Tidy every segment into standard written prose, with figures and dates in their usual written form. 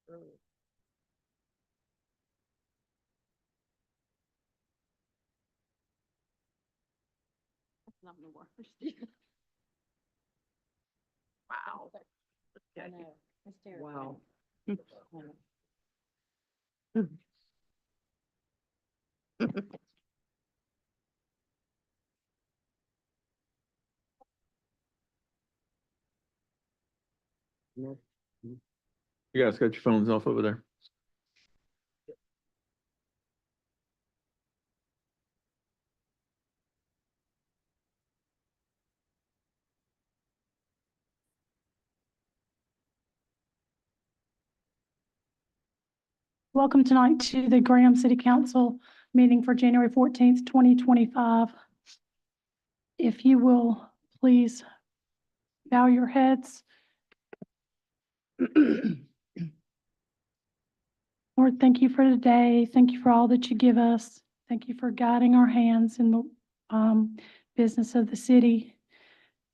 Not the worst. Wow. I know. Hysterical. Wow. You guys got your phones off over there? Welcome tonight to the Graham City Council meeting for January 14th, 2025. If you will, please bow your heads. Lord, thank you for today. Thank you for all that you give us. Thank you for guiding our hands in the business of the city.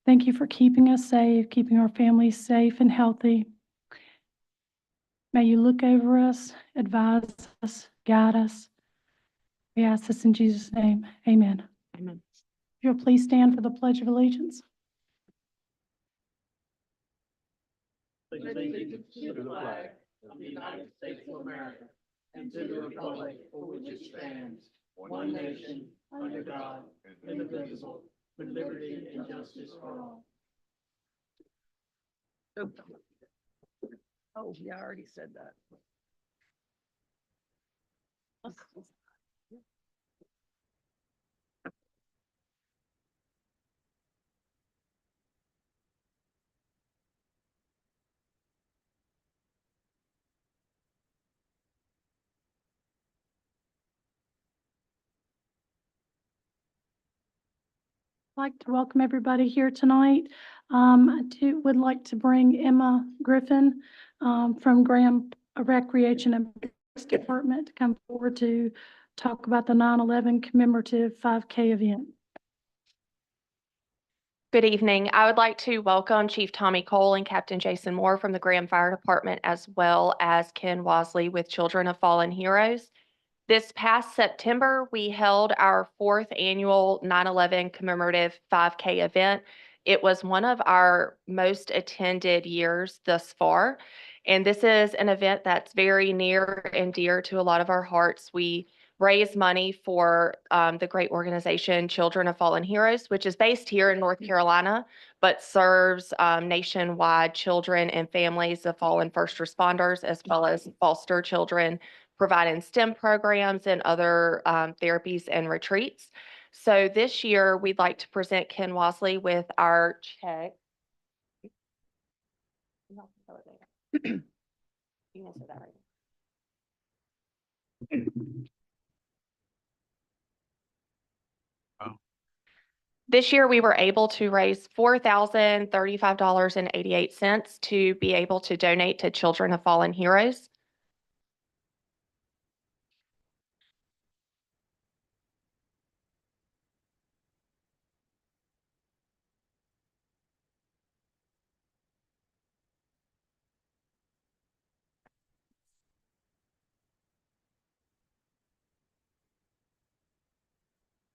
Thank you for keeping us safe, keeping our families safe and healthy. May you look over us, advise us, guide us. We ask this in Jesus' name. Amen. Amen. If you'll please stand for the Pledge of Allegiance. Allegiance to the flag of the United States of America and to the republic for which it stands, one nation, under God, indivisible, with liberty and justice for all. Oh, yeah, I already said that. I'd like to welcome everybody here tonight. Would like to bring Emma Griffin from Graham Recreation and Parks Department to come forward to talk about the 9/11 commemorative 5K event. Good evening. I would like to welcome Chief Tommy Cole and Captain Jason Moore from the Graham Fire Department, as well as Ken Wasley with Children of Fallen Heroes. This past September, we held our 4th annual 9/11 commemorative 5K event. It was one of our most attended years thus far. And this is an event that's very near and dear to a lot of our hearts. We raise money for the great organization Children of Fallen Heroes, which is based here in North Carolina, but serves nationwide children and families of fallen first responders, as well as foster children, providing STEM programs and other therapies and retreats. So this year, we'd like to present Ken Wasley with our check. You can answer that right. This year, we were able to raise $4,035.88 to be able to donate to Children of Fallen Heroes.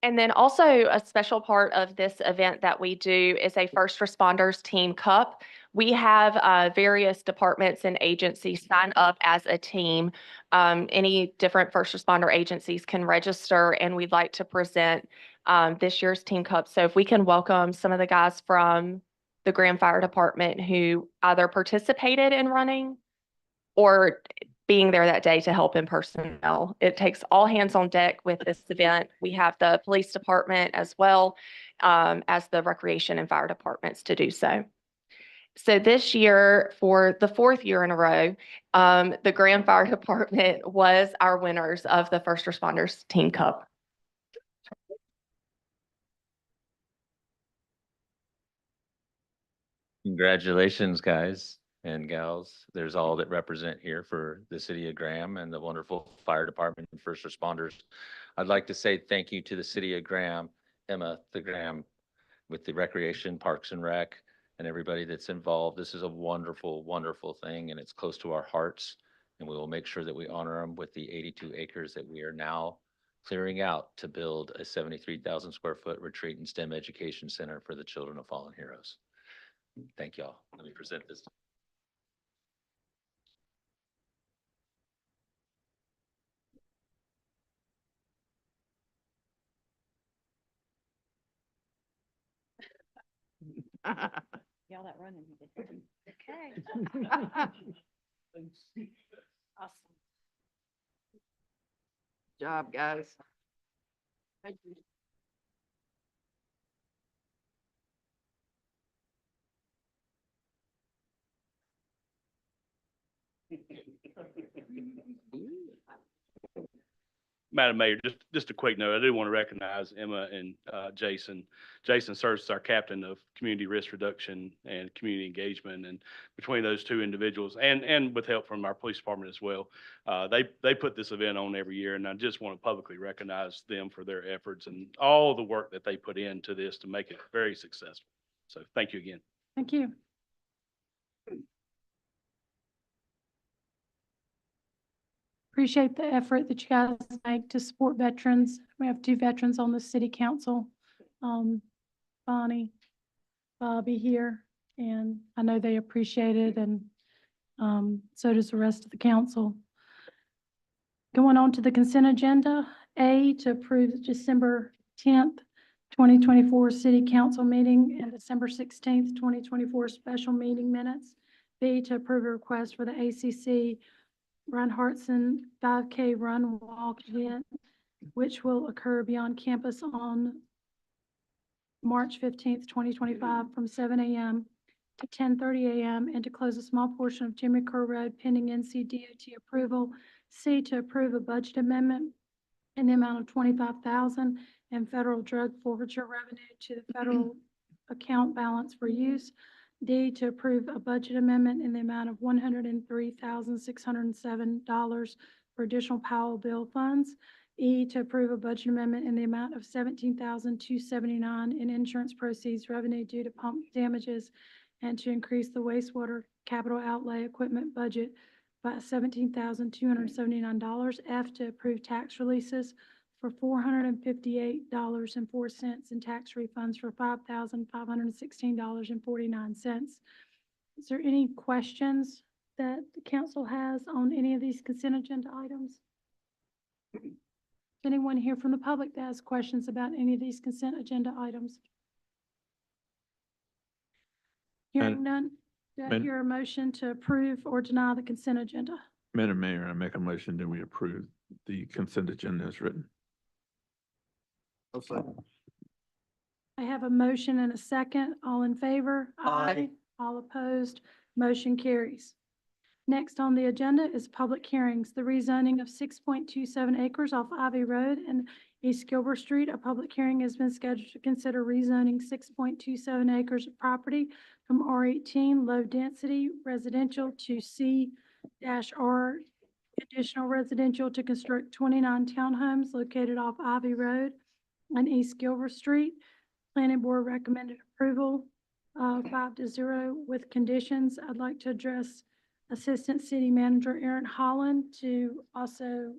And then also a special part of this event that we do is a First Responders Team Cup. We have various departments and agencies sign up as a team. Any different first responder agencies can register, and we'd like to present this year's Team Cup. So if we can welcome some of the guys from the Graham Fire Department who either participated in running or being there that day to help in personnel. It takes all hands on deck with this event. We have the police department as well as the recreation and fire departments to do so. So this year, for the 4th year in a row, the Graham Fire Department was our winners of the First Responders Team Cup. Congratulations, guys and gals. There's all that represent here for the city of Graham and the wonderful fire department and first responders. I'd like to say thank you to the city of Graham, Emma, the Graham, with the recreation, parks and rec, and everybody that's involved. This is a wonderful, wonderful thing, and it's close to our hearts. And we will make sure that we honor them with the 82 acres that we are now clearing out to build a 73,000 square foot retreat and STEM education center for the children of fallen heroes. Thank y'all. Let me present this. Y'all that running. You did. Okay. Awesome. Job, guys. Thank you. Madam Mayor, just a quick note. I do want to recognize Emma and Jason. Jason serves as our captain of community risk reduction and community engagement. And between those two individuals and with help from our police department as well, they put this event on every year. And I just want to publicly recognize them for their efforts and all the work that they put into this to make it very successful. So thank you again. Thank you. Appreciate the effort that you guys make to support veterans. We have 2 veterans on the city council. Bonnie, Bobby here, and I know they appreciate it, and so does the rest of the council. Going on to the consent agenda, A, to approve December 10th, 2024 city council meeting and December 16th, 2024 special meeting minutes. B, to approve a request for the ACC Run Hartson 5K Run Walk event, which will occur beyond campus on March 15th, 2025 from 7 a.m. to 10:30 a.m. and to close a small portion of Jimmy Kerr Road pending NCDOT approval. C, to approve a budget amendment in the amount of $25,000 and federal drug forfeiture revenue to the federal account balance for use. D, to approve a budget amendment in the amount of $103,607 for additional Powell bill funds. E, to approve a budget amendment in the amount of $17,279 in insurance proceeds revenue due to pump damages and to increase the wastewater capital outlay equipment budget by $17,279. F, to approve tax releases for $458.04 in tax refunds for $5,516.49. Is there any questions that the council has on any of these consent agenda items? Is anyone here from the public that has questions about any of these consent agenda items? Hearing none, do I Madam- hear a motion to approve or deny the consent agenda? Madam Mayor, I make a motion that we approve the consent agenda as written. I have a motion and a second. All in favor? Aye. All opposed? Motion carries. Next on the agenda is public hearings. The rezoning of 6.27 acres off Ivy Road and East Gilbert Street. A public hearing has been scheduled to consider rezoning 6.27 acres of property from R18 low density residential to C-R additional residential to construct 29 townhomes located off Ivy Road and East Gilbert Street. Planning Board recommended approval 5-0 with conditions. I'd like to address Assistant City Manager Aaron Holland to also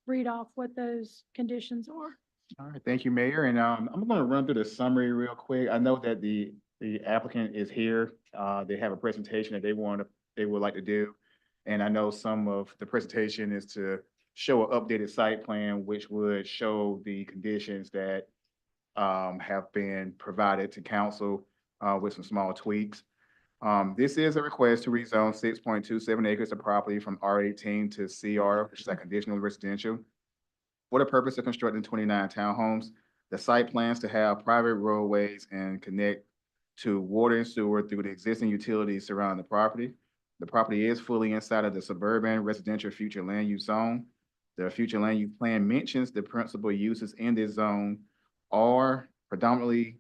read off what those conditions are. All right, thank you, Mayor. And I'm going to run through the summary real quick. I know that the applicant is here. They have a presentation that they would like to do. And I know some of the presentation is to show an updated site plan, which would show the conditions that have been provided to council with some small tweaks. This is a request to rezone 6.27 acres of property from R18 to CR, which is like conditional residential, for the purpose of constructing 29 townhomes. The site plans to have private roadways and connect to water and sewer through the existing utilities surrounding the property. The property is fully inside of the suburban residential future land use zone. The future land use plan mentions the principal uses in this zone are predominantly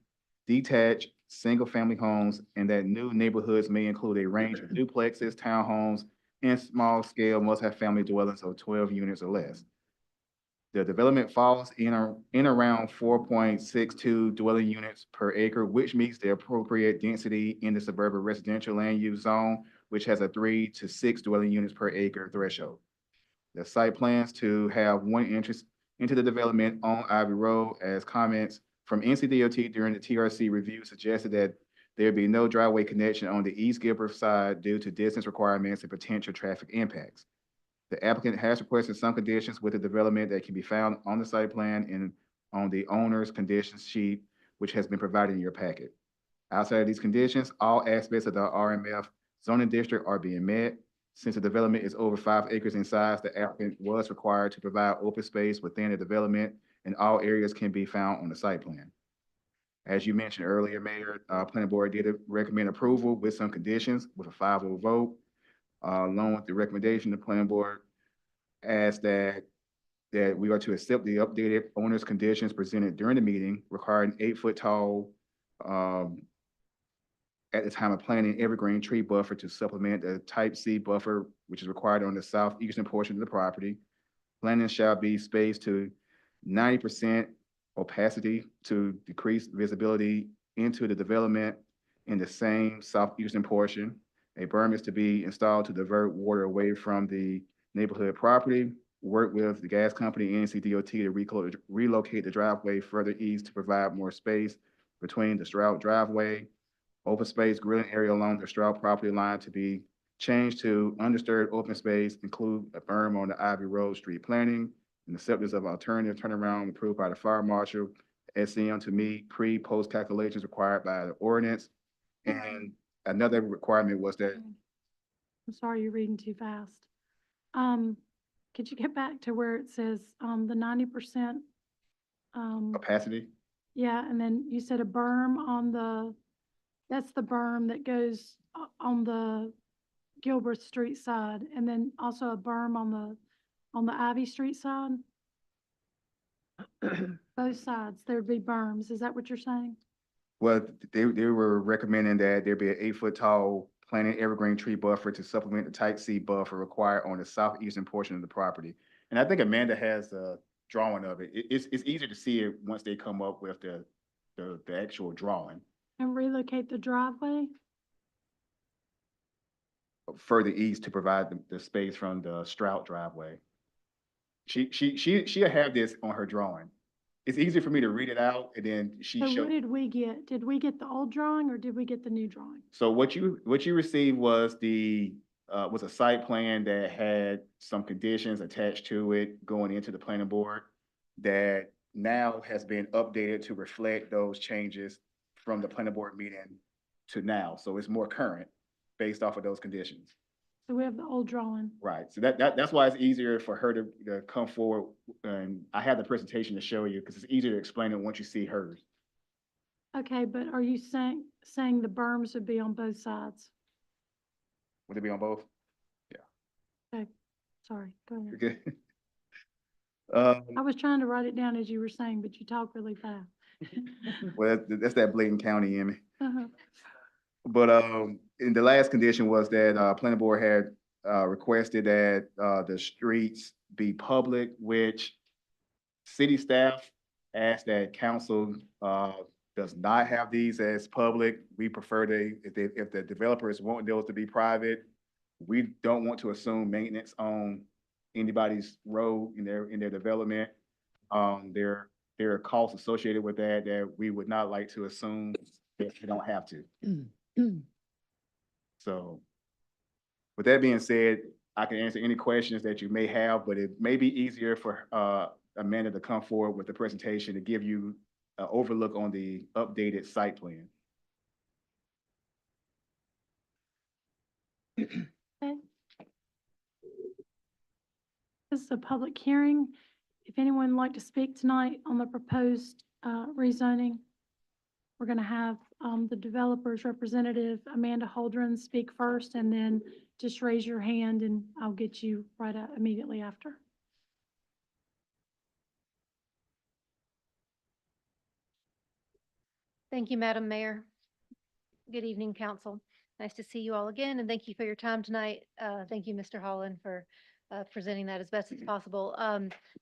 detached single-family homes, and that new neighborhoods may include a range of duplexes, townhomes, and small-scale multi-family dwellings of 12 units or less. The development falls in around 4.62 dwelling units per acre, which meets the appropriate density in the suburban residential land use zone which has a 3 to 6 dwelling units per acre threshold. The site plans to have one entrance into the development on Ivy Road, as comments from NCDOT during the TRC review suggested that there be no driveway connection on the East Gilbert side due to distance requirements and potential traffic impacts. The applicant has requested some conditions with the development that can be found on the site plan and on the owner's conditions sheet, which has been provided in your packet. Outside of these conditions, all aspects of the RMF zoning district are being met. Since the development is over 5 acres in size, the applicant was required to provide open space within the development, and all areas can be found on the site plan. As you mentioned earlier, Mayor, Planning Board did recommend approval with some conditions with a 5-0 vote. Along with the recommendation, the Planning Board asked that we are to accept the updated owner's conditions presented during the meeting, requiring 8-foot tall at the time of planting evergreen tree buffer to supplement the type C buffer, which is required on the southeastern portion of the property. Planting shall be spaced to 90% opacity to decrease visibility into the development in the same southeastern portion. A berm is to be installed to divert water away from the neighborhood property. Work with the gas company and NCDOT to relocate the driveway further east to provide more space between the Stroud driveway. Open space grilling area along the Stroud property line to be changed to undisturbed open space, include a berm on the Ivy Road street planning, and acceptance of alternative turnaround approved by the fire marshal, SCM to meet pre-post calculations required by the ordinance. And another requirement was that, I'm sorry, you're reading too fast. Could you get back to where it says, the 90%? opacity, Yeah, and then you said a berm on that's the berm that goes on the Gilbert Street side, and then also a berm on the Ivy Street side? Both sides, there'd be berms. Is that what you're saying? well, they were recommending that there be an 8-foot tall planted evergreen tree buffer to supplement the type C buffer required on the southeastern portion of the property. And I think Amanda has a drawing of it. It's easier to see it once they come up with the actual drawing. And relocate the driveway? Further east to provide the space from the Stroud driveway. She'll have this on her drawing. It's easier for me to read it out and then she So showed. what did we get? Did we get the old drawing or did we get the new drawing? So what you received was was a site plan that had some conditions attached to it going into the planning board that now has been updated to reflect those changes from the planning board meeting to now. So it's more current based off of those conditions. So we have the old drawing. Right. So that's why it's easier for her to come forward. And I have the presentation to show you because it's easier to explain it once you see hers. Okay, but are you saying the berms would be on both sides? Would it be on both? Sorry, go ahead. Okay. I was trying to write it down as you were saying, but you talk really fast. Well, that's that Bladen County in me. Uh-huh. But in the last condition was that planning board had requested that the streets be public, which city staff asked that council does not have these as public. We prefer if the developers want those to be private. We don't want to assume maintenance on anybody's road in their development. There are costs associated with that we would not like to assume if they don't have to. So with that being said, I can answer any questions that you may have, but it may be easier for Amanda to come forward with the presentation to give you an overlook on the updated site plan. Okay. This is a public hearing. If anyone would like to speak tonight on the proposed rezoning, we're going to have the developer's representative, Amanda Holdren, speak first, and then just raise your hand and I'll get you right out immediately after. Thank you, Madam Mayor. Good evening, council. Nice to see you all again, and thank you for your time tonight. Thank you, Mr. Holland, for presenting that as best as possible.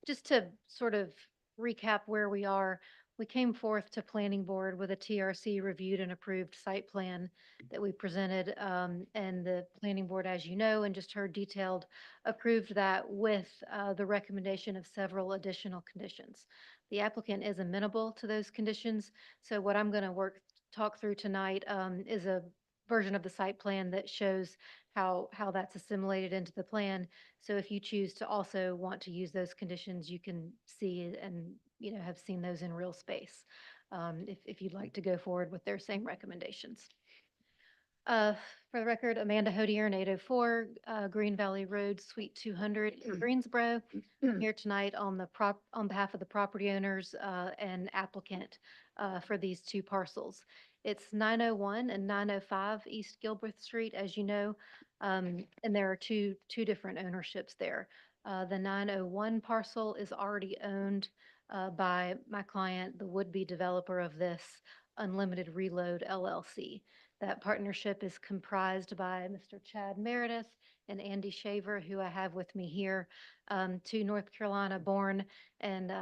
Just to sort of recap where we are, we came forth to planning board with a TRC reviewed and approved site plan that we presented. And the planning board, as you know, and just heard detailed, approved that with the recommendation of several additional conditions. The applicant is amenable to those conditions. So what I'm going to talk through tonight is a version of the site plan that shows how that's assimilated into the plan. So if you choose to also want to use those conditions, you can see and, have seen those in real space, if you'd like to go forward with their same recommendations. For the record, Amanda Hodier, 804 Green Valley Road, Suite 200 in Greensboro. I'm here tonight on behalf of the property owners and applicant for these two parcels. It's 901 and 905 East Gilbreth Street, as you know, and there are two different ownerships there. The 901 parcel is already owned by my client, the would-be developer of this, Unlimited Reload LLC. That partnership is comprised by Mr. Chad Meredith and Andy Shaver, who I have with me here, two North Carolina born and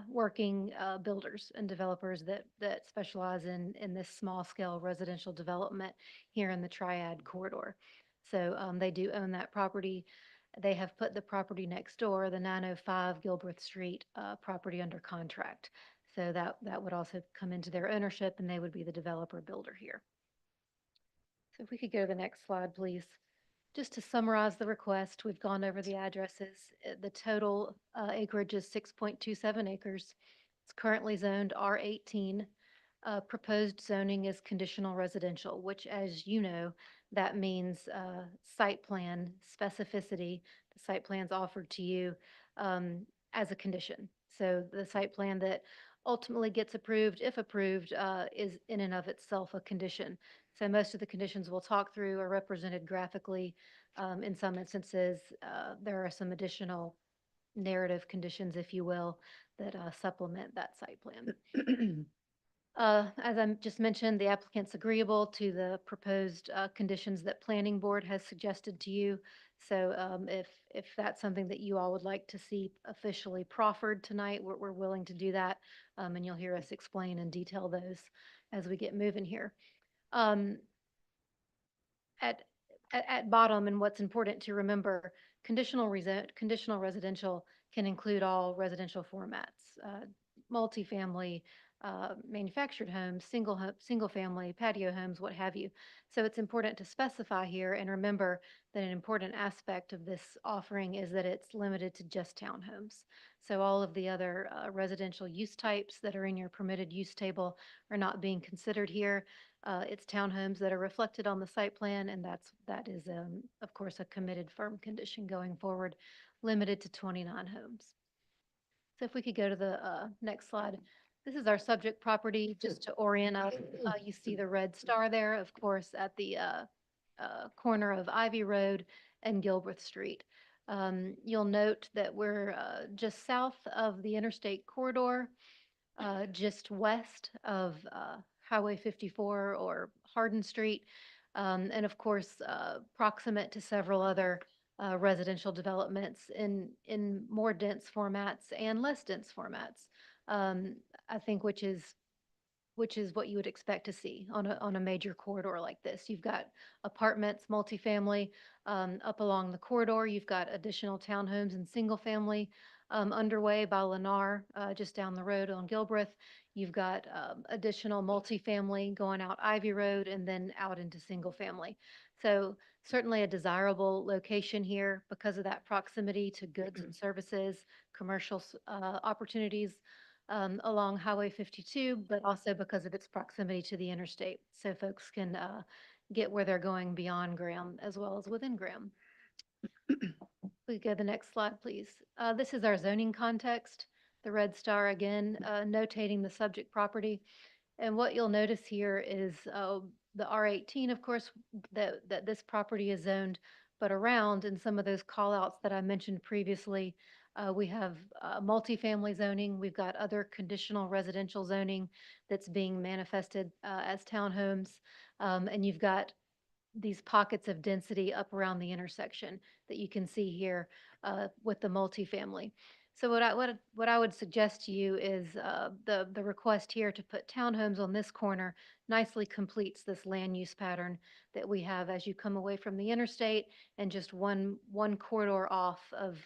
working builders and developers that specialize in this small scale residential development here in the Triad corridor. So they do own that property. They have put the property next door, the 905 Gilbreth Street property, under contract. So that would also come into their ownership, and they would be the developer builder here. So if we could go to the next slide, please. Just to summarize the request, we've gone over the addresses. The total acreage is 6.27 acres. It's currently zoned R18. Proposed zoning is conditional residential, which, as you know, that means site plan specificity. The site plan's offered to you as a condition. So the site plan that ultimately gets approved, if approved, is in and of itself a condition. So most of the conditions we'll talk through are represented graphically. In some instances, there are some additional narrative conditions, if you will, that supplement that site plan. As I just mentioned, the applicant's agreeable to the proposed conditions that planning board has suggested to you. So if that's something that you all would like to see officially proffered tonight, we're willing to do that. And you'll hear us explain and detail those as we get moving here. At bottom, and what's important to remember, conditional residential can include all residential formats, multifamily, manufactured homes, single family, patio homes, what have you. So it's important to specify here and remember that an important aspect of this offering is that it's limited to just townhomes. So all of the other residential use types that are in your permitted use table are not being considered here. It's townhomes that are reflected on the site plan, and that is, of course, a committed firm condition going forward, limited to 29 homes. So if we could go to the next slide. This is our subject property, just to orient us. You see the red star there, of course, at the corner of Ivy Road and Gilbreth Street. You'll note that we're just south of the interstate corridor, just west of Highway 54 or Hardin Street, and of course, proximate to several other residential developments in more dense formats and less dense formats. I think which is what you would expect to see on a major corridor like this. You've got apartments, multifamily up along the corridor. You've got additional townhomes and single family underway by Lennar just down the road on Gilbreth. You've got additional multifamily going out Ivy Road and then out into single family. So certainly a desirable location here because of that proximity to goods and services, commercial opportunities along Highway 52, but also because of its proximity to the interstate. So folks can get where they're going beyond Graham as well as within Graham. We go to the next slide, please. This is our zoning context. The red star again, notating the subject property. And what you'll notice here is the R18, of course, that this property is zoned, but around in some of those call outs that I mentioned previously, we have multifamily zoning. We've got other conditional residential zoning that's being manifested as townhomes. And you've got these pockets of density up around the intersection that you can see here with the multifamily. So what I would suggest to you is the request here to put townhomes on this corner nicely completes this land use pattern that we have as you come away from the interstate and just one corridor off of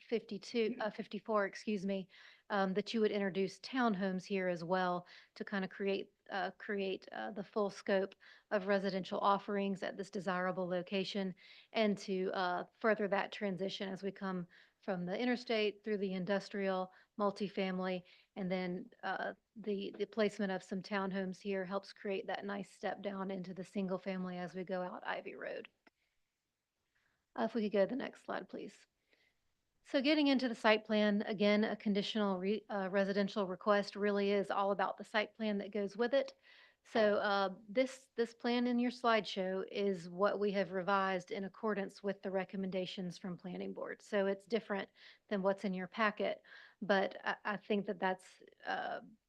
54, excuse me, that you would introduce townhomes here as well to kind of create the full scope of residential offerings at this desirable location and to further that transition as we come from the interstate through the industrial, multifamily, and then the placement of some townhomes here helps create that nice step down into the single family as we go out Ivy Road. If we could go to the next slide, please. So getting into the site plan, again, a conditional residential request really is all about the site plan that goes with it. So this plan in your slideshow is what we have revised in accordance with the recommendations from Planning Board. So it's different than what's in your packet, but I think that that's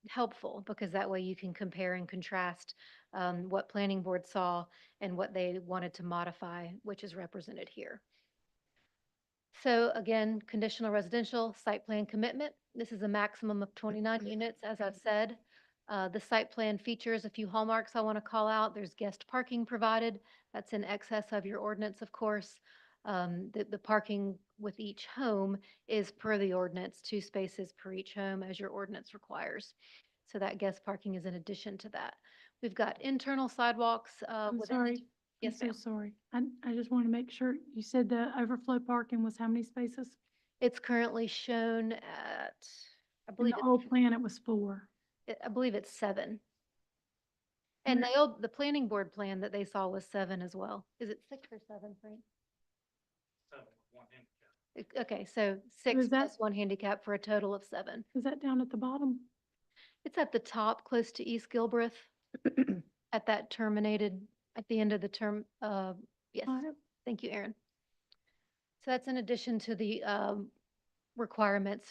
helpful because that way you can compare and contrast what Planning Board saw and what they wanted to modify, which is represented here. So again, conditional residential site plan commitment. This is a maximum of 29 units, as I've said. The site plan features a few hallmarks I want to call out. There's guest parking provided. That's in excess of your ordinance, of course. The parking with each home is per the ordinance, 2 spaces per each home as your ordinance requires. So that guest parking is in addition to that. We've got internal sidewalks. I'm within the- sorry. Yes, I'm ma'am. so sorry. I just want to make sure, you said the overflow parking was how many spaces? It's currently shown at, I In believe, the old plan, it was 4. I believe it's 7. And the planning board plan that they saw was 7 as well. Is it 6 or 7, Frank? 7 with 1 handicap. Okay, so 6 is that- plus 1 handicap for a total of 7. Is that down at the bottom? It's at the top, close to East Gilbreth, at that terminated, at the end of the term, yes. Got it. Thank you, Aaron. So that's in addition to the requirements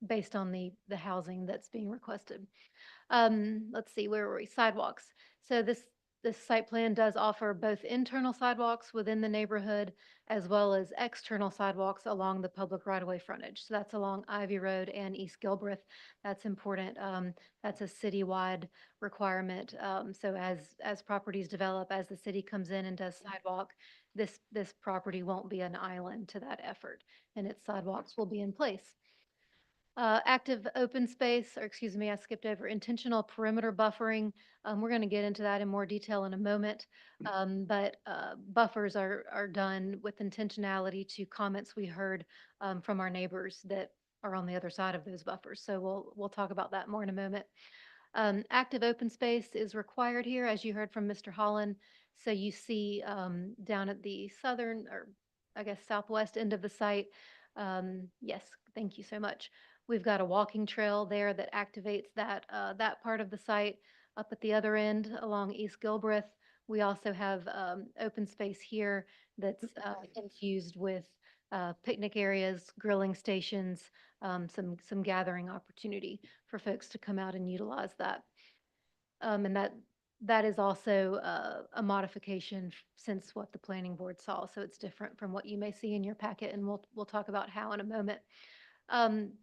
based on the housing that's being requested. Let's see, where were we? Sidewalks. So this site plan does offer both internal sidewalks within the neighborhood as well as external sidewalks along the public right-of-way frontage. So that's along Ivy Road and East Gilbreth. That's important. That's a citywide requirement. So as properties develop, as the city comes in and does sidewalk, this property won't be an island to that effort, and its sidewalks will be in place. Active open space, or excuse me, I skipped over intentional perimeter buffering. We're going to get into that in more detail in a moment. But buffers are done with intentionality to comments we heard from our neighbors that are on the other side of those buffers. So we'll talk about that more in a moment. Active open space is required here, as you heard from Mr. Holland. So you see down at the southern, or I guess southwest end of the site. Yes, thank you so much. We've got a walking trail there that activates that part of the site. Up at the other end along East Gilbreth, we also have open space here that's infused with picnic areas, grilling stations, some gathering opportunity for folks to come out and utilize that. And that is also a modification since what the planning board saw. So it's different from what you may see in your packet, and we'll talk about how in a moment.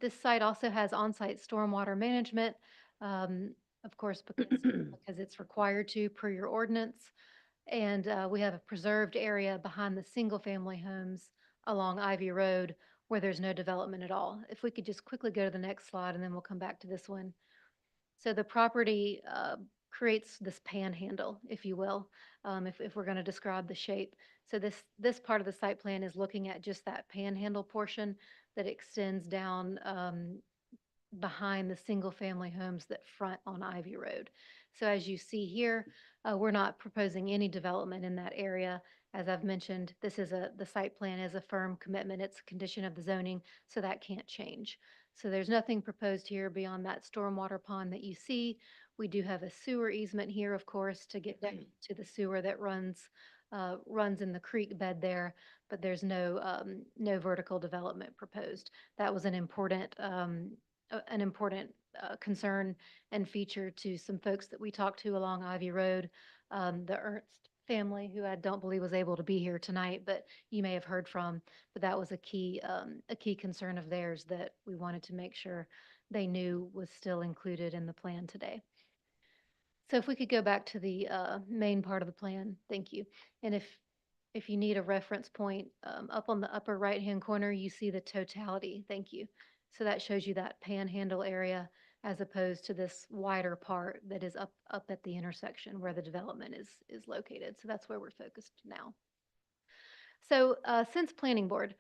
This site also has on-site stormwater management, of course, because it's required to per your ordinance. And we have a preserved area behind the single-family homes along Ivy Road where there's no development at all. If we could just quickly go to the next slide, and then we'll come back to this one. So the property creates this panhandle, if you will, if we're going to describe the shape. So this part of the site plan is looking at just that panhandle portion that extends down behind the single-family homes that front on Ivy Road. So as you see here, we're not proposing any development in that area. As I've mentioned, the site plan is a firm commitment. It's a condition of the zoning, so that can't change. So there's nothing proposed here beyond that stormwater pond that you see. We do have a sewer easement here, of course, to get down to the sewer that runs in the creek bed there, but there's no vertical development proposed. That was an important concern and feature to some folks that we talked to along Ivy Road. The family who I don't believe was able to be here tonight, but you may have heard from. But that was a key concern of theirs that we wanted to make sure they knew was still included in the plan today. So if we could go back to the main part of the plan, thank you. And if you need a reference point, up on the upper right-hand corner, you see the totality. Thank you. So that shows you that panhandle area as opposed to this wider part that is up at the intersection where the development is located. So that's where we're focused now. So since Planning Board,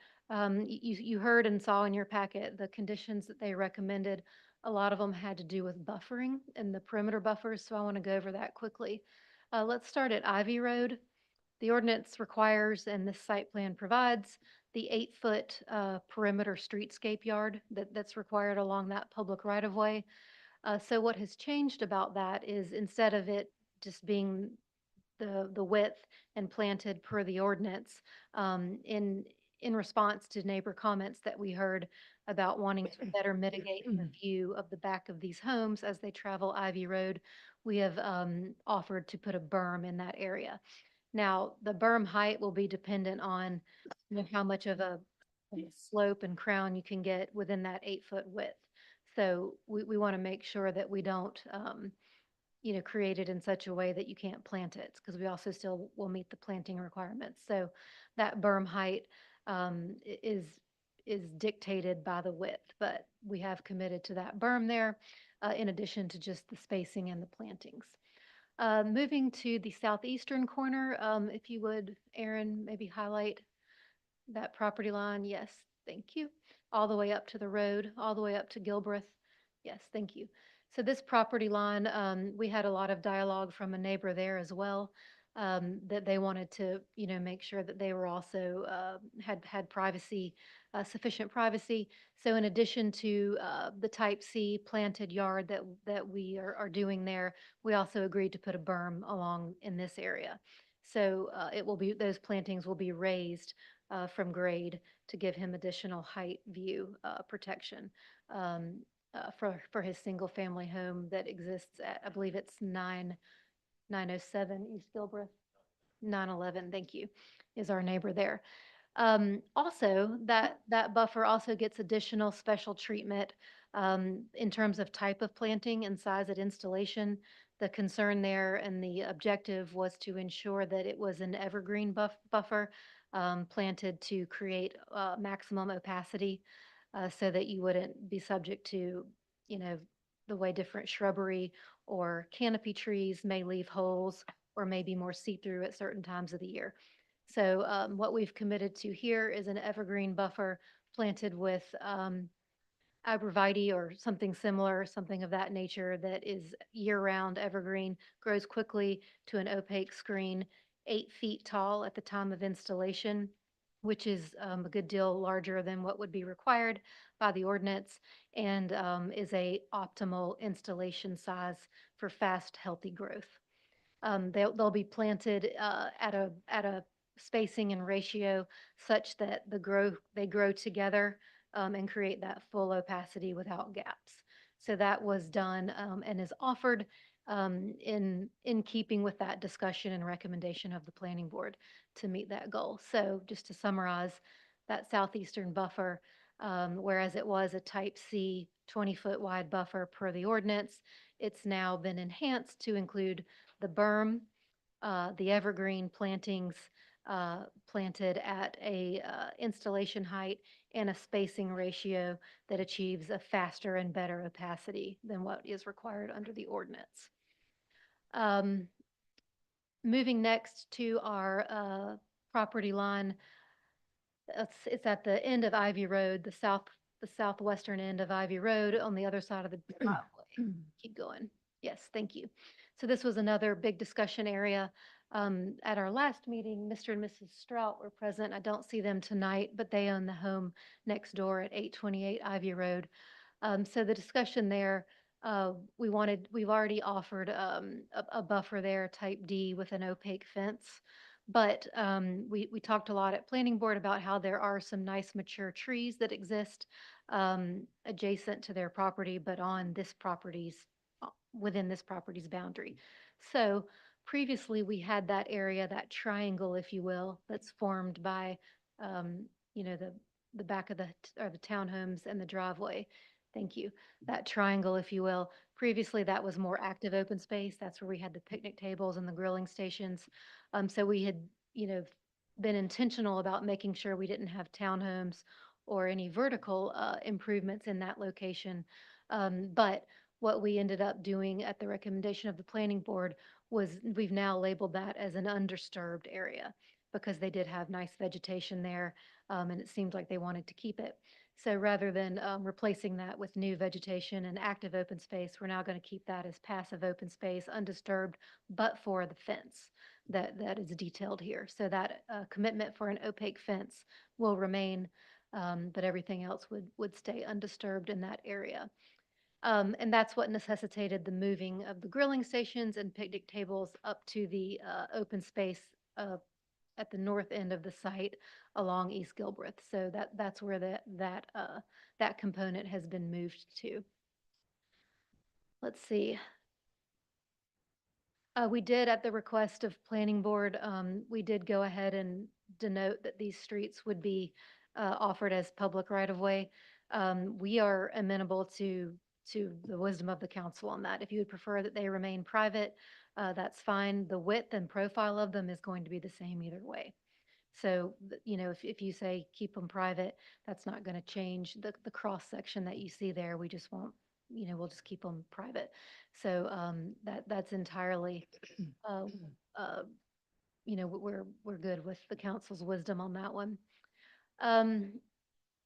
you heard and saw in your packet the conditions that they recommended. A lot of them had to do with buffering and the perimeter buffers, so I want to go over that quickly. Let's start at Ivy Road. The ordinance requires, and this site plan provides, the 8-foot perimeter streetscape yard that's required along that public right-of-way. So what has changed about that is instead of it just being the width and planted per the ordinance, in response to neighbor comments that we heard about wanting to better mitigate the view of the back of these homes as they travel Ivy Road, we have offered to put a berm in that area. Now, the berm height will be dependent on how much of a slope and crown you can get within that 8-foot width. So we want to make sure that we don't, create it in such a way that you can't plant it, because we also still will meet the planting requirements. So that berm height is dictated by the width, but we have committed to that berm there, in addition to just the spacing and the plantings. Moving to the southeastern corner, if you would, Aaron, maybe highlight that property line. Yes, thank you. All the way up to the road, all the way up to Gilbreth. Yes, thank you. So this property line, we had a lot of dialogue from a neighbor there as well, that they wanted to, make sure that they were also had privacy, sufficient privacy. So in addition to the type C planted yard that we are doing there, we also agreed to put a berm along in this area. So those plantings will be raised from grade to give him additional height view protection. For his single family home that exists at, I believe it's 907 East Gilbreth. 911, thank you, is our neighbor there. Also, that buffer also gets additional special treatment in terms of type of planting and size at installation. The concern there and the objective was to ensure that it was an evergreen buffer planted to create maximum opacity, so that you wouldn't be subject to, the way different shrubbery or canopy trees may leave holes or may be more see-through at certain times of the year. So what we've committed to here is an evergreen buffer planted with arborvitae or something similar, something of that nature that is year-round evergreen, grows quickly to an opaque screen, 8 feet tall at the time of installation, which is a good deal larger than what would be required by the ordinance, and is a optimal installation size for fast, healthy growth. They'll be planted at a spacing and ratio such that they grow together and create that full opacity without gaps. So that was done and is offered in keeping with that discussion and recommendation of the planning board to meet that goal. So just to summarize, that southeastern buffer, whereas it was a type C 20-foot wide buffer per the ordinance, it's now been enhanced to include the berm, the evergreen plantings planted at a installation height and a spacing ratio that achieves a faster and better opacity than what is required under the ordinance. Moving next to our property line, it's at the end of Ivy Road, the southwestern end of Ivy Road on the other side of the driveway. Keep going. Yes, thank you. So this was another big discussion area. At our last meeting, Mr. and Mrs. Strout were present. I don't see them tonight, but they own the home next door at 828 Ivy Road. So the discussion there, we've already offered a buffer there, type D, with an opaque fence. But we talked a lot at Planning Board about how there are some nice mature trees that exist adjacent to their property, but on this property's within this property's boundary. So previously we had that area, that triangle, if you will, that's formed by, you know, the back of or the townhomes and the driveway. Thank you. That triangle, if you will. Previously, that was more active open space. That's where we had the picnic tables and the grilling stations. So we had, you know, been intentional about making sure we didn't have townhomes or any vertical improvements in that location. But what we ended up doing at the recommendation of the planning board was we've now labeled that as an undisturbed area because they did have nice vegetation there, and it seemed like they wanted to keep it. So rather than replacing that with new vegetation and active open space, we're now going to keep that as passive open space, undisturbed, but for the fence that is detailed here. So that commitment for an opaque fence will remain, but everything else would stay undisturbed in that area. And that's what necessitated the moving of the grilling stations and picnic tables up to the open space at the north end of the site along East Gilbreth. So that's where that component has been moved to. Let's see. We did, at the request of Planning Board, we did go ahead and denote that these streets would be offered as public right-of-way. We are amenable to the wisdom of the council on that. If you would prefer that they remain private, that's fine. The width and profile of them is going to be the same either way. So, you know, if you say keep them private, that's not going to change the cross section that you see there. We just won't, you know, we'll just keep them private. So that's entirely, you know, we're good with the council's wisdom on that one.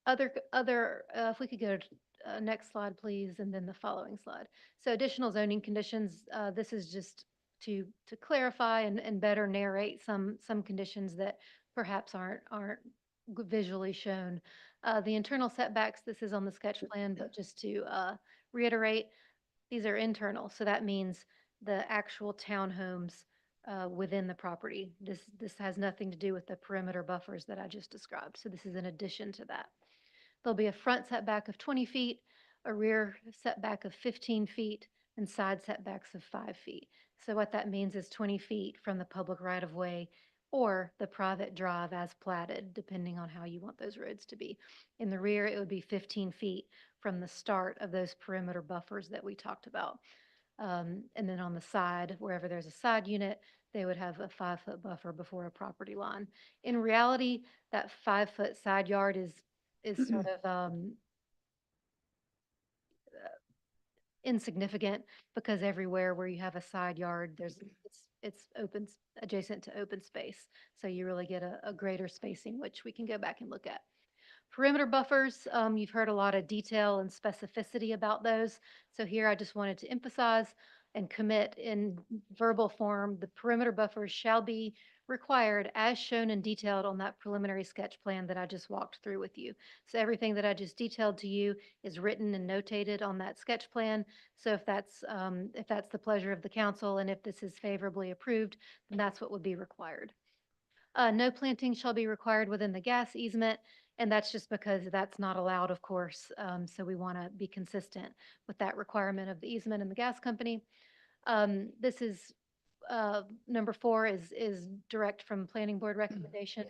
If we could go to next slide, please, and then the following slide. So additional zoning conditions, this is just to clarify and better narrate some conditions that perhaps aren't visually shown. The internal setbacks, this is on the sketch plan, but just to reiterate, these are internal. So that means the actual townhomes within the property. This has nothing to do with the perimeter buffers that I just described. So this is in addition to that. There'll be a front setback of 20 feet, a rear setback of 15 feet, and side setbacks of 5 feet. So what that means is 20 feet from the public right-of-way or the private drive as platted, depending on how you want those roads to be. In the rear, it would be 15 feet from the start of those perimeter buffers that we talked about. And then on the side, wherever there's a side unit, they would have a 5-foot buffer before a property line. In reality, that 5-foot side yard is sort of insignificant because everywhere where you have a side yard, it's open, adjacent to open space. So you really get a greater spacing, which we can go back and look at. Perimeter buffers, you've heard a lot of detail and specificity about those. So here I just wanted to emphasize and commit in verbal form, the perimeter buffers shall be required as shown and detailed on that preliminary sketch plan that I just walked through with you. So everything that I just detailed to you is written and notated on that sketch plan. So if that's the pleasure of the council and if this is favorably approved, then that's what would be required. No planting shall be required within the gas easement, and that's just because that's not allowed, of course. So we want to be consistent with that requirement of the easement and the gas company. This is number 4 is direct from planning board recommendation.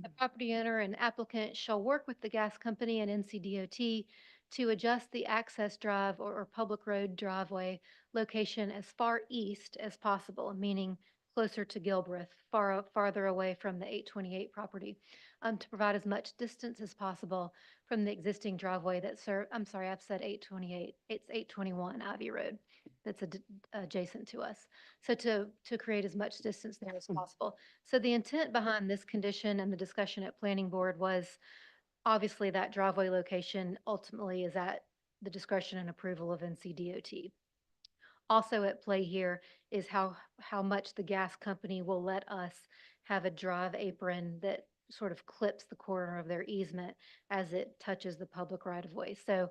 The property owner and applicant shall work with the gas company and NCDOT to adjust the access drive or public road driveway location as far east as possible, meaning closer to Gilbreth, farther away from the 828 property, to provide as much distance as possible from the existing driveway that I'm sorry, I've said 828. It's 821 Ivy Road that's adjacent to us. So to create as much distance there as possible. So the intent behind this condition and the discussion at planning board was obviously that driveway location ultimately is at the discretion and approval of NCDOT. Also at play here is how much the gas company will let us have a drive apron that sort of clips the corner of their easement as it touches the public right of way. So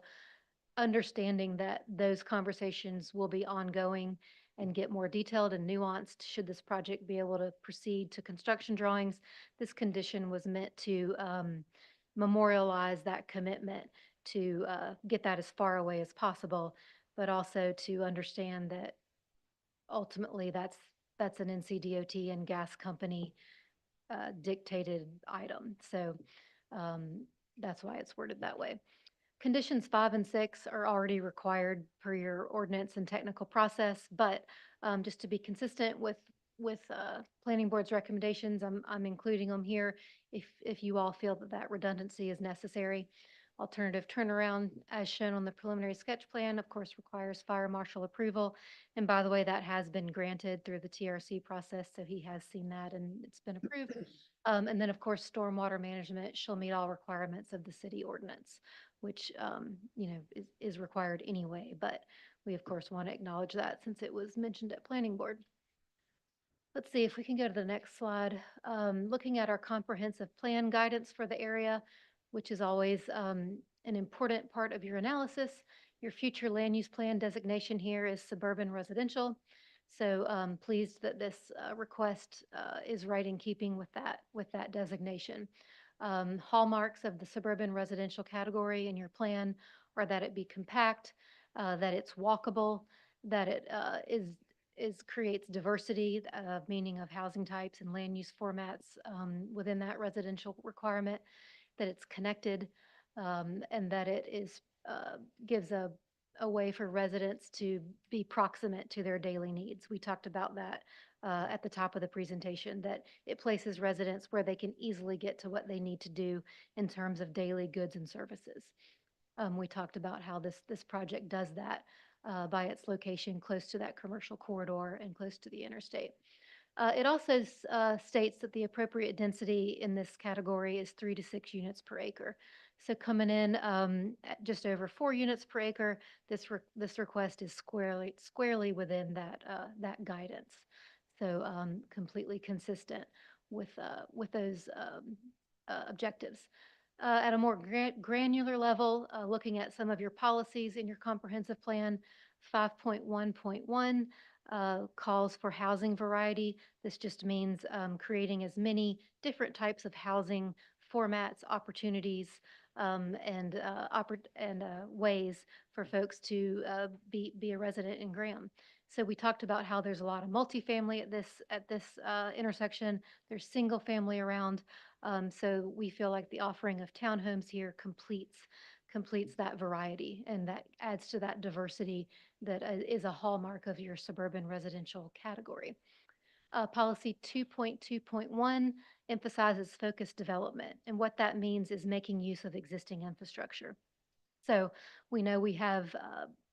understanding that those conversations will be ongoing and get more detailed and nuanced should this project be able to proceed to construction drawings, this condition was meant to memorialize that commitment to get that as far away as possible, but also to understand that ultimately that's that's an NCDOT and gas company dictated item. So that's why it's worded that way. Conditions 5 and 6 are already required per your ordinance and technical process, but just to be consistent with planning board's recommendations, I'm including them here if you all feel that that redundancy is necessary. Alternative turnaround, as shown on the preliminary sketch plan, of course, requires fire marshal approval. And by the way, that has been granted through the TRC process, so he has seen that and it's been approved. And then, of course, stormwater management shall meet all requirements of the city ordinance, which, is required anyway. But we, of course, want to acknowledge that since it was mentioned at planning board. Let's see if we can go to the next slide. Looking at our comprehensive plan guidance for the area, which is always an important part of your analysis. Your future land use plan designation here is suburban residential. So pleased that this request is right in keeping with that designation. Hallmarks of the suburban residential category in your plan are that it be compact, that it's walkable, that it creates diversity, meaning of housing types and land use formats within that residential requirement, that it's connected, and that it gives a way for residents to be proximate to their daily needs. We talked about that at the top of the presentation, that it places residents where they can easily get to what they need to do in terms of daily goods and services. We talked about how this project does that by its location close to that commercial corridor and close to the interstate. It also states that the appropriate density in this category is 3 to 6 units per acre. So coming in at just over 4 units per acre, this request is squarely within that guidance. So completely consistent with those objectives. At a more granular level, looking at some of your policies in your comprehensive plan, 5.1.1 calls for housing variety. This just means creating as many different types of housing formats, opportunities, and ways for folks to be a resident in Graham. So we talked about how there's a lot of multifamily at this intersection. There's single family around. So we feel like the offering of townhomes here completes that variety, and that adds to that diversity that is a hallmark of your suburban residential category. Policy 2.2.1 emphasizes focused development, and what that means is making use of existing infrastructure. So we know we have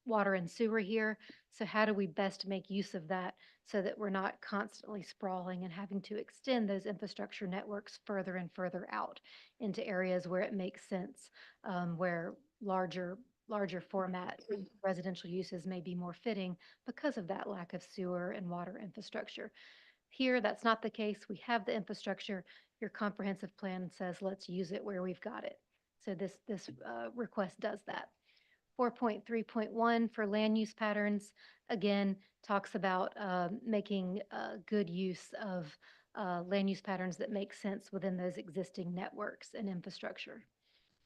water and sewer here, so how do we best make use of that so that we're not constantly sprawling and having to extend those infrastructure networks further and further out into areas where it makes sense, where larger format residential uses may be more fitting because of that lack of sewer and water infrastructure. Here, that's not the case. We have the infrastructure. Your comprehensive plan says, let's use it where we've got it. So this request does that. 4.3.1 for land use patterns, again, talks about making good use of land use patterns that make sense within those existing networks and infrastructure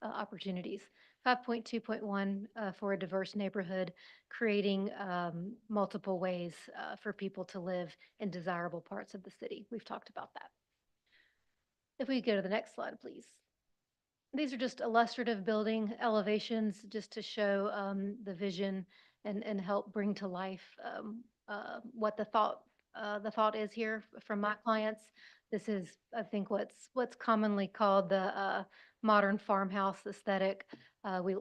opportunities. 5.2.1 for a diverse neighborhood, creating multiple ways for people to live in desirable parts of the city. We've talked about that. If we go to the next slide, please. These are just illustrative building elevations just to show the vision and help bring to life what the thought is here from my clients. This is, I think, what's commonly called the modern farmhouse aesthetic.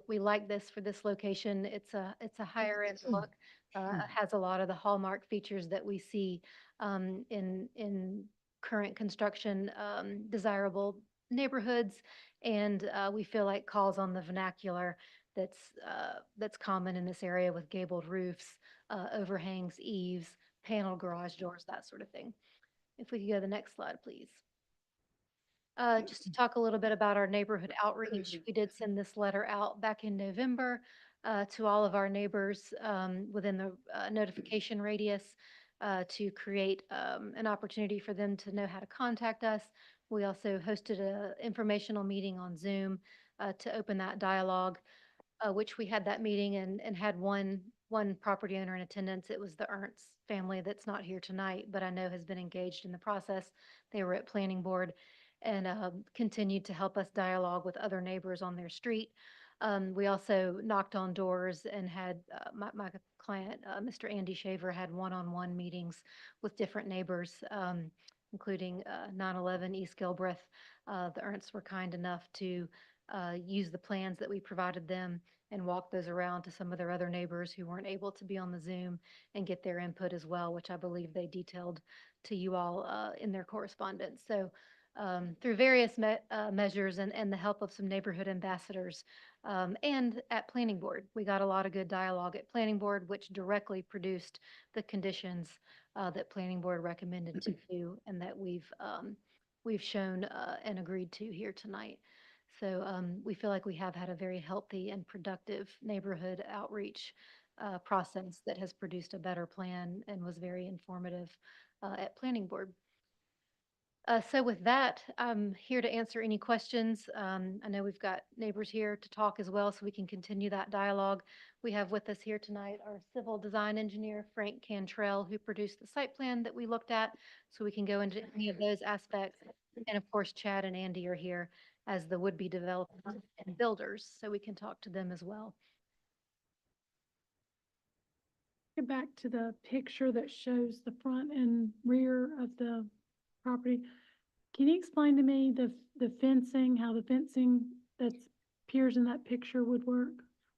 We like this for this location. It's a higher end look. Has a lot of the hallmark features that we see in current construction desirable neighborhoods, and we feel like calls on the vernacular that's common in this area with gabled roofs, overhangs, eaves, panel garage doors, that sort of thing. If we could go to the next slide, please. Just to talk a little bit about our neighborhood outreach, we did send this letter out back in November to all of our neighbors within the notification radius to create an opportunity for them to know how to contact us. We also hosted an informational meeting on Zoom to open that dialogue, which we had that meeting and had one one property owner in attendance. It was the Ernst family that's not here tonight, but I know has been engaged in the process. They were at planning board and continued to help us dialogue with other neighbors on their street. We also knocked on doors and had my client, Mr. Andy Shaver, had one-on-one meetings with different neighbors, including 911 East Gilbreth. The Ernsts were kind enough to use the plans that we provided them and walk those around to some of their other neighbors who weren't able to be on the Zoom and get their input as well, which I believe they detailed to you all in their correspondence. So through various measures and the help of some neighborhood ambassadors and at Planning Board, we got a lot of good dialogue at Planning Board, which directly produced the conditions that Planning Board recommended to you and that we've shown and agreed to here tonight. So we feel like we have had a very healthy and productive neighborhood outreach process that has produced a better plan and was very informative at Planning Board. So with that, I'm here to answer any questions. I know we've got neighbors here to talk as well, so we can continue that dialogue. We have with us here tonight our civil design engineer, Frank Cantrell, who produced the site plan that we looked at, so we can go into any of those aspects. And of course, Chad and Andy are here as the would-be developers and builders, so we can talk to them as well. Get back to the picture that shows the front and rear of the property. Can you explain to me the fencing, how the fencing that appears in that picture would work?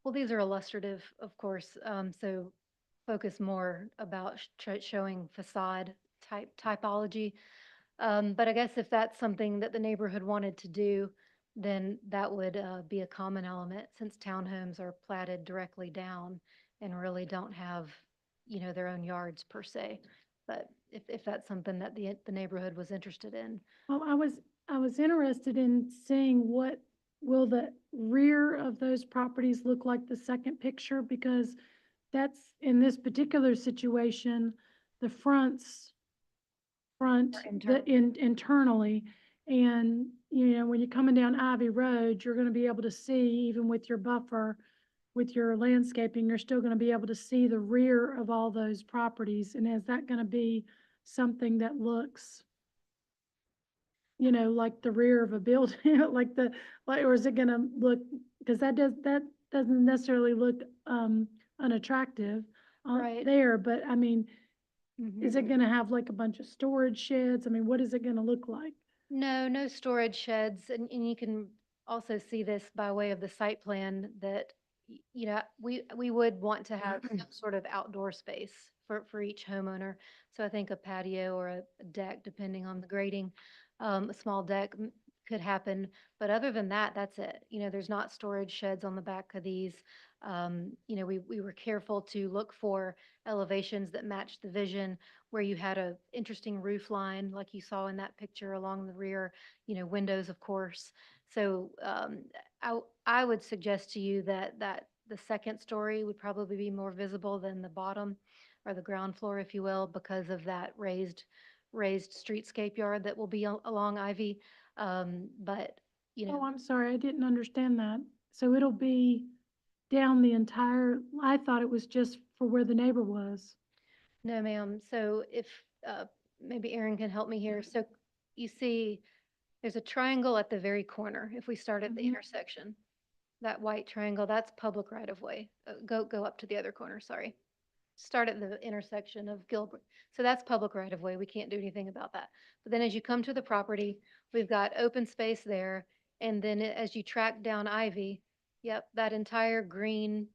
Well, these are illustrative, of course, so focus more about showing facade typology. But I guess if that's something that the neighborhood wanted to do, then that would be a common element since townhomes are platted directly down and really don't have, their own yards per se. But if that's something that the neighborhood was interested in. Well, I was interested in seeing what will the rear of those properties look like the second picture, because that's, in this particular situation, the front, internally. And, when you're coming down Ivy Road, you're gonna be able to see, even with your buffer, with your landscaping, you're still gonna be able to see the rear of all those properties. And is that gonna be something that looks, like the rear of a building, or is it gonna look, because that doesn't necessarily look unattractive Right. there, but I mean, Mhm. is it gonna have like a bunch of storage sheds? I mean, what is it gonna look like? No storage sheds, and you can also see this by way of the site plan that, we would want to have some sort of outdoor space for each homeowner. So I think a patio or a deck, depending on the grading, a small deck could happen. But other than that, that's it. There's not storage sheds on the back of these. We were careful to look for elevations that matched the vision, where you had a interesting roof line like you saw in that picture along the rear, windows, of course. So I would suggest to you that the second story would probably be more visible than the bottom or the ground floor, if you will, because of that raised streetscape yard that will be along Ivy. But, Oh, I'm sorry, I didn't understand that. So it'll be down the entire, I thought it was just for where the neighbor was. no, ma'am. So if maybe Aaron can help me here. So you see, there's a triangle at the very corner. If we start at the Mhm. intersection, that white triangle, that's public right of way. Go up to the other corner, sorry. Start at the intersection of Gilbert. So that's public right of way. We can't do anything about that. But then as you come to the property, we've got open space there. And then as you track down Ivy, yep, that entire green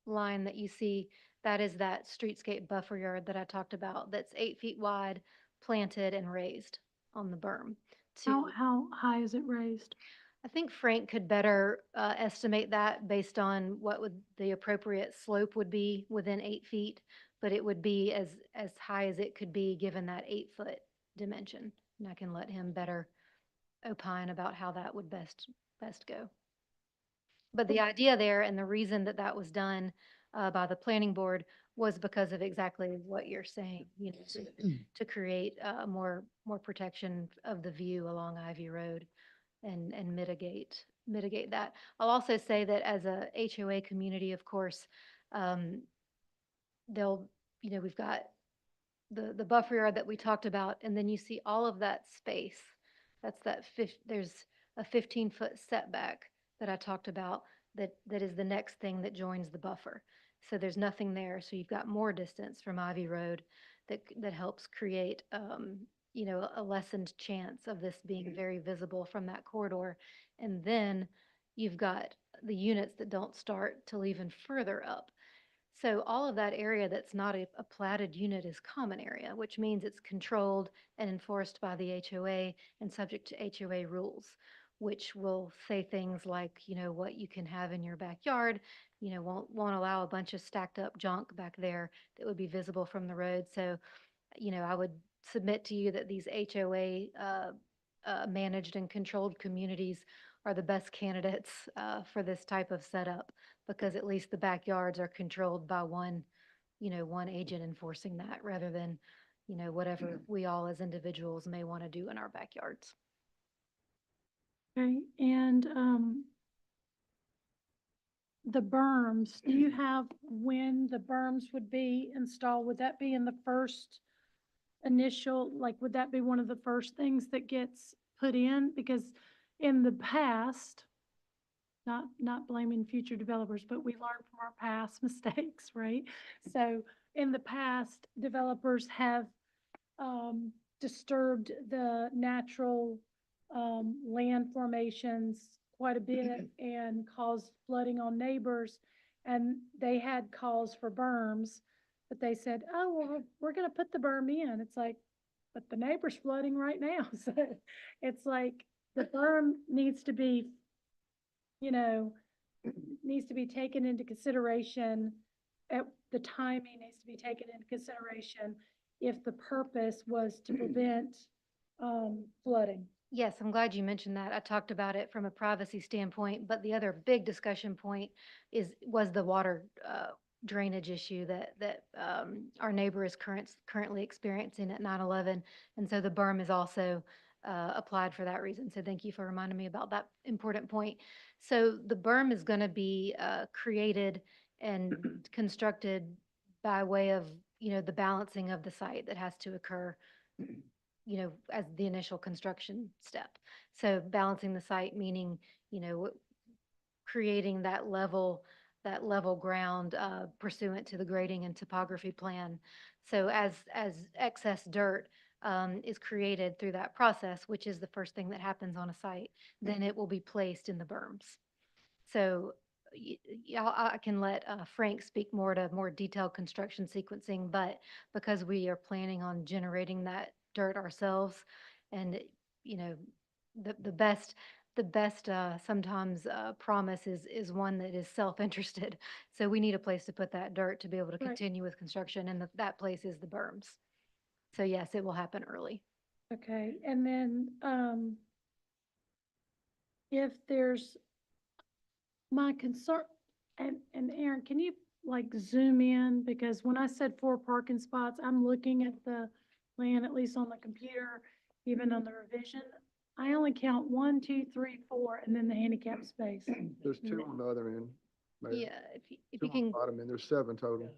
line that you see, that is that streetscape buffer yard that I talked about, that's 8 feet wide, planted and raised on the berm. How high is it raised? I think Frank could better estimate that based on what would the appropriate slope would be within 8 feet, but it would be as high as it could be given that 8 foot dimension. And I can let him better opine about how that would best go. But the idea there and the reason that that was done by the planning board was because of exactly what you're saying, to create more protection of the view along Ivy Road and mitigate that. I'll also say that as a HOA community, of course, they'll, we've got the buffer yard that we talked about, and then you see all of that space. There's a 15-foot setback that I talked about that is the next thing that joins the buffer. So there's nothing there. So you've got more distance from Ivy Road that helps create, a lessened chance of this being very visible from that corridor. And then you've got the units that don't start till even further up. So all of that area that's not a platted unit is common area, which means it's controlled and enforced by the HOA and subject to HOA rules, which will say things like, what you can have in your backyard, won't allow a bunch of stacked up junk back there that would be visible from the road. So, I would submit to you that these HOA managed and controlled communities are the best candidates for this type of setup, because at least the backyards are controlled by one agent enforcing that, rather than, whatever we all as individuals may want to do in our backyards. Okay, and, the berms, do you have when the berms would be installed? Would that be in the first initial, like, would that be one of the first things that gets put in? Because in the past, not blaming future developers, but we learn from our past mistakes, right? So in the past, developers have disturbed the natural land formations quite a bit and caused flooding on neighbors. And they had calls for berms, but they said, oh, well, we're going to put the berm in. It's like, but the neighbor's flooding right now. So it's like the berm needs to be, needs to be taken into consideration. At the timing needs to be taken into consideration if the purpose was to prevent flooding. Yes, I'm glad you mentioned that. I talked about it from a privacy standpoint, but the other big discussion point was the water drainage issue that our neighbor is currently experiencing at 9/11. And so the berm is also applied for that reason. So thank you for reminding me about that important point. So the berm is going to be created and constructed by way of, the balancing of the site that has to occur, as the initial construction step. So balancing the site, meaning, creating that level ground pursuant to the grading and topography plan. So as excess dirt is created through that process, which is the first thing that happens on a site, then it will be placed in the berms. So I can let Frank speak more to more detailed construction sequencing, but because we are planning on generating that dirt ourselves, and the best sometimes promise is one that is self-interested. So we need a place to put that dirt to be able to Right. continue with construction, and that place is the berms. So yes, it will happen early. Okay, and then, if there's my concern, and Aaron, can you like zoom in? Because when I said 4 parking spots, I'm looking at the plan, at least on the computer, even on the revision. I only count 1, 2, 3, 4, and then the handicap space. There's 2 on the other end. Mayor. Yeah, if 2 you on the can, bottom end, there's 7 total.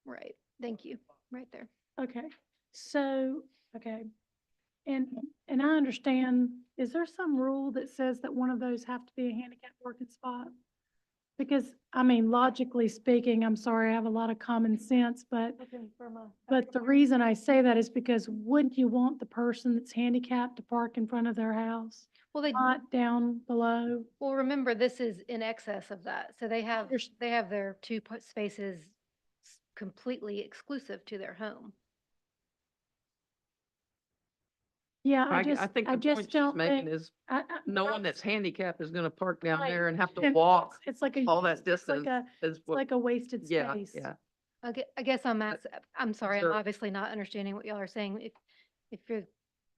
right, thank you, right there. Okay, so, okay. And I understand, is there some rule that says that one of those have to be a handicap parking spot? Because, I mean, logically speaking, I'm sorry, I have a lot of common sense, but the reason I say that is because wouldn't you want the person that's handicapped to park in front of their house, Well, not down below? well, remember, this is in excess of that. So they have Underst- their 2 spaces completely exclusive to their home. Yeah, I think I the just point she's don't making think. is I- no one that's handicapped is gonna park down Right. there and have to And walk It's like a. all that it's like distance. a- Is It's what, like a wasted yeah, space. yeah. I guess I'm sorry, I'm there- obviously not understanding what y'all are saying. If you're,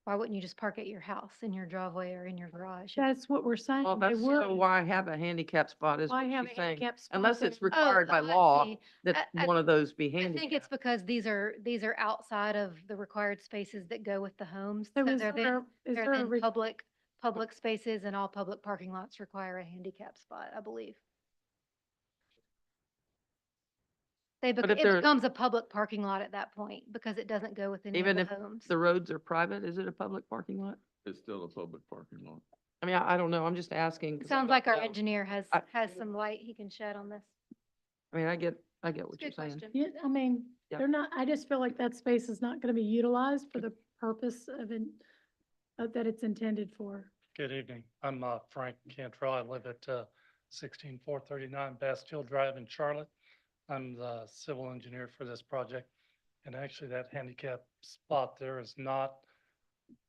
why wouldn't you just park at your house, in your driveway or in your garage? That's what we're saying. Well, They that's would. so why have a handicap spot is Why what have she's a saying. handicap spot Unless there? it's required by Oh, I law see. that I- one of those be I think it's handicapped. because these are outside of the required spaces that go with the homes. So So is they're there, then, is they're there a then public spaces, and all public parking lots require a handicap spot, I believe. But if It they're- becomes a public parking lot at that point because it doesn't go with any of Even the if homes. the roads are private, is it a public parking lot? It's still a public parking lot. I mean, I don't know. I'm just asking. It 'cause I sounds don't like our know. engineer has I- some light he can shed on this. I mean, I get what It's a you're good saying. question. Yeah, I mean, Yep. they're not, I just feel like that space is not gonna be utilized for the purpose of that it's intended for. Good evening. I'm Frank Cantrell. I live at 16439 Bastille Drive in Charlotte. I'm the civil engineer for this project. And actually, that handicap spot there is not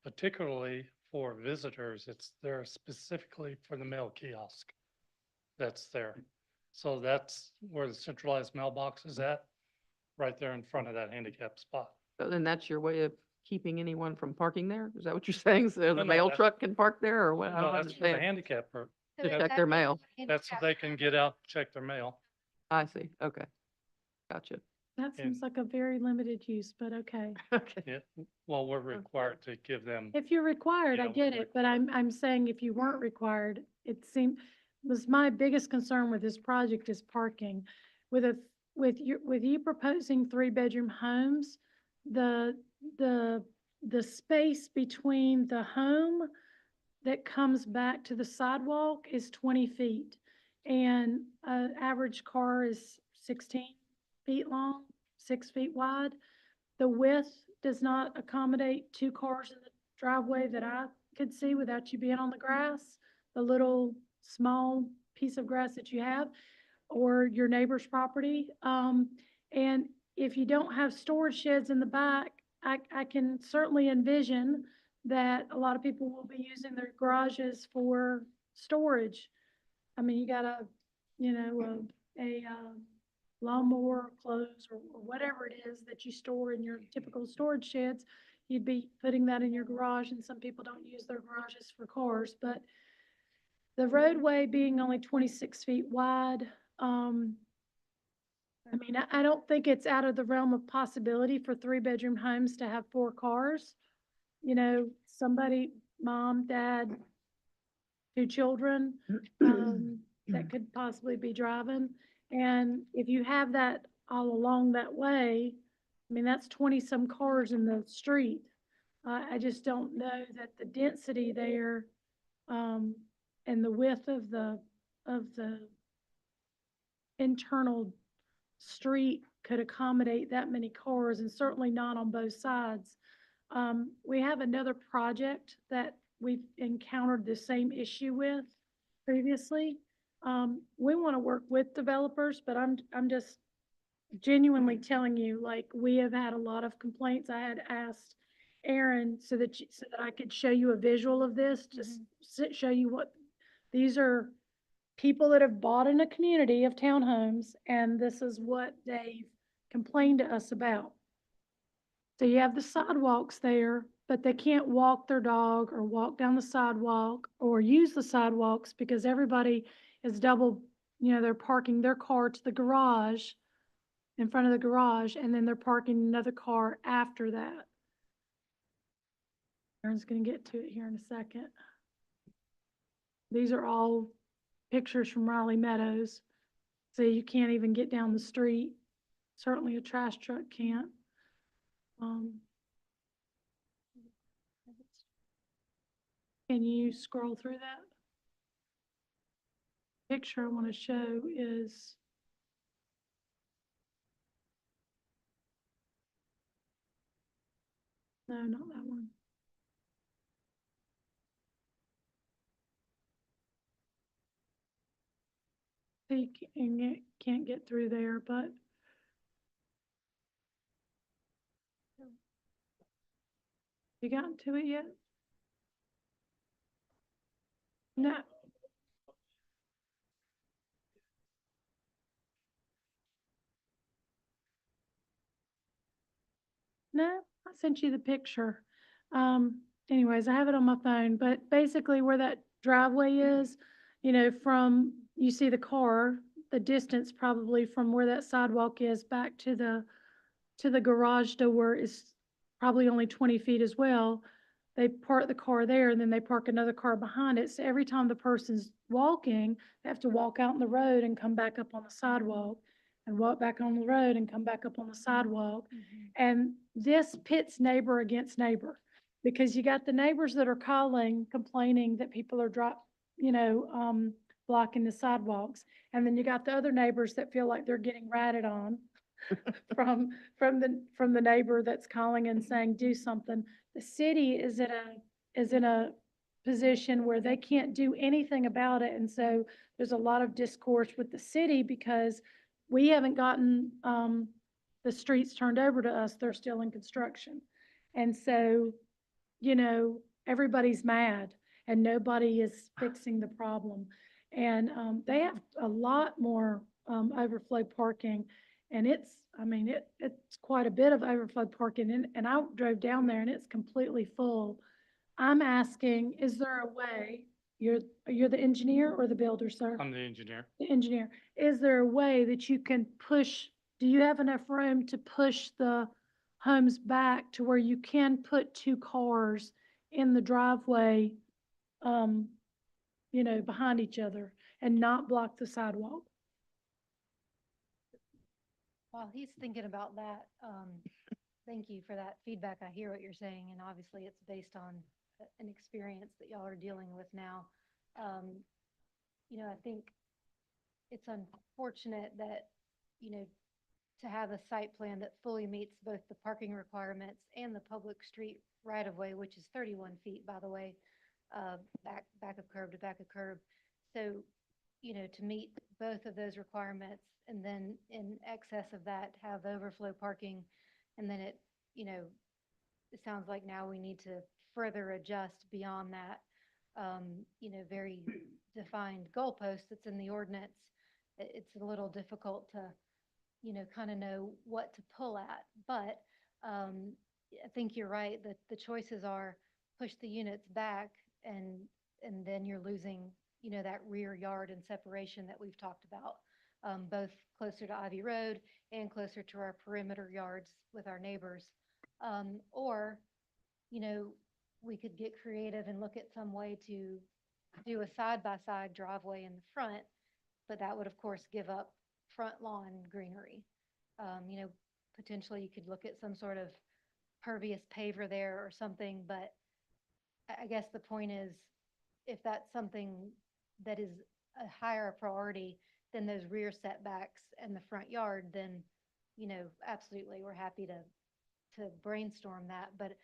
particularly for visitors. It's there specifically for the mail kiosk that's there. So that's where the centralized mailbox is at, right there in front of that handicap spot. So then that's your way of keeping anyone from parking there? Is that what you're saying? So the no, mail that's- truck can park there or what? I No, don't that's for the understand. handicap. So To is check that their the mail. That's so handicap- they can get out, check their mail. I see. Okay. Gotcha. That seems like a very limited use, but okay. Okay. Yeah, well, we're required to give them, If you're required, I Yeah, get we're it, but I'm saying if you weren't required, was my biggest concern with this project is parking. With you proposing 3-bedroom homes, the space between the home that comes back to the sidewalk is 20 feet. And an average car is 16 feet long, 6 feet wide. The width does not accommodate 2 cars in the driveway that I could see without you being on the grass, the little small piece of grass that you have, or your neighbor's property. And if you don't have storage sheds in the back, I can certainly envision that a lot of people will be using their garages for storage. I mean, you got a lawnmower, clothes, or whatever it is that you store in your typical storage sheds, you'd be putting that in your garage, and some people don't use their garages for cars, but the roadway being only 26 feet wide, I mean, I don't think it's out of the realm of possibility for 3-bedroom homes to have 4 cars. You know, somebody, mom, dad, 2 children, that could possibly be driving. And if you have that all along that way, I mean, that's 20-some cars in the street. I just don't know that the density there, and the width of the internal street could accommodate that many cars, and certainly not on both sides. We have another project that we've encountered the same issue with previously. We want to work with developers, but I'm just genuinely telling you, like, we have had a lot of complaints. I had asked Aaron so that I could show you a visual of this, just show you what, these are people that have bought in a community of townhomes, and this is what they've complained to us about. So you have the sidewalks there, but they can't walk their dog or walk down the sidewalk or use the sidewalks because everybody is they're parking their car to the garage, in front of the garage, and then they're parking another car after that. Aaron's gonna get to it here in a second. These are all pictures from Riley Meadows. So you can't even get down the street. Certainly a trash truck can't. Can you scroll through that? Picture I want to show is no, not that one. So you can't get through there, but you gotten to it yet? No. No, I sent you the picture. Anyways, I have it on my phone, but basically where that driveway is, from, you see the car, the distance probably from where that sidewalk is back to the garage door is probably only 20 feet as well. They park the car there and then they park another car behind it. So every time the person's walking, they have to walk out in the road and come back up on the sidewalk. and walk back on the road and come back up on the sidewalk. Mhm. And this pits neighbor against neighbor, because you got the neighbors that are calling, complaining that people are blocking the sidewalks. And then you got the other neighbors that feel like they're getting ratted on from the neighbor that's calling and saying, do something. The city is in a position where they can't do anything about it. And so there's a lot of discourse with the city because we haven't gotten, the streets turned over to us. They're still in construction. And so, everybody's mad and nobody is fixing the problem. And, they have a lot more, overflow parking. And it's quite a bit of overflow parking. And I drove down there and it's completely full. I'm asking, is there a way, you're the engineer or the builder, sir? I'm the engineer. The engineer, is there a way that you can push, do you have enough room to push the homes back to where you can put two cars in the driveway, behind each other and not block the sidewalk? While he's thinking about that, thank you for that feedback. I hear what you're saying, and obviously it's based on an experience that y'all are dealing with now. I think it's unfortunate that, to have a site plan that fully meets both the parking requirements and the public street right of way, which is 31 feet, by the way, back of curb to back of curb. So, to meet both of those requirements and then in excess of that, have overflow parking. And then it sounds like now we need to further adjust beyond that, very defined goalpost that's in the ordinance. It's a little difficult to, kind of know what to pull at. But I think you're right that the choices are push the units back and then you're losing, that rear yard and separation that we've talked about, both closer to Ivy Road and closer to our perimeter yards with our neighbors. Or, we could get creative and look at some way to do a side-by-side driveway in the front, but that would, of course, give up front lawn greenery. Potentially you could look at some sort of pervious paver there or something, but I guess the point is, if that's something that is a higher priority than those rear setbacks and the front yard, then, absolutely, we're happy to brainstorm that. But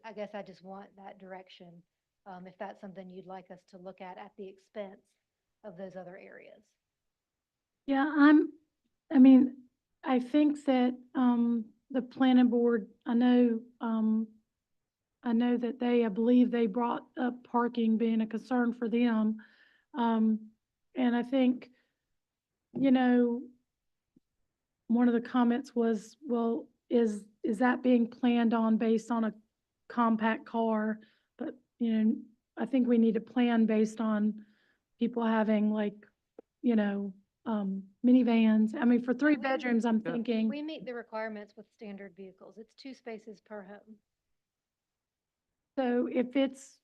I guess I just want that direction, if that's something you'd like us to look at the expense of those other areas. Yeah, I think that, the planning board, I know that I believe they brought up parking being a concern for them. And I think, one of the comments was, well, is that being planned on based on a compact car? But, I think we need to plan based on people having minivans. For 3 bedrooms, I'm Yeah. thinking. We meet the requirements with standard vehicles. It's 2 spaces per home. So if it's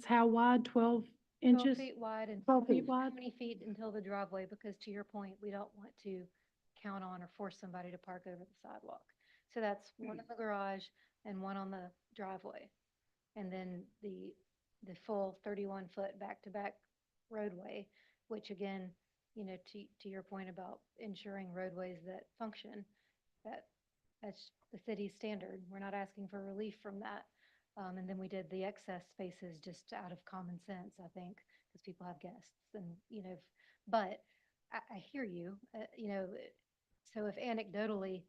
how wide, 12 12 inches? feet wide and 12 feet wide? 20 feet until the driveway, because to your point, we don't want to count on or force somebody to park over the sidewalk. So that's one in the garage and one on the driveway. And then the full 31-foot back-to-back roadway, which again, to your point about ensuring roadways that function, that's the city's standard. We're not asking for relief from that. And then we did the excess spaces just out of common sense, I think, because people have guests and, but I hear you, so if anecdotally,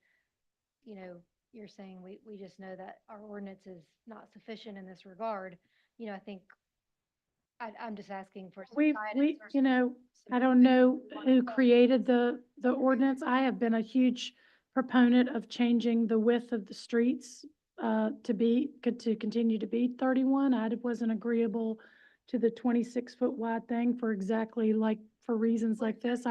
you're saying we just know that our ordinance is not sufficient in this regard, I think I'm just asking for some guidance or some I don't know some who thoughts. created the ordinance. I have been a huge proponent of changing the width of the streets to continue to be 31. I wasn't agreeable to the 26-foot wide thing for reasons like this.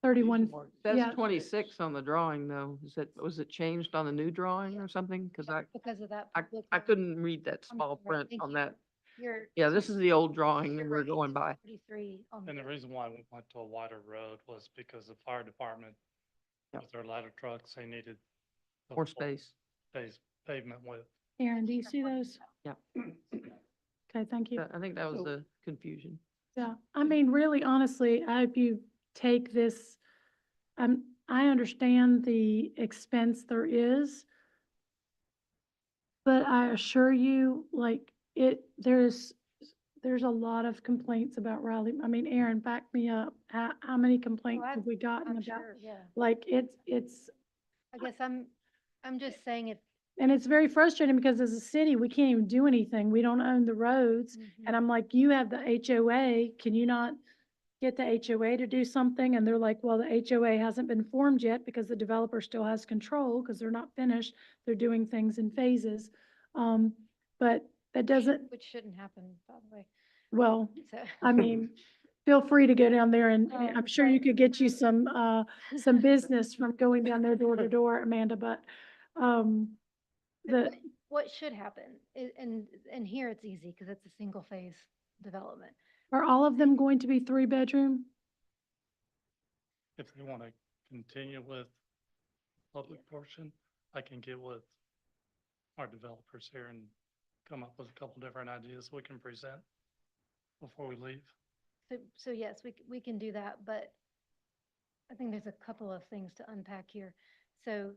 31, yeah. That's 26 on the drawing, though. Was it changed on the new drawing or something? Because Because of that. I public I hearing. couldn't read that I'm small sorry, print thank on you. that. You're. Yeah, this is the old drawing you're that we're right, going it's by. 33 on And the the, reason why we went to a wider road was because the fire department, Yep. with their ladder trucks, they needed the More full space. pavement width. Aaron, do you see those? Yeah. Okay, thank you. I think that was So- the confusion. Yeah, I mean, really, honestly, I hope you take this, I understand the expense there is. But I assure you, like, there's a lot of complaints about Riley. I mean, Aaron, back me up. How many complaints have we gotten I'm about? sure, yeah. Like, it's, I guess I'm just saying it. and it's very frustrating because as a city, we can't even do anything. We don't own the roads. And I'm like, you have the HOA, can you not get the HOA to do something? And they're like, well, the HOA hasn't been formed yet because the developer still has control because they're not finished. They're doing things in phases. But that doesn't, Which shouldn't happen, by the way, well, so. I mean, feel free to go down there and I'm sure you could get you some business from going down there door to door, Amanda, but, the, What should happen, and here it's easy because it's a single phase development. are all of them going to be 3-bedroom? If they want to continue with public portion, I can get with our developers here and come up with a couple different ideas we can present before we leave. So yes, we can do that, but I think there's a couple of things to unpack here. So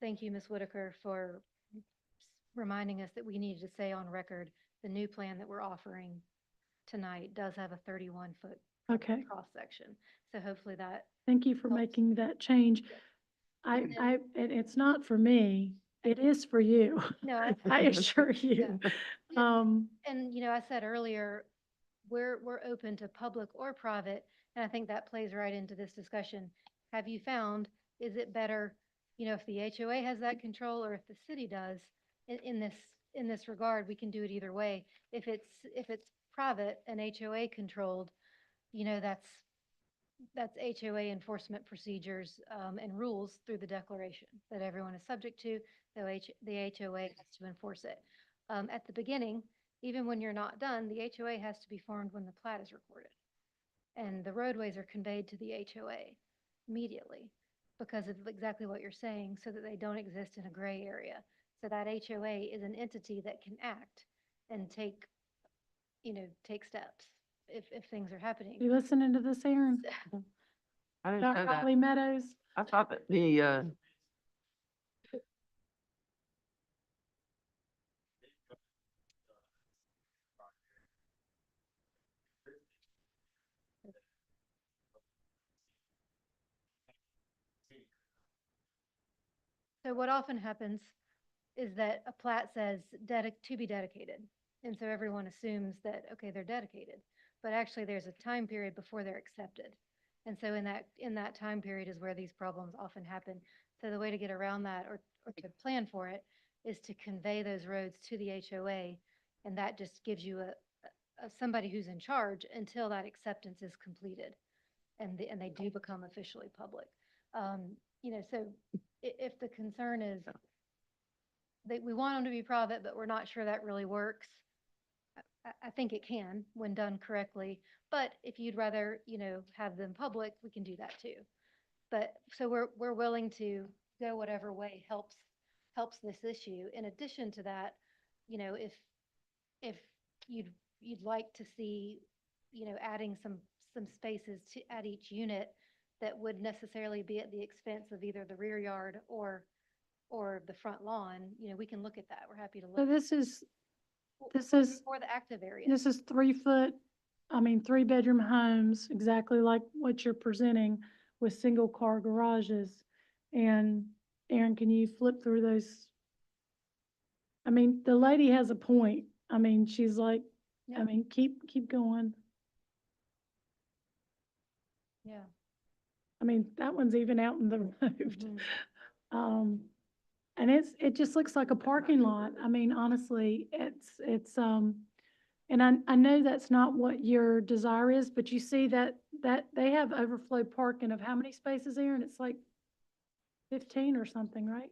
thank you, Ms. Whitaker, for reminding us that we needed to say on record, the new plan that we're offering tonight does have a 31-foot Okay, cross-section. So hopefully that, thank you for Helps. making that change. And then- It's not for me, it is for you. no, I assure you. Um, and you know, I said earlier, we're open to public or private, and I think that plays right into this discussion. Have you found, is it better, you know, if the HOA has that control or if the city does? In this regard, we can do it either way. If it's private and HOA controlled, you know, that's HOA enforcement procedures, and rules through the declaration that everyone is subject to, though the HOA has to enforce it. At the beginning, even when you're not done, the HOA has to be formed when the plat is recorded. And the roadways are conveyed to the HOA immediately because of exactly what you're saying, so that they don't exist in a gray area. So that HOA is an entity that can act and take steps if things are happening. you listening to this, Aaron? I didn't About know that. Riley Meadows? I thought that the, So what often happens is that a plat says to be dedicated. And so everyone assumes that, okay, they're dedicated, but actually there's a time period before they're accepted. And so in that time period is where these problems often happen. So the way to get around that or to plan for it is to convey those roads to the HOA. And that just gives you somebody who's in charge until that acceptance is completed and they do become officially public. You know, so if the concern is that we want them to be private, but we're not sure that really works, I think it can when done correctly. But if you'd rather, you know, have them public, we can do that too. But so we're willing to go whatever way helps this issue. In addition to that, you know, if you'd like to see, you know, adding some spaces at each unit that would necessarily be at the expense of either the rear yard or the front lawn, you know, we can look at that. We're happy to So look. this is For the active area. This is 3-bedroom homes, exactly like what you're presenting with single car garages. And Aaron, can you flip through those? I mean, the lady has a point. I mean, she's like, Yeah. I mean, keep going. Yeah. I mean, that one's even out in the road. Mhm. And it just looks like a parking lot. I mean, honestly, it's, and I know that's not what your desire is, but you see that they have overflow parking of how many spaces, Aaron? It's like 15 or something, right?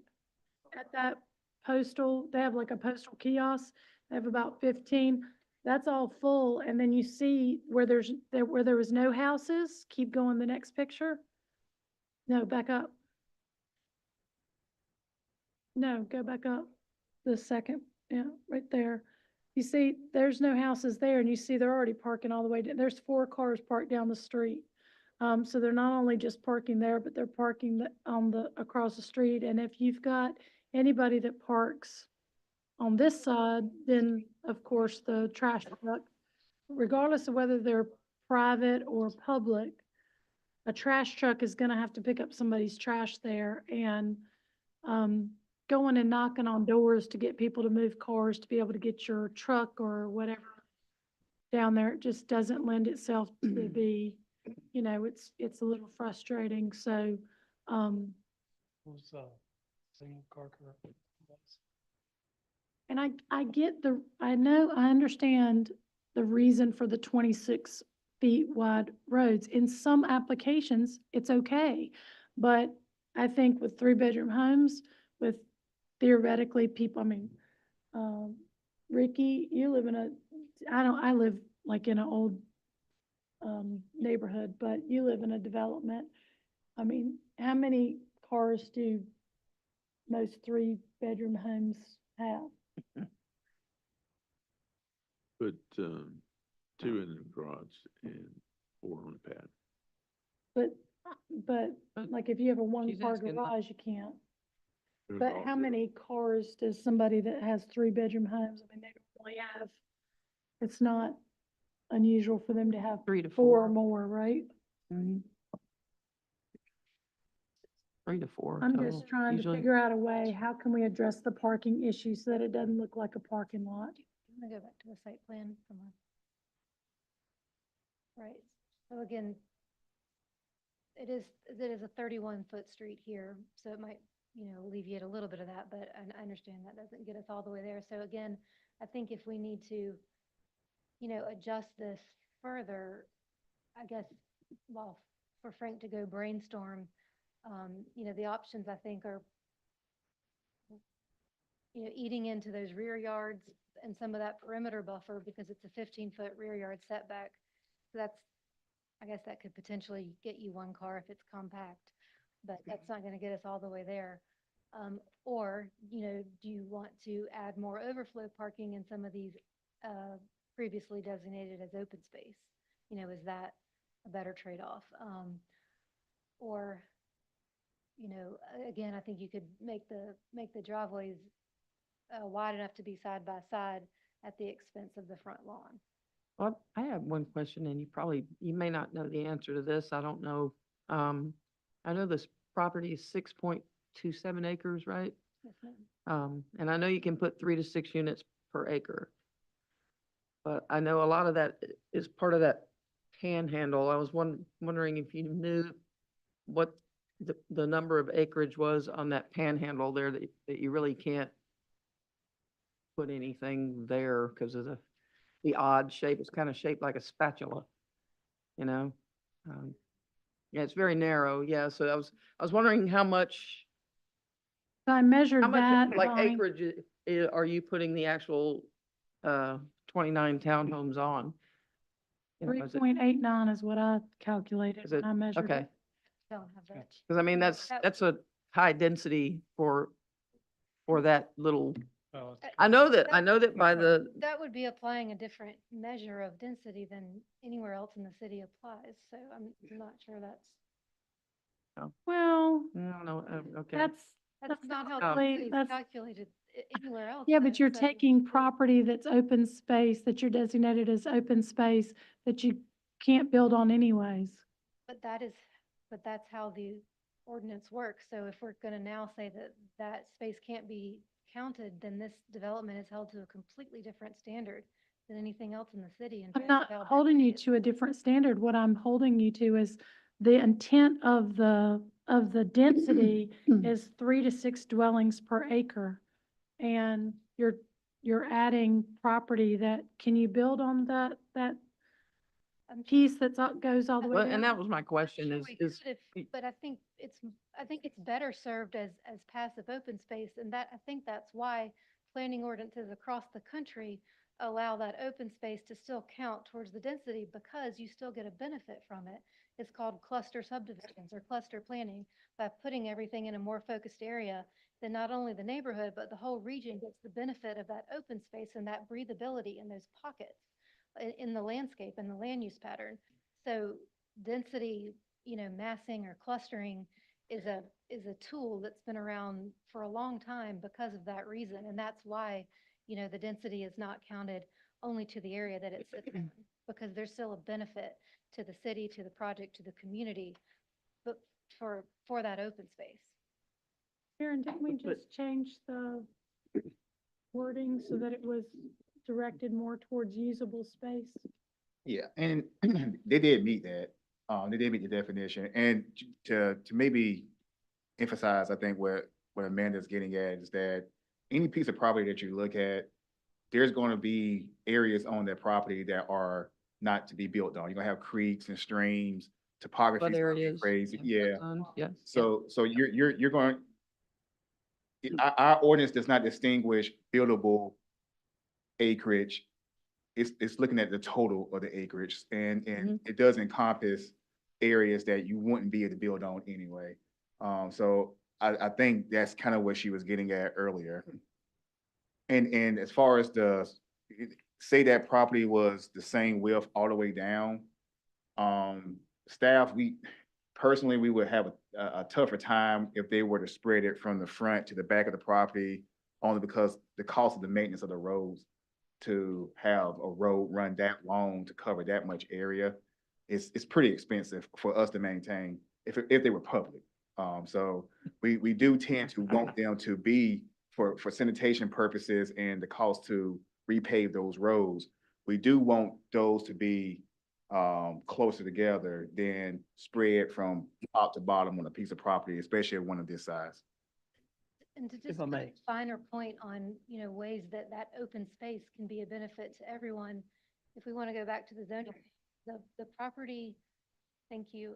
At that postal, they have like a postal kiosk, they have about 15. that's all full, and then you see where where there was no houses, keep going the next picture. No, back up. No, go back up. The second, yeah, right there. You see, there's no houses there, and you see they're already parking all the way down. There's 4 cars parked down the street. So they're not only just parking there, but they're parking on across the street. And if you've got anybody that parks on this side, then of course the trash truck, regardless of whether they're private or public, a trash truck is gonna have to pick up somebody's trash there, and, going and knocking on doors to get people to move cars to be able to get your truck or whatever down there, it just doesn't lend itself to be, it's a little frustrating, so, Was, single car correct? and I get I understand the reason for the 26 feet wide roads. In some applications, it's okay. But I think with 3-bedroom homes, with theoretically people, Ricky, you live I live like in an old, neighborhood, but you live in a development. How many cars do most 3-bedroom homes have? Put, 2 in the garage and 4 on the pad. But But like if you have a she's 1-car asking not- garage, you can't. There's But all- how many cars does somebody that has 3-bedroom homes, they don't really have, it's not unusual for them to have 3 to 4 or 4. more, right? Mhm. 3 to 4 I'm total, just trying to usually. figure out a way, how can we address the parking issue so that it doesn't look like a parking lot? I'm gonna go back to the site plan from right. So again, it is a 31-foot street here, so it might, alleviate a little bit of that, but I understand that doesn't get us all the way there. So again, I think if we need to, adjust this further, I guess, well, for Frank to go brainstorm, the options I think are, eating into those rear yards and some of that perimeter buffer because it's a 15-foot rear yard setback. So I guess that could potentially get you 1 car if it's compact, but that's not gonna get us all the way there. Or, do you want to add more overflow parking in some of these, previously designated as open space? Is that a better trade-off? Or, again, I think you could make the driveways wide enough to be side by side at the expense of the front lawn. Well, I have one question, and you may not know the answer to this. I don't know. I know this property is 6.27 acres, right? Yes, ma'am. And I know you can put 3 to 6 units per acre. But I know a lot of that is part of that panhandle. I was wondering if you knew what the number of acreage was on that panhandle there that you really can't put anything there because of the odd shape. It's kind of shaped like a spatula, you know? Yeah, it's very narrow. Yeah, so I was wondering how much I measured that, like Bonnie. acreage are you putting the actual 29 townhomes on? You know, is it- 3.89 is what I calculated Is when it- I measured okay. it. Don't have that. Because I mean, that's a high density for that little, Oh, I know that by the, That would be applying a different measure of density than anywhere else in the city applies, so I'm not sure that's, Well, I don't know, okay. that's not how Um, density is that's- calculated anywhere else. yeah, though, but you're so- taking property that's open space, that you're designated as open space, that you can't build on anyways. But that's how the ordinance works. So if we're gonna now say that space can't be counted, then this development is held to a completely different standard than anything else in the city. in I'm terms not of how holding you density to a different standard. What I'm holding you to is the intent of the density is 3 to 6 dwellings per acre. And you're adding property that, can you build on that I'm piece goes all the way Well, down? and that was my question sure is, we is, could but I think it's better served as passive open space, and I think that's why planning ordinances across the country allow that open space to still count towards the density because you still get a benefit from it. It's called cluster subdivisions or cluster planning. By putting everything in a more focused area, then not only the neighborhood, but the whole region gets the benefit of that open space and that breathability in those pockets in the landscape and the land use pattern. So density, massing or clustering is a tool that's been around for a long time because of that reason. And that's why, the density is not counted only to the area that it sits in, because there's still a benefit to the city, to the project, to the community, but for that open space. Aaron, didn't we But- just change the wording so that it was directed more towards usable space? Yeah, and they did meet that. They did meet the definition. And to maybe emphasize, I think what Amanda's getting at is that any piece of property that you look at, there's going to be areas on that property that are not to be built on. You're gonna have creeks and streams, topography. Flood areas. Crazy, flood yeah. zones, yes. So you're going, our ordinance does not distinguish buildable acreage. It's looking at the total of the acreage and Mhm. it does encompass areas that you wouldn't be able to build on anyway. So I think that's kind of what she was getting at earlier. And as far as say that property was the same width all the way down, staff, personally, we would have a tougher time if they were to spread it from the front to the back of the property, only because the cost of the maintenance of the roads to have a road run that long to cover that much area, it's pretty expensive for us to maintain if they were public. So we do tend to want them to be for sanitation purposes and the cost to repave those roads. We do want those to be closer together than spread from top to bottom on a piece of property, especially one of this size. And to If just I put a may. finer point on, ways that that open space can be a benefit to everyone. If we want to go back to the zoning, the property, thank you.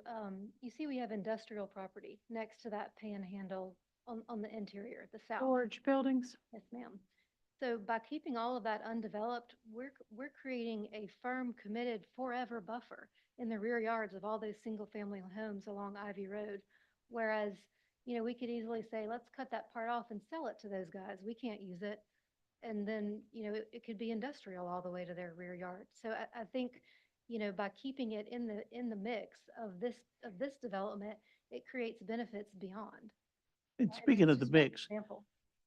You see, we have industrial property next to that panhandle on the interior, the south. Storage buildings? Yes, ma'am. So by keeping all of that undeveloped, we're creating a firm, committed, forever buffer in the rear yards of all those single-family homes along Ivy Road. Whereas, we could easily say, let's cut that part off and sell it to those guys. We can't use it. And then, it could be industrial all the way to their rear yard. So I think, by keeping it in the mix of this development, it creates benefits beyond. And speaking that's of the just one mix, example.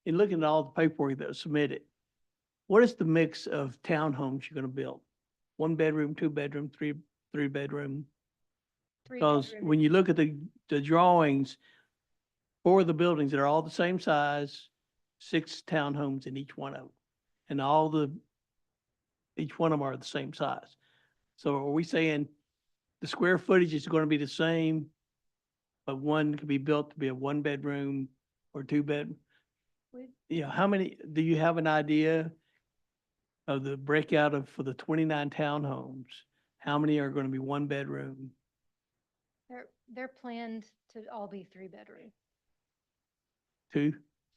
in looking at all the paperwork that was submitted, what is the mix of townhomes you're gonna build? 1 bedroom, 2 bedroom, three bedroom? Because Three-bedroom when you look at the drawings for the buildings, they're all the same size, 6 townhomes in each one of them. And each one of them are the same size. So are we saying the square footage is gonna be the same, but one could be built to be a 1 bedroom or 2 bed? We- Yeah, how many, do you have an idea of the breakout for the 29 townhomes? How many are gonna be 1 bedroom? They're planned to all be 3-bedroom. 2,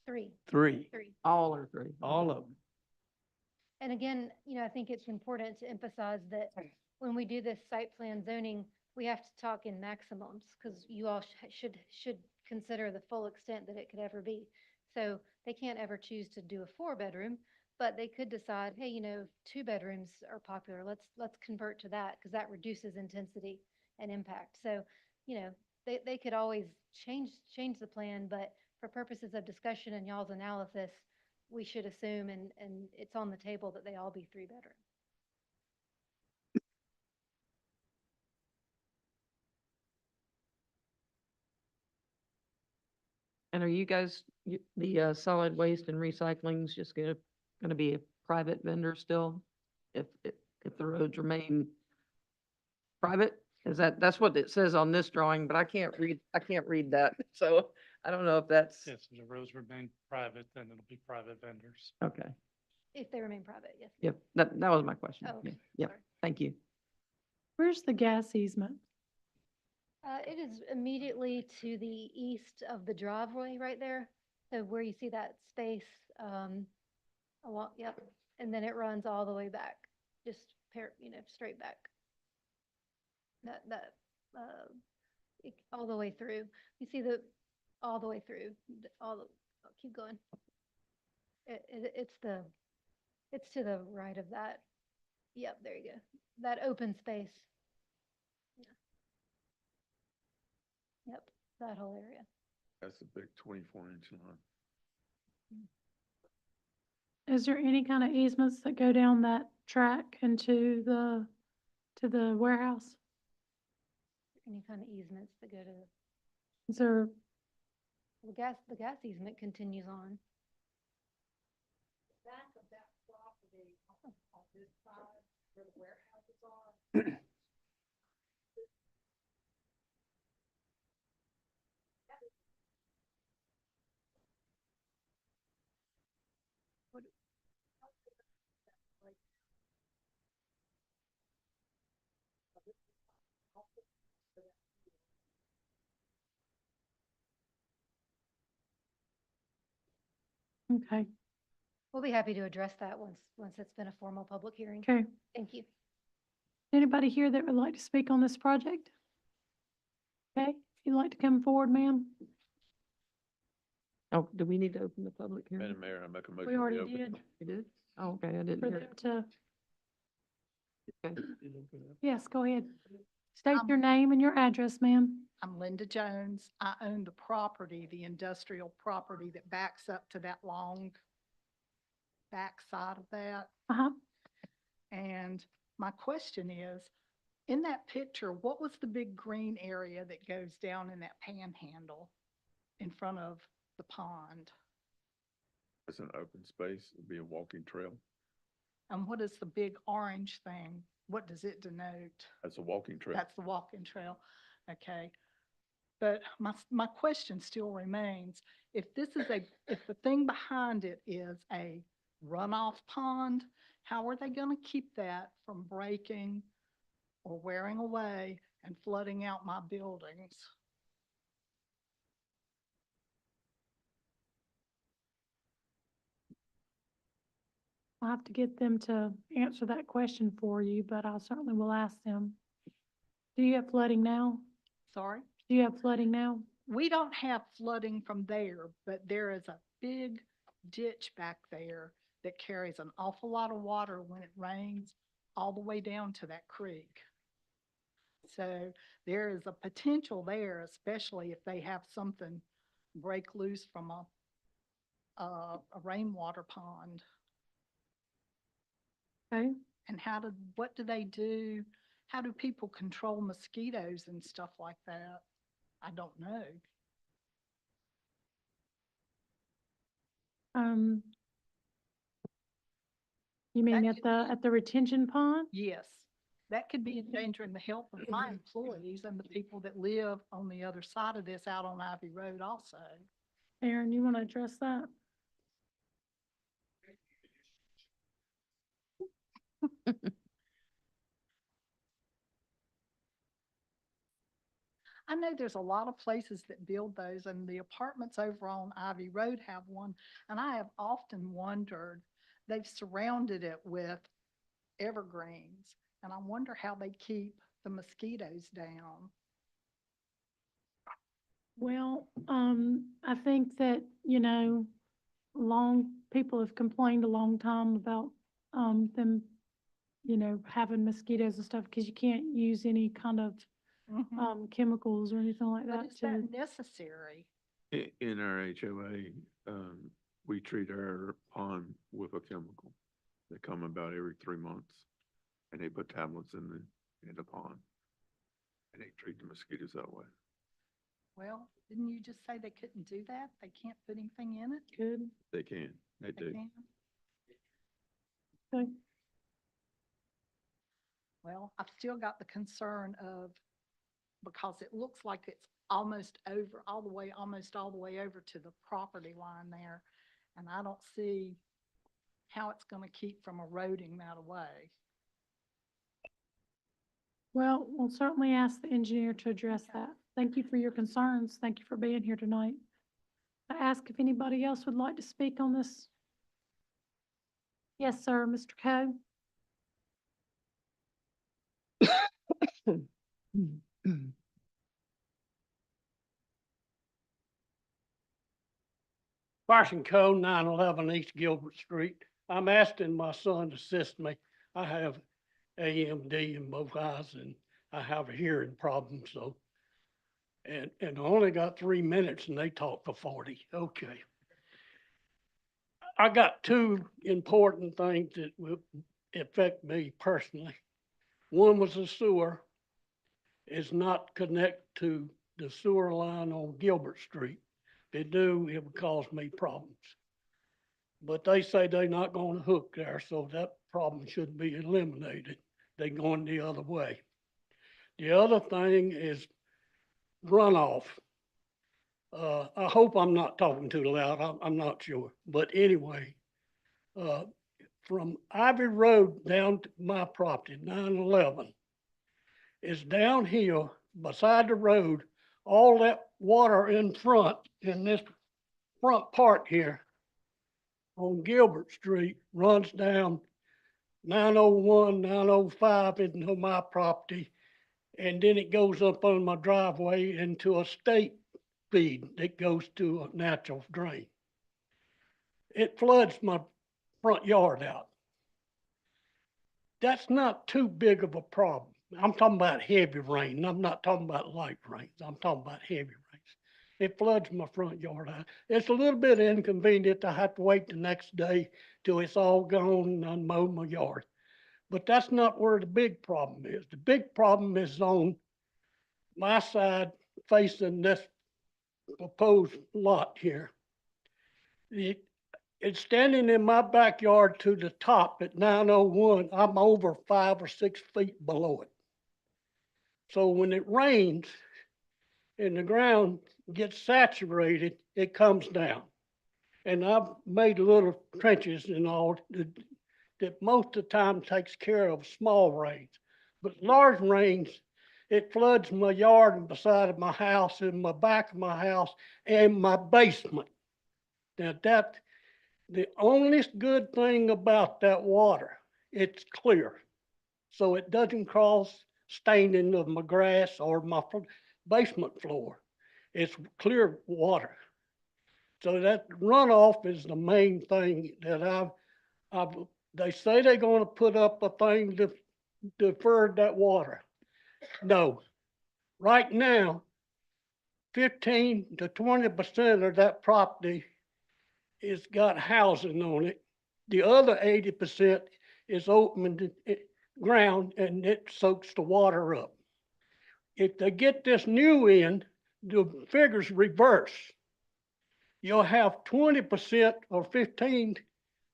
Three. 3, All are three. all of them? And again, I think it's important to emphasize that when we do this site plan zoning, we have to talk in maximums because you all should consider the full extent that it could ever be. So they can't ever choose to do a 4-bedroom, but they could decide, hey, 2 bedrooms are popular. Let's convert to that because that reduces intensity and impact. So, they could always change the plan, but for purposes of discussion and y'all's analysis, we should assume, and it's on the table, that they all be 3-bedroom. And are you guys, the solid waste and recycling is just gonna be a private vendor still? If the roads remain private? That's what it says on this drawing, but I can't read that. So I don't know if that's, Yes, if the roads remain private, then it'll be private vendors. okay. If they remain private, yes. Yep, that was my question. Oh, okay. Yep, Sorry. thank you. Where's the gas easement? It is immediately to the east of the driveway right there. So where you see that space, yep. and then it runs all the way back, just straight back. All the way through. You see all the way through, keep going. It's to the right of that. Yep, there you go. That open space. Yeah. Yep, that whole area. That's a big 24-inch line. Is there any kind of easements that go down that track into to the warehouse? Any kind of easements that go to Is there, the gas easement continues on. Back of that property on this side where the warehouses are. okay, We'll be happy to address that once it's been a formal public hearing. okay. Thank you. Anybody here that would like to speak on this project? Okay, if you'd like to come forward, ma'am? Oh, do we need to open the public hearing? Madam Mayor, I make a motion. We already open. did. We did? Oh, okay, I didn't For hear them it. to, Okay. yes, go ahead. State your name and your address, ma'am. I'm Linda Jones. I own the property, the industrial property that backs up to that long back side of that. Uh-huh. And my question is, in that picture, what was the big green area that goes down in that panhandle in front of the pond? It's an open space, it'd be a walking trail. And what is the big orange thing? What does it denote? That's a walking trail. That's the walking trail. Okay. But my question still remains, if this is if the thing behind it is a runoff pond, how are they going to keep that from breaking or wearing away and flooding out my buildings? I'll have to get them to answer that question for you, but I certainly will ask them. Do you have flooding now? Sorry? Do you have flooding now? We don't have flooding from there, but there is a big ditch back there that carries an awful lot of water when it rains all the way down to that creek. So there is a potential there, especially if they have something break loose from a rainwater pond. Okay, And what do they do? How do people control mosquitoes and stuff like that? I don't know. you mean That could at the retention pond? Yes, that could be endangering the health of my employees and the people that live on the other side of this out on Ivy Road also. Aaron, you want to address that? I know there's a lot of places that build those, and the apartments over on Ivy Road have one. And I have often wondered, they've surrounded it with evergreens, and I wonder how they keep the mosquitoes down. Well, I think that, people have complained a long time about, them, having mosquitoes and stuff, because you can't use any kind of, chemicals or anything like But that is to, that necessary? In our HOA, we treat our pond with a chemical. They come about every 3 months and they put tablets in the pond. And they treat the mosquitoes that way. Well, didn't you just say they couldn't do that? They can't put anything in it? good. They can, they They do. can? Okay. Well, I've still got the concern of, because it looks like it's almost all the way over to the property line there. And I don't see how it's going to keep from eroding that away. Well, we'll certainly ask the engineer to address Okay. that. Thank you for your concerns. Thank you for being here tonight. I ask if anybody else would like to speak on this. Yes, sir, Mr. Coe? Parson Code, 911 East Gilbert Street. I'm asking my son to assist me. I have AMD in both eyes and I have a hearing problem, so. And I only got 3 minutes and they talk for 40. Okay. I got two important things that will affect me personally. One was the sewer is not connected to the sewer line on Gilbert Street. If it do, it would cause me problems. But they say they're not gonna hook there, so that problem should be eliminated. They're going the other way. The other thing is runoff. I hope I'm not talking too loud. I'm not sure. But anyway, from Ivy Road down to my property, 911, is downhill beside the road. All that water in front, in this front part here on Gilbert Street, runs down 901, 905 into my property. And then it goes up on my driveway into a state feed that goes to a natural drain. It floods my front yard out. That's not too big of a problem. I'm talking about heavy rain. I'm not talking about light rains. I'm talking about heavy rains. It floods my front yard out. It's a little bit inconvenient to have to wait the next day till it's all gone and unmow my yard. But that's not where the big problem is. The big problem is on my side facing this proposed lot here. It's standing in my backyard to the top at 901. I'm over 5 or 6 feet below it. So when it rains and the ground gets saturated, it comes down. And I've made little trenches and all that most of the time takes care of small rains. But large rains, it floods my yard and beside of my house and my back of my house and my basement. Now the only good thing about that water, it's clear. So it doesn't cause staining of my grass or my basement floor. It's clear water. So that runoff is the main thing that they say they're gonna put up a thing to divert that water. No, right now, 15 to 20% of that property is got housing on it. The other 80% is open ground and it soaks the water up. If they get this new in, the figures reverse. You'll have 20% or 15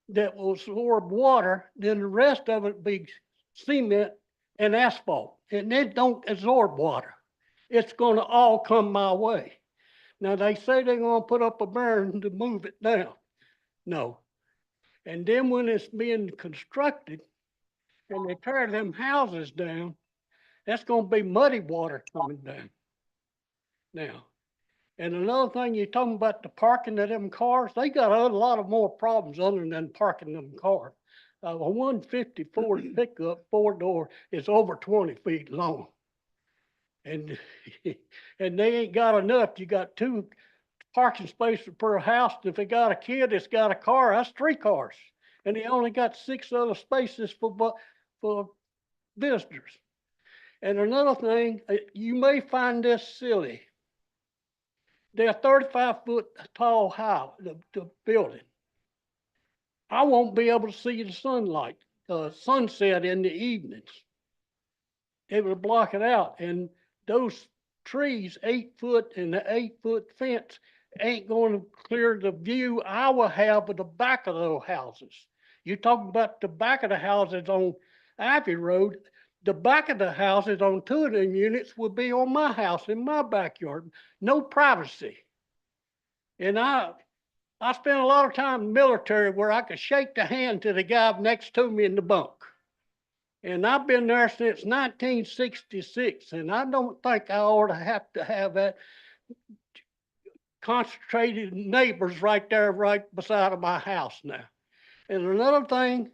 that will absorb water, then the rest of it be cement and asphalt, and it don't absorb water. It's gonna all come my way. Now, they say they're gonna put up a berm to move it down. No. And then when it's being constructed and they tear them houses down, that's gonna be muddy water coming down. Now, and another thing, you're talking about the parking of them cars, they got a lot of more problems other than parking them cars. A 150 Ford pickup 4-door is over 20 feet long. And, and they ain't got enough. You got 2 parking spaces per house. If they got a kid that's got a car, that's 3 cars. And they only got 6 other spaces for visitors. And another thing, you may find this silly. They're 35-foot tall house, the building. I won't be able to see the sunset in the evenings. It would block it out. And those trees, 8 foot and the 8-foot fence ain't going to clear the view I will have of the back of those houses. You talking about the back of the houses on Ivy Road. The back of the houses on 2 of them units will be on my house in my backyard. No privacy. And I spent a lot of time in the military where I could shake the hand to the guy next to me in the bunk. And I've been there since 1966, and I don't think I ought to have that concentrated neighbors right there, right beside of my house now. And another thing,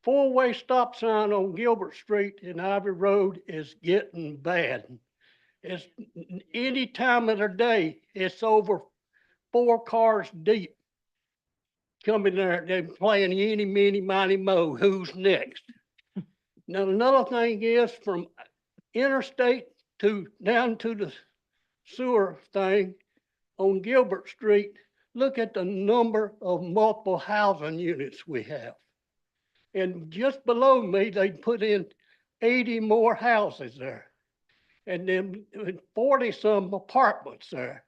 four-way stop sign on Gilbert Street and Ivy Road is getting bad. It's any time of the day, it's over 4 cars deep. Coming there, they're playing eeny, meeny, miny, mo, who's next? Now, another thing is from interstate to down to the sewer thing on Gilbert Street, look at the number of multiple housing units we have. And just below me, they put in 80 more houses there. And then 40 some apartments there.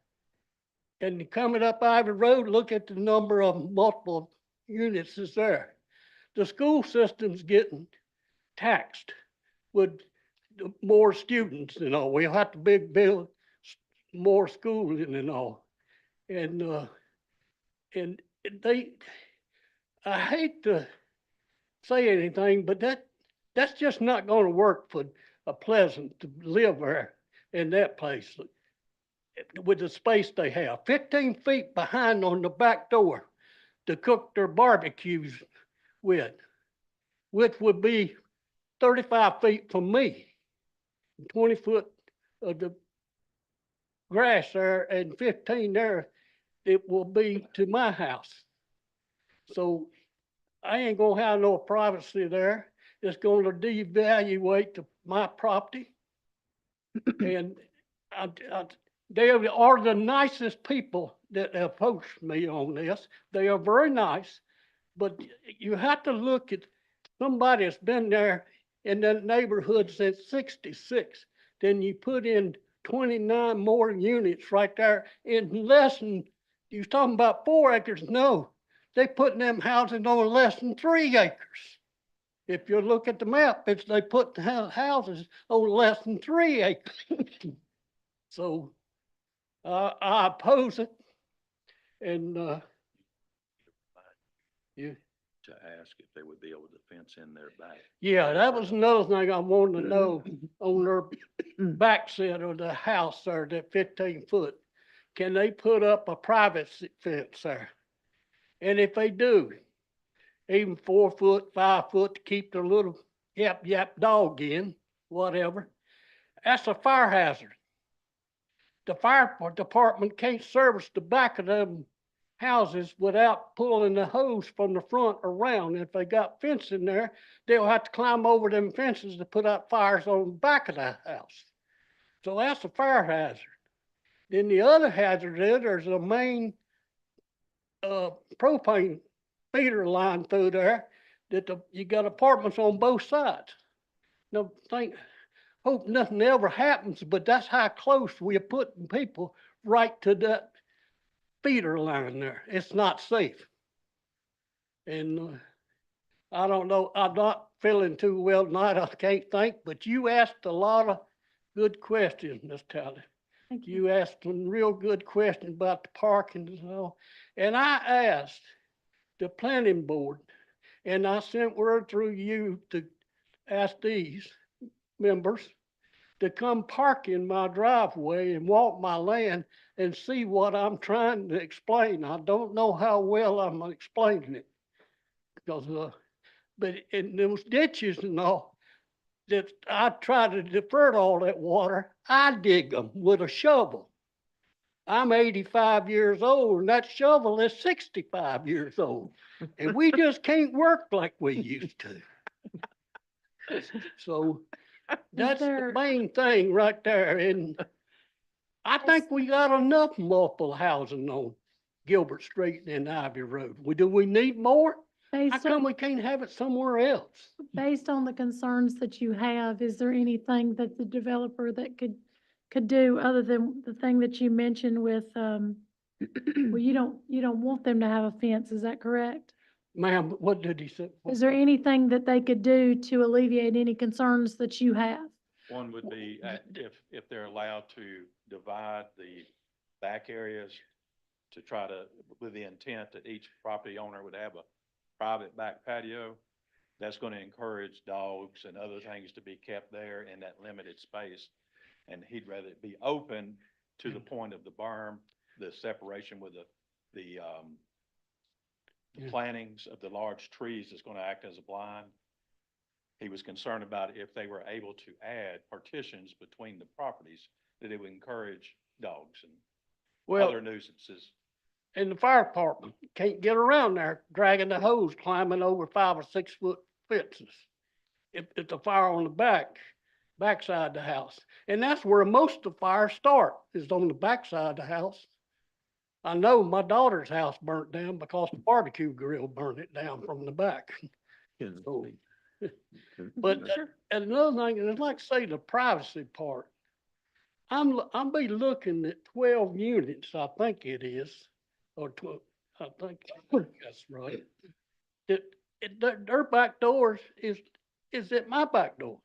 And coming up Ivy Road, look at the number of multiple units is there. The school system's getting taxed with more students and all. We'll have to build more schooling and all. And they, I hate to say anything, but that's just not gonna work for a Pleasant to live there in that place with the space they have. 15 feet behind on the back door to cook their barbecues with, which would be 35 feet from me, 20 foot of the grass there and 15 there, it will be to my house. So I ain't gonna have no privacy there. It's gonna devaluate my property. And they are the nicest people that approached me on this. They are very nice, but you have to look at somebody that's been there in that neighborhood since '66. Then you put in 29 more units right there in less than, you was talking about 4 acres. No, they putting them houses on less than 3 acres. If you look at the map, they put the houses on less than 3 acres. So I oppose it. And yeah, To ask if they would be able to fence in their back. yeah, that was another thing I wanted to know on their backside of the house there, that 15 foot. Can they put up a private fence there? And if they do, even 4 foot, 5 foot to keep the little yap dog in, whatever, that's a fire hazard. The fire department can't service the back of them houses without pulling the hose from the front around. If they got fence in there, they'll have to climb over them fences to put out fires on the back of the house. So that's a fire hazard. Then the other hazard is there's a main propane feeder line through there that you got apartments on both sides. Now, hope nothing ever happens, but that's how close we are putting people right to that feeder line there. It's not safe. And I don't know, I'm not feeling too well tonight, I can't think, but you asked a lot of good questions, Ms. Talley. Thank you. You asked some real good questions about the parking and all. And I asked the planning board, and I sent word through you to ask these members to come park in my driveway and walk my land and see what I'm trying to explain. I don't know how well I'm explaining it. Because, but in those ditches and all, that I try to divert all that water, I dig them with a shovel. I'm 85 years old and that shovel is 65 years old. And we just can't work like we used to. So that's the main thing right there. And I think we got enough multiple housing on Gilbert Street and Ivy Road. Do we need more? How Based come on, we can't have it somewhere else? based on the concerns that you have, is there anything that the developer that could do other than the thing that you mentioned with, well, you don't want them to have a fence, is that correct? Ma'am, what did he say? Is there anything that they could do to alleviate any concerns that you have? One would be if they're allowed to divide the back areas to try to, with the intent that each property owner would have a private back patio, that's going to encourage dogs and other things to be kept there in that limited space. And he'd rather it be open to the point of the berm, the separation with the Yeah. plantings of the large trees that's gonna act as a blind. He was concerned about if they were able to add partitions between the properties, that it would encourage dogs and Well, other nuisances. and the fire department can't get around there dragging the hose, climbing over 5 or 6 foot fences. If it's a fire on the backside of the house. And that's where most of the fires start, is on the backside of the house. I know my daughter's house burnt down because the barbecue grill burned it down from the back. So, But and another thing, and it's like say the privacy part. I'm be looking at 12 units, I think it is, or 12, I think that's right. Their back doors is at my back door.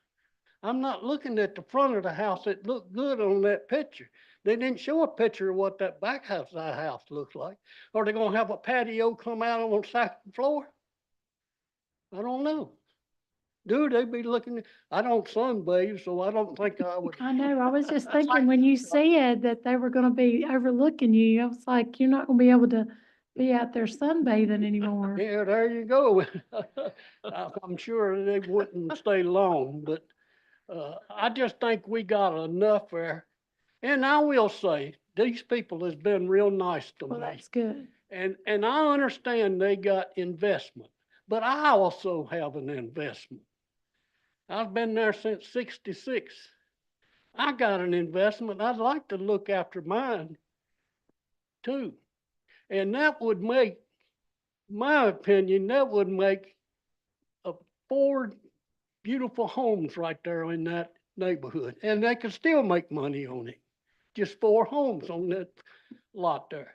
I'm not looking at the front of the house. It looked good on that picture. They didn't show a picture of what that back house, that house looks like. Are they gonna have a patio come out on the second floor? I don't know. Do they be looking, I don't sunbathe, so I don't think I would. I know, I was just thinking when you said that they were gonna be overlooking you, I was like, you're not gonna be able to be out there sunbathing anymore. Yeah, there you go. I'm sure they wouldn't stay long, but, I just think we got enough there. And I will say, these people has been real nice to Well, me. that's good. And I understand they got investment, but I also have an investment. I've been there since 66. I got an investment. I'd like to look after mine too. And that would make, my opinion, that would make 4 beautiful homes right there in that neighborhood. And they could still make money on it. Just 4 homes on that lot there.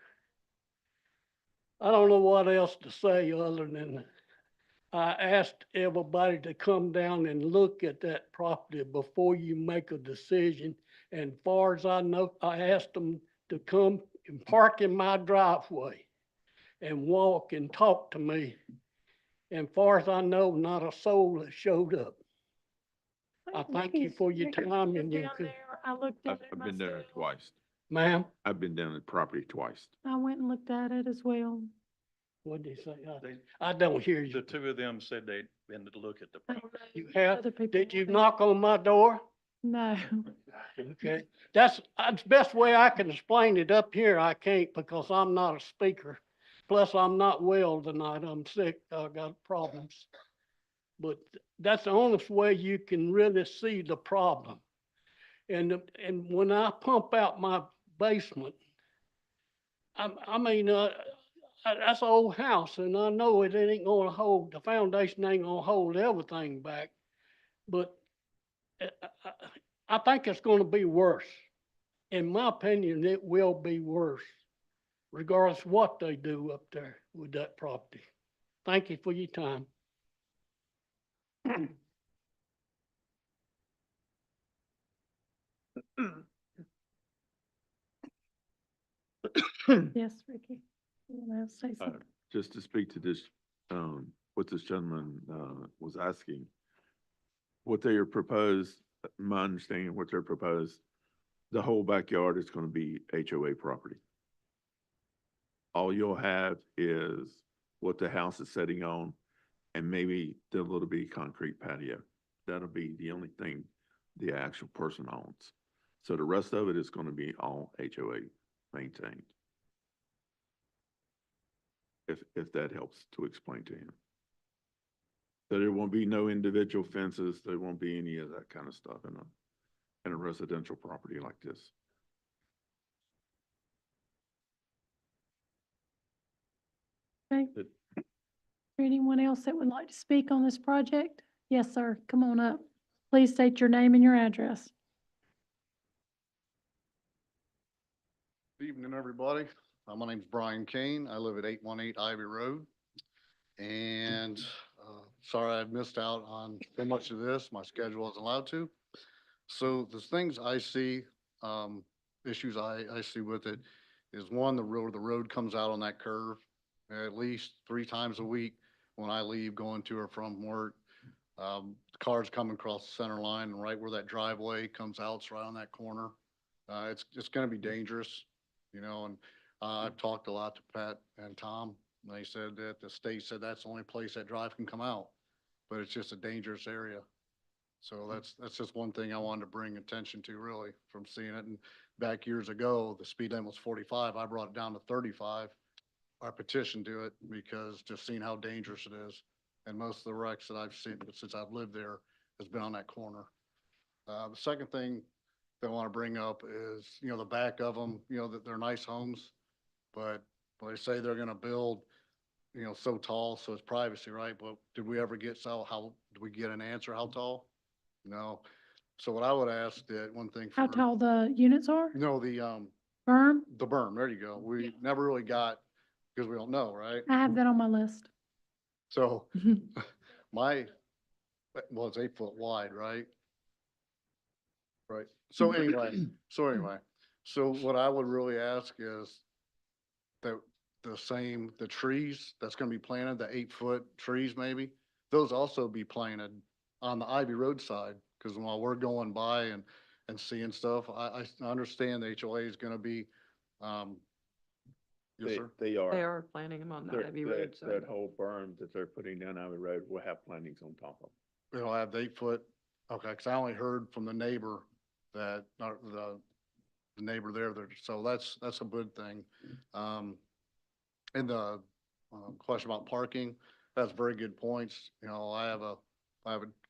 I don't know what else to say other than I asked everybody to come down and look at that property before you make a decision. And far as I know, I asked them to come and park in my driveway and walk and talk to me. And far as I know, not a soul has showed up. I thank you for your time and your, I looked at it I've been there myself. twice. ma'am, I've been down the property twice. I went and looked at it as well. what did he say? They- I don't hear The you. 2 of them said they'd been to look at the property. You have, Other people did you went. knock on my door? No. Okay, that's the best way I can explain it. Up here, I can't because I'm not a speaker. Plus, I'm not well tonight. I'm sick. I got problems. But that's the only way you can really see the problem. And when I pump out my basement, I mean, that's an old house and I know it ain't gonna hold, the foundation ain't gonna hold everything back. But I think it's gonna be worse. In my opinion, it will be worse, regardless what they do up there with that property. Thank you for your time. Yes, Ricky. You wanna say Uh, something? Just to speak to this, what this gentleman, was asking. What they are proposed, my understanding of what they're proposed, the whole backyard is gonna be HOA property. All you'll have is what the house is sitting on and maybe the little bitty concrete patio. That'll be the only thing the actual person owns. So the rest of it is gonna be all HOA maintained. If that helps to explain to him. So there won't be no individual fences, there won't be any of that kind of stuff in a residential property like this. Okay. But- Is there anyone else that would like to speak on this project? Yes, sir. Come on up. Please state your name and your address. Good evening, everybody. My name's Brian Kane. I live at 818 Ivy Road. And sorry I missed out on so much of this. My schedule wasn't allowed to. So the things I see, issues I see with it is one, the road comes out on that curve at least 3 times a week when I leave going to or from work. Cars coming across the center line and right where that driveway comes out, it's right on that corner. It's going to be dangerous, you know, and I've talked a lot to Pat and Tom And they said that the state said that's the only place that drive can come out, but it's just a dangerous area. So that's just one thing I wanted to bring attention to really from seeing it. And back years ago, the speed limit was 45. I brought it down to 35. I petitioned to it because just seeing how dangerous it is. And most of the wrecks that I've seen since I've lived there has been on that corner. The second thing that I want to bring up is, the back of them, that they're nice homes, but they say they're gonna build, so tall, so it's privacy, right? But did we ever get, how, did we get an answer how tall? No. So what I would ask that one thing. How tall the units are? No, Berm? the berm, there you go. We never really got, because we don't know, right? I have that on my list. So well, it's 8 foot wide, right? Right. So anyway, so what I would really ask is that the trees that's gonna be planted, the 8 foot trees maybe, those also be planted on the Ivy Road side. Cause while we're going by and seeing stuff, I understand the HOA is gonna be, yes, sir. They They are. are planting them on the They're- Ivy Road That, that side. whole berm that they're putting down Ivy Road will have plantings on top of It'll have the 8 foot, okay, cause I only heard from the neighbor that, the neighbor there, so that's a good thing. And the, question about parking, that's very good points. I have a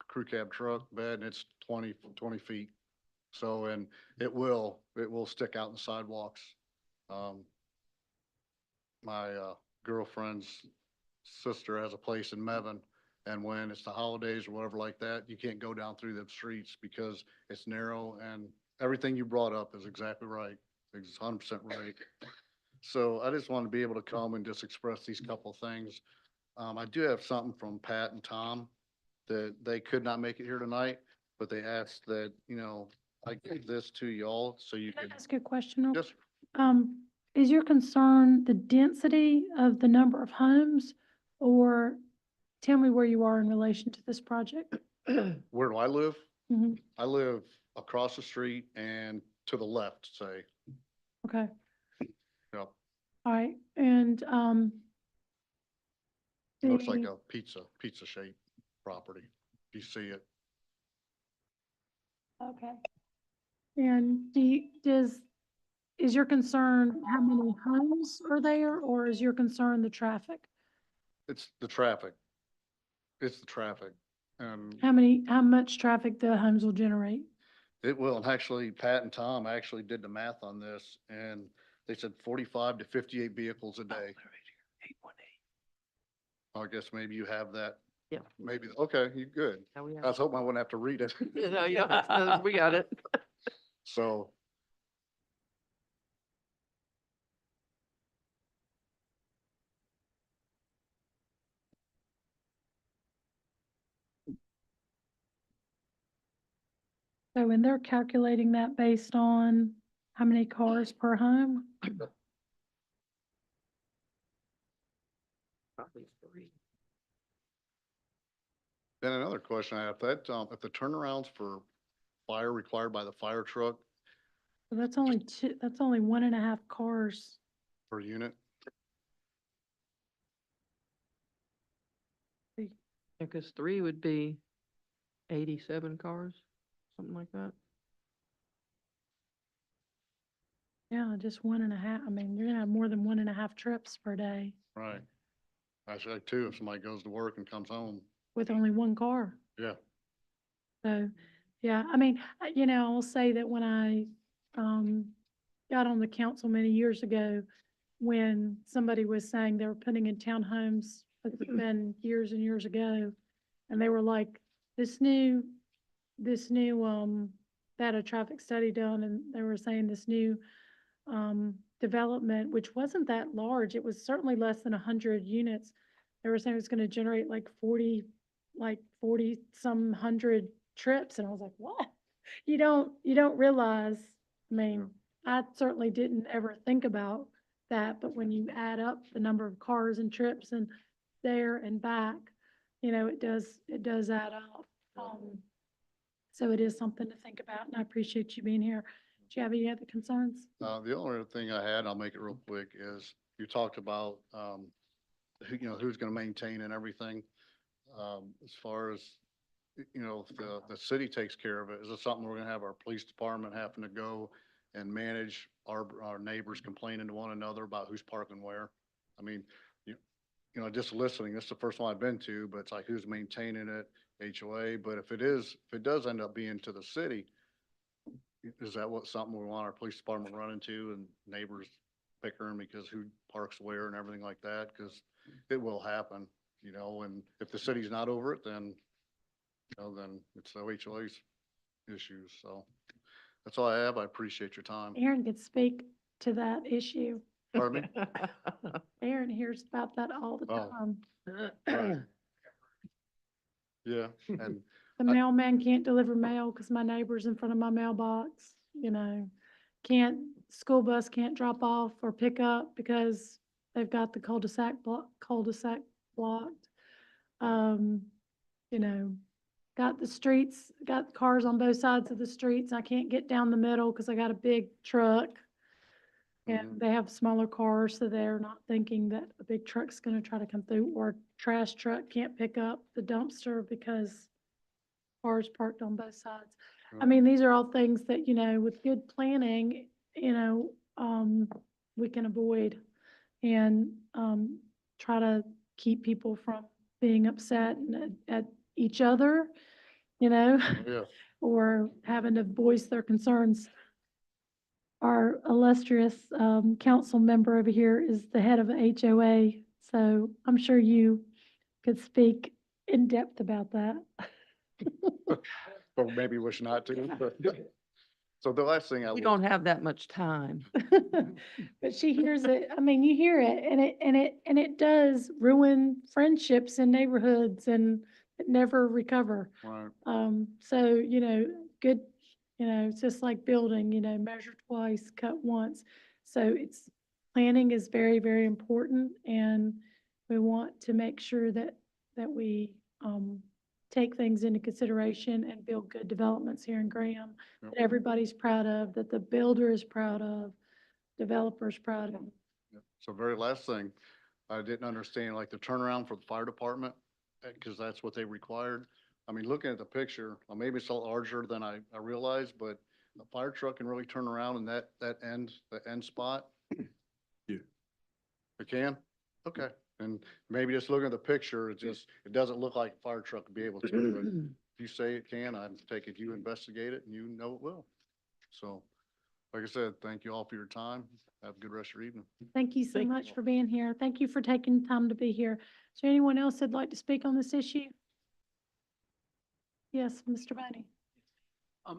crew cab truck bed and it's 20 feet. So, and it will stick out in the sidewalks. My, girlfriend's sister has a place in Mebane. And when it's the holidays or whatever like that, you can't go down through the streets because it's narrow, and everything you brought up is exactly right. It's 100% right. So I just want to be able to come and just express these couple of things. I do have something from Pat and Tom that they could not make it here tonight, but they asked that, I give this to y'all so you Can could. I ask you a question? real Yes, Is your concern the density of the number of homes, or tell me where you are in relation to this project? where do I live? Mhm. I live across the street and to the left, say. Okay, Yep. all right, and, It looks like the- a pizza shaped property. If you see it. okay. And is your concern how many homes are there, or is your concern the traffic? It's the traffic. It's the traffic. And How much traffic the homes will generate? it will, and actually Pat and Tom actually did the math on this, and they said 45 to 58 vehicles a day. I guess maybe you have that. Yeah. Maybe, okay, you good. Yeah, we I have- was hoping I wouldn't have to read it. No, you don't have to- we got it. So. So when they're calculating that based on how many cars per home? Probably three. Then another question I have, if the turnarounds for fire required by the fire truck So that's only 1.5 cars. per unit, Because three would be 87 cars, something like that. Yeah, just 1.5. I mean, you're gonna have more than 1.5 trips per day right? Actually, two, if somebody goes to work and comes home, with only one car. yeah. So, yeah, I mean, I will say that when I, got on the council many years ago, when somebody was saying they were putting in townhomes, it's been years and years ago, and they were like, this new, they had a traffic study done, and they were saying this new, development, which wasn't that large, it was certainly less than 100 units. They were saying it was gonna generate like 40 some hundred trips, and I was like, what? You don't realize, I mean, I certainly didn't ever think about that, but when you add up the number of cars and trips and there and back, it does add up. So it is something to think about, and I appreciate you being here. Do you have any other concerns? The only other thing I had, I'll make it real quick, is you talked about, who, you know, who's gonna maintain and everything. As far as, you know, if the city takes care of it, is it something we're gonna have our police department having to go and manage our neighbors complaining to one another about who's parking where? I mean, you know, just listening, this is the first one I've been to, but it's like who's maintaining it, HOA, but if it does end up being to the city, is that something we want our police department running into and neighbors bickering because who parks where and everything like that? Cause it will happen, you know, and if the city's not over it, then, you know, then it's the HOA's issues, so. That's all I have. I appreciate your time. Aaron could speak to that issue. Pardon me? Aaron hears about that all the Oh. time. Right. Yeah, and The mailman can't deliver mail because my neighbor's in front of my mailbox, you know. School bus can't drop off or pick up because they've got the cul-de-sac blocked. You know, got cars on both sides of the streets. I can't get down the middle because I got a big truck. And they have smaller cars, so they're not thinking that a big truck's gonna try to come through, or a trash truck can't pick up the dumpster because cars parked on both sides. I mean, these are all things that, you know, with good planning, you know, we can avoid and, try to keep people from being upset at each other, you know, yeah, or having to voice their concerns. Our illustrious council member over here is the head of a HOA, so I'm sure you could speak in depth about that. or maybe wish not to. But so the last thing I We will, don't have that much time. But she hears it, I mean, you hear it, and it does ruin friendships in neighborhoods and it never recover. right, So, you know, good, you know, it's just like building, you know, measure twice, cut once. So planning is very, very important, and we want to make sure that we, take things into consideration and build good developments here in Graham Yep. that everybody's proud of, that the builder is proud of, developers proud of. yeah. So very last thing, I didn't understand like the turnaround for the fire department, because that's what they required. I mean, looking at the picture, maybe it's a lot larger than I realized, but a fire truck can really turn around in the end spot? Yeah. It can? Okay. And maybe just looking at the picture, it doesn't look like a fire truck would be able to, but if you say it can, I take it you investigate it and you know it will. So, like I said, thank you all for your time. Have a good rest of your evening. Thank you so Thank much for being here. Thank you for taking time to be here. Is there anyone else that'd like to speak on this issue? Yes, Mr. Boney.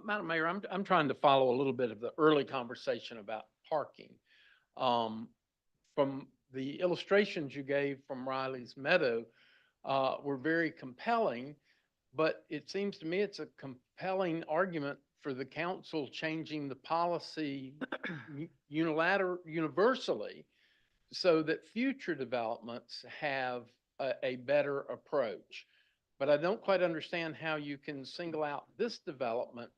Madam Mayor, I'm trying to follow a little bit of the early conversation about parking. From the illustrations you gave from Riley's Meadow, were very compelling, but it seems to me it's a compelling argument for the council changing the policy universally so that future developments have a better approach. But I don't quite understand how you can single out this development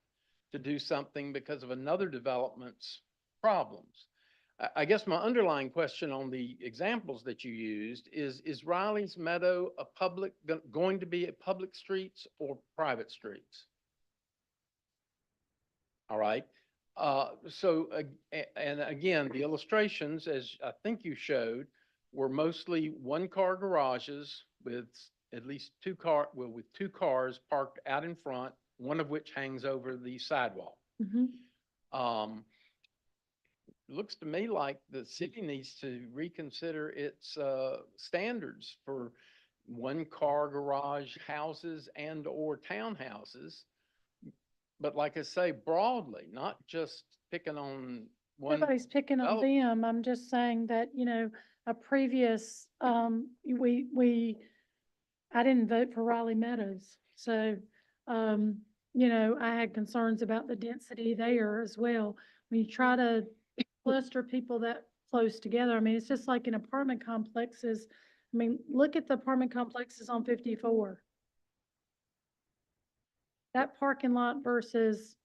to do something because of another development's problems. I guess my underlying question on the examples that you used is Riley's Meadow going to be a public streets or private streets? All right. And again, the illustrations, as I think you showed, were mostly one-car garages with at least with two cars parked out in front, one of which hangs over the sidewalk. Mhm. Looks to me like the city needs to reconsider its standards for one-car garage houses and or townhouses. But like I say, broadly, not just picking on one. Nobody's picking on them. I'm just saying that, you know, a previous, I didn't vote for Raleigh Meadows. So, you know, I had concerns about the density there as well. When you try to cluster people that close together, I mean, it's just like in apartment complexes. I mean, look at the apartment complexes on 54. That parking lot versus,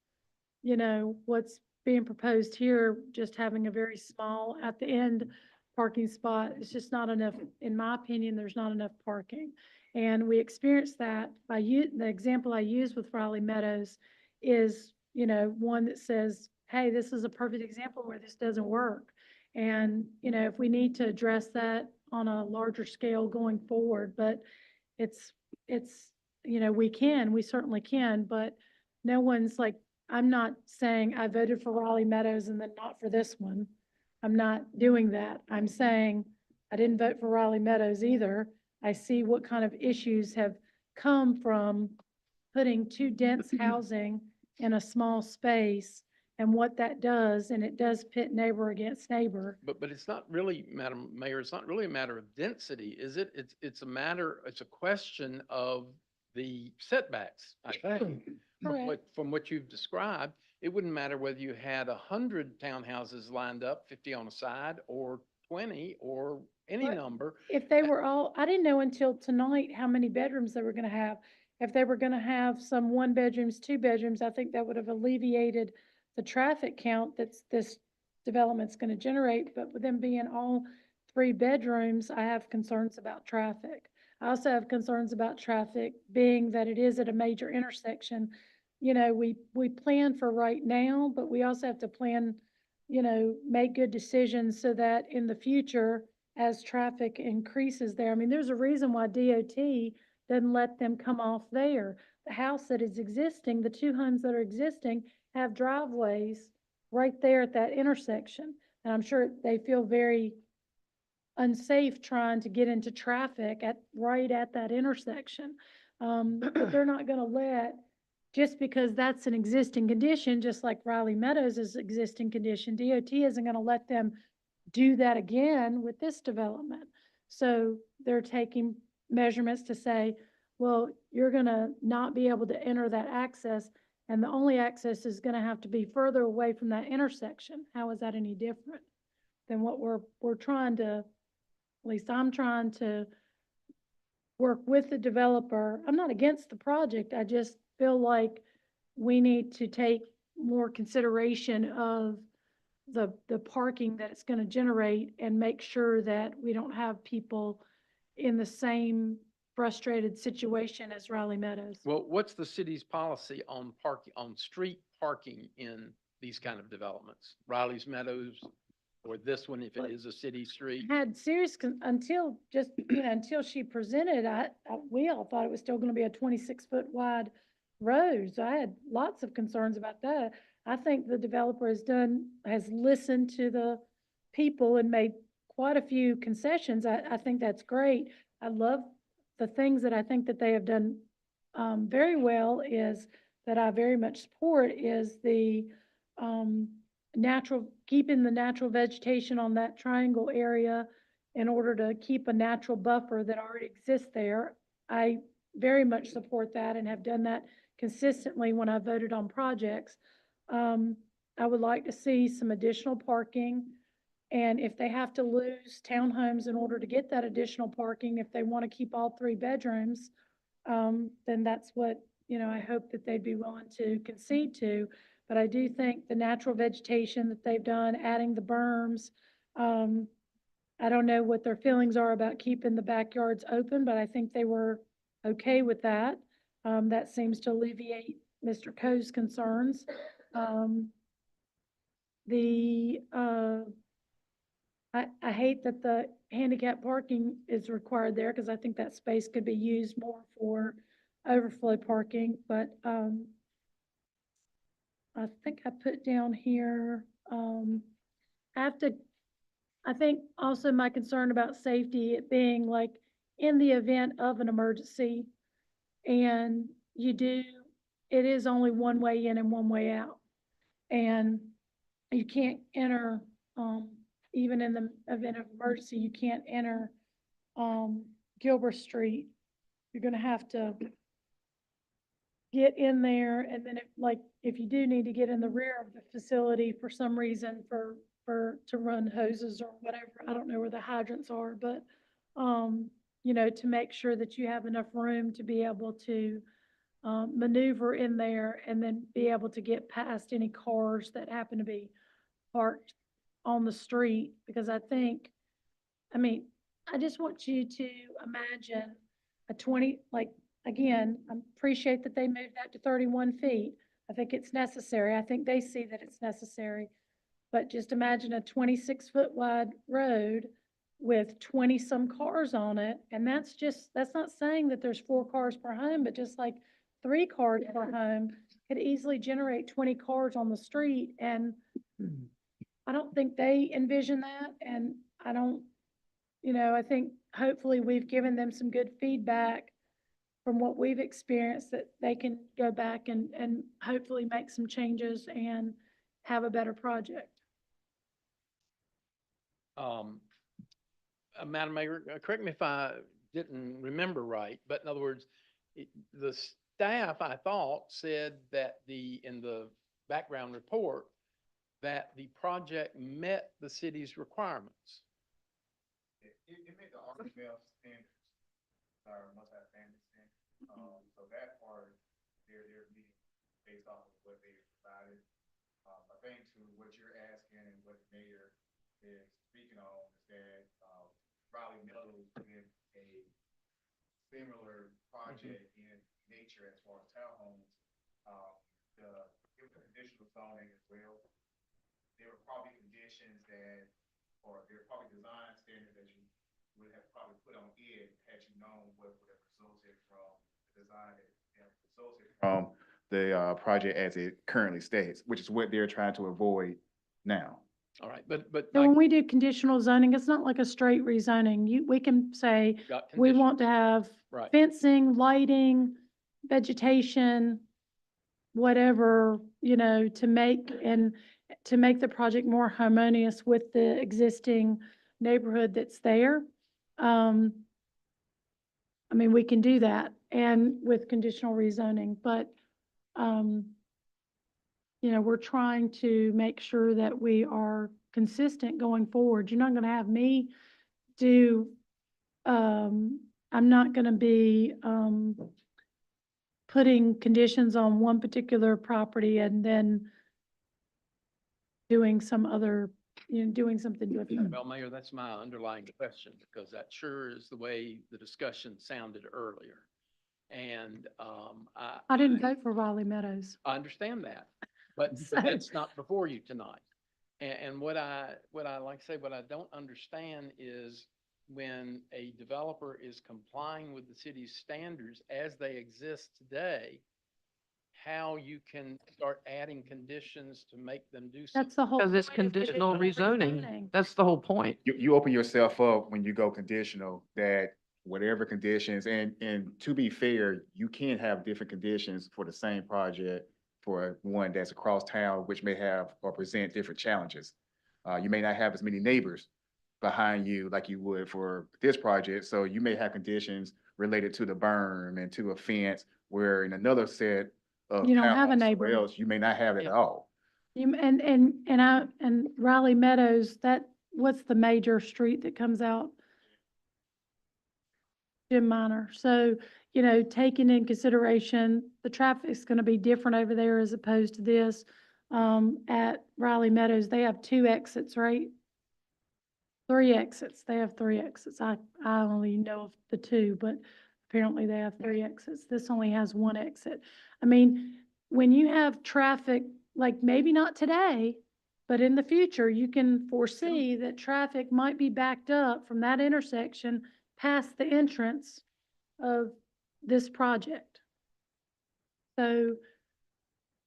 you know, what's being proposed here, just having a very small at the end parking spot. It's just not enough, in my opinion, there's not enough parking. And we experienced that by the example I used with Riley Meadows is, one that says, hey, this is a perfect example where this doesn't work. And, if we need to address that on a larger scale going forward, but it's, we certainly can, but no one's like, I'm not saying I voted for Raleigh Meadows and then not for this one. I'm not doing that. I'm saying I didn't vote for Raleigh Meadows either. I see what kind of issues have come from putting too dense housing in a small space and what that does, and it does pit neighbor against neighbor. But it's not really, Madam Mayor, it's not really a matter of density, is it? It's a question of the setbacks, I think. Correct. From what you've described, it wouldn't matter whether you had 100 townhouses lined up, 50 on a side, or 20, or any But number. If they were all, I didn't know until tonight how many bedrooms they were gonna have. If they were gonna have some 1 bedrooms, 2 bedrooms, I think that would have alleviated the traffic count that's this development's gonna generate. But with them being all 3 bedrooms, I have concerns about traffic. I also have concerns about traffic being that it is at a major intersection. We plan for right now, but we also have to plan, make good decisions so that in the future, as traffic increases there, I mean, there's a reason why DOT doesn't let them come off there. The house that is existing, the 2 homes that are existing have driveways right there at that intersection. And I'm sure they feel very unsafe trying to get into traffic right at that intersection. But they're not gonna let, just because that's an existing condition, just like Riley Meadows is existing condition, DOT isn't gonna let them do that again with this development. So they're taking measurements to say, well, you're gonna not be able to enter that access, and the only access is gonna have to be further away from that intersection. How is that any different than what we're trying to, at least I'm trying to work with the developer. I'm not against the project. I just feel like we need to take more consideration of the parking that it's going to generate and make sure that we don't have people in the same frustrated situation as Riley Meadows. Well, what's the city's policy on parking, on street parking in these kind of developments? Riley's Meadows, or this one if it is a city street? Had serious, until just, until she presented, we all thought it was still gonna be a 26-foot wide road. So I had lots of concerns about that. I think the developer has listened to the people and made quite a few concessions. I think that's great. I love the things that I think that they have done very well is that I very much support is the keeping the natural vegetation on that triangle area in order to keep a natural buffer that already exists there. I very much support that and have done that consistently when I voted on projects. I would like to see some additional parking. And if they have to lose townhomes in order to get that additional parking, if they want to keep all 3 bedrooms, then that's what, I hope that they'd be willing to concede to. But I do think the natural vegetation that they've done, adding the berms, I don't know what their feelings are about keeping the backyards open, but I think they were okay with that. That seems to alleviate Mr. Coe's concerns. I hate that the handicap parking is required there because I think that space could be used more for overflow parking, but, I think I put down here, I think also my concern about safety, it being like in the event of an emergency and it is only one way in and one way out. And you can't enter, even in the event of emergency, you can't enter, Gilbert Street. You're gonna have to get in there, and then if you do need to get in the rear of the facility for some reason to run hoses or whatever, I don't know where the hydrants are, but, to make sure that you have enough room to be able to, maneuver in there and then be able to get past any cars that happen to be parked on the street, because I think I mean, I just want you to imagine a 20, like, again, I appreciate that they moved that to 31 feet. I think it's necessary. I think they see that it's necessary. But just imagine a 26-foot wide road with 20-some cars on it. And that's not saying that there's 4 cars per home, but just like 3 cars per home could easily generate 20 cars on the street. And I don't think they envision that. And I don't, I think hopefully we've given them some good feedback from what we've experienced that they can go back and hopefully make some changes and have a better project. Madam Mayor, correct me if I didn't remember right, but in other words, the staff, I thought, said that in the background report, that the project met the city's requirements. It made the RML standards, our multi-family standards. So that part, they're meeting based off of what they provided. I think to what you're asking and what the mayor is speaking on is that, Raleigh Meadows did a similar project in nature as far as townhomes. It was a conditional zoning as well. There were probably conditions or there were probably design standards that you would have probably put on it had you known what would have resulted from the design that have resulted from the project as it currently states, which is what they're trying to avoid now. All right, but So when we do conditional zoning, it's not like a straight rezoning. We can say, got we condition- want to have Right. fencing, lighting, vegetation, whatever, to make the project more harmonious with the existing neighborhood that's there. I mean, we can do that and with conditional rezoning, but, we're trying to make sure that we are consistent going forward. You're not gonna have me I'm not gonna be, putting conditions on one particular property and then doing some other, doing something different. Well, Mayor, that's my underlying question, because that sure is the way the discussion sounded earlier. And I didn't vote for Raleigh Meadows. I understand that, but So- that's not before you tonight. And what I like to say, what I don't understand is when a developer is complying with the city's standards as they exist today, how you can start adding conditions to make them do something. That's the whole. Because it's point of conditional rezoning. rezoning. That's the whole point. You open yourself up when you go conditional, that whatever conditions, and to be fair, you can have different conditions for the same project for one that's across town, which may have or present different challenges. You may not have as many neighbors behind you like you would for this project, so you may have conditions related to the berm and to a fence, where in another set of You don't have a townhomes neighbor. somewhere else, you may not have it Yeah. at all. And Raleigh Meadows, what's the major street that comes out? Jim Minor. So, taking in consideration, the traffic's gonna be different over there as opposed to this. At Raleigh Meadows, they have 2 exits, right? 3 exits. They have 3 exits. I only know of the 2, but apparently they have 3 exits. This only has 1 exit. I mean, when you have traffic, like maybe not today, but in the future, you can foresee that traffic might be backed up from that intersection past the entrance of this project. So,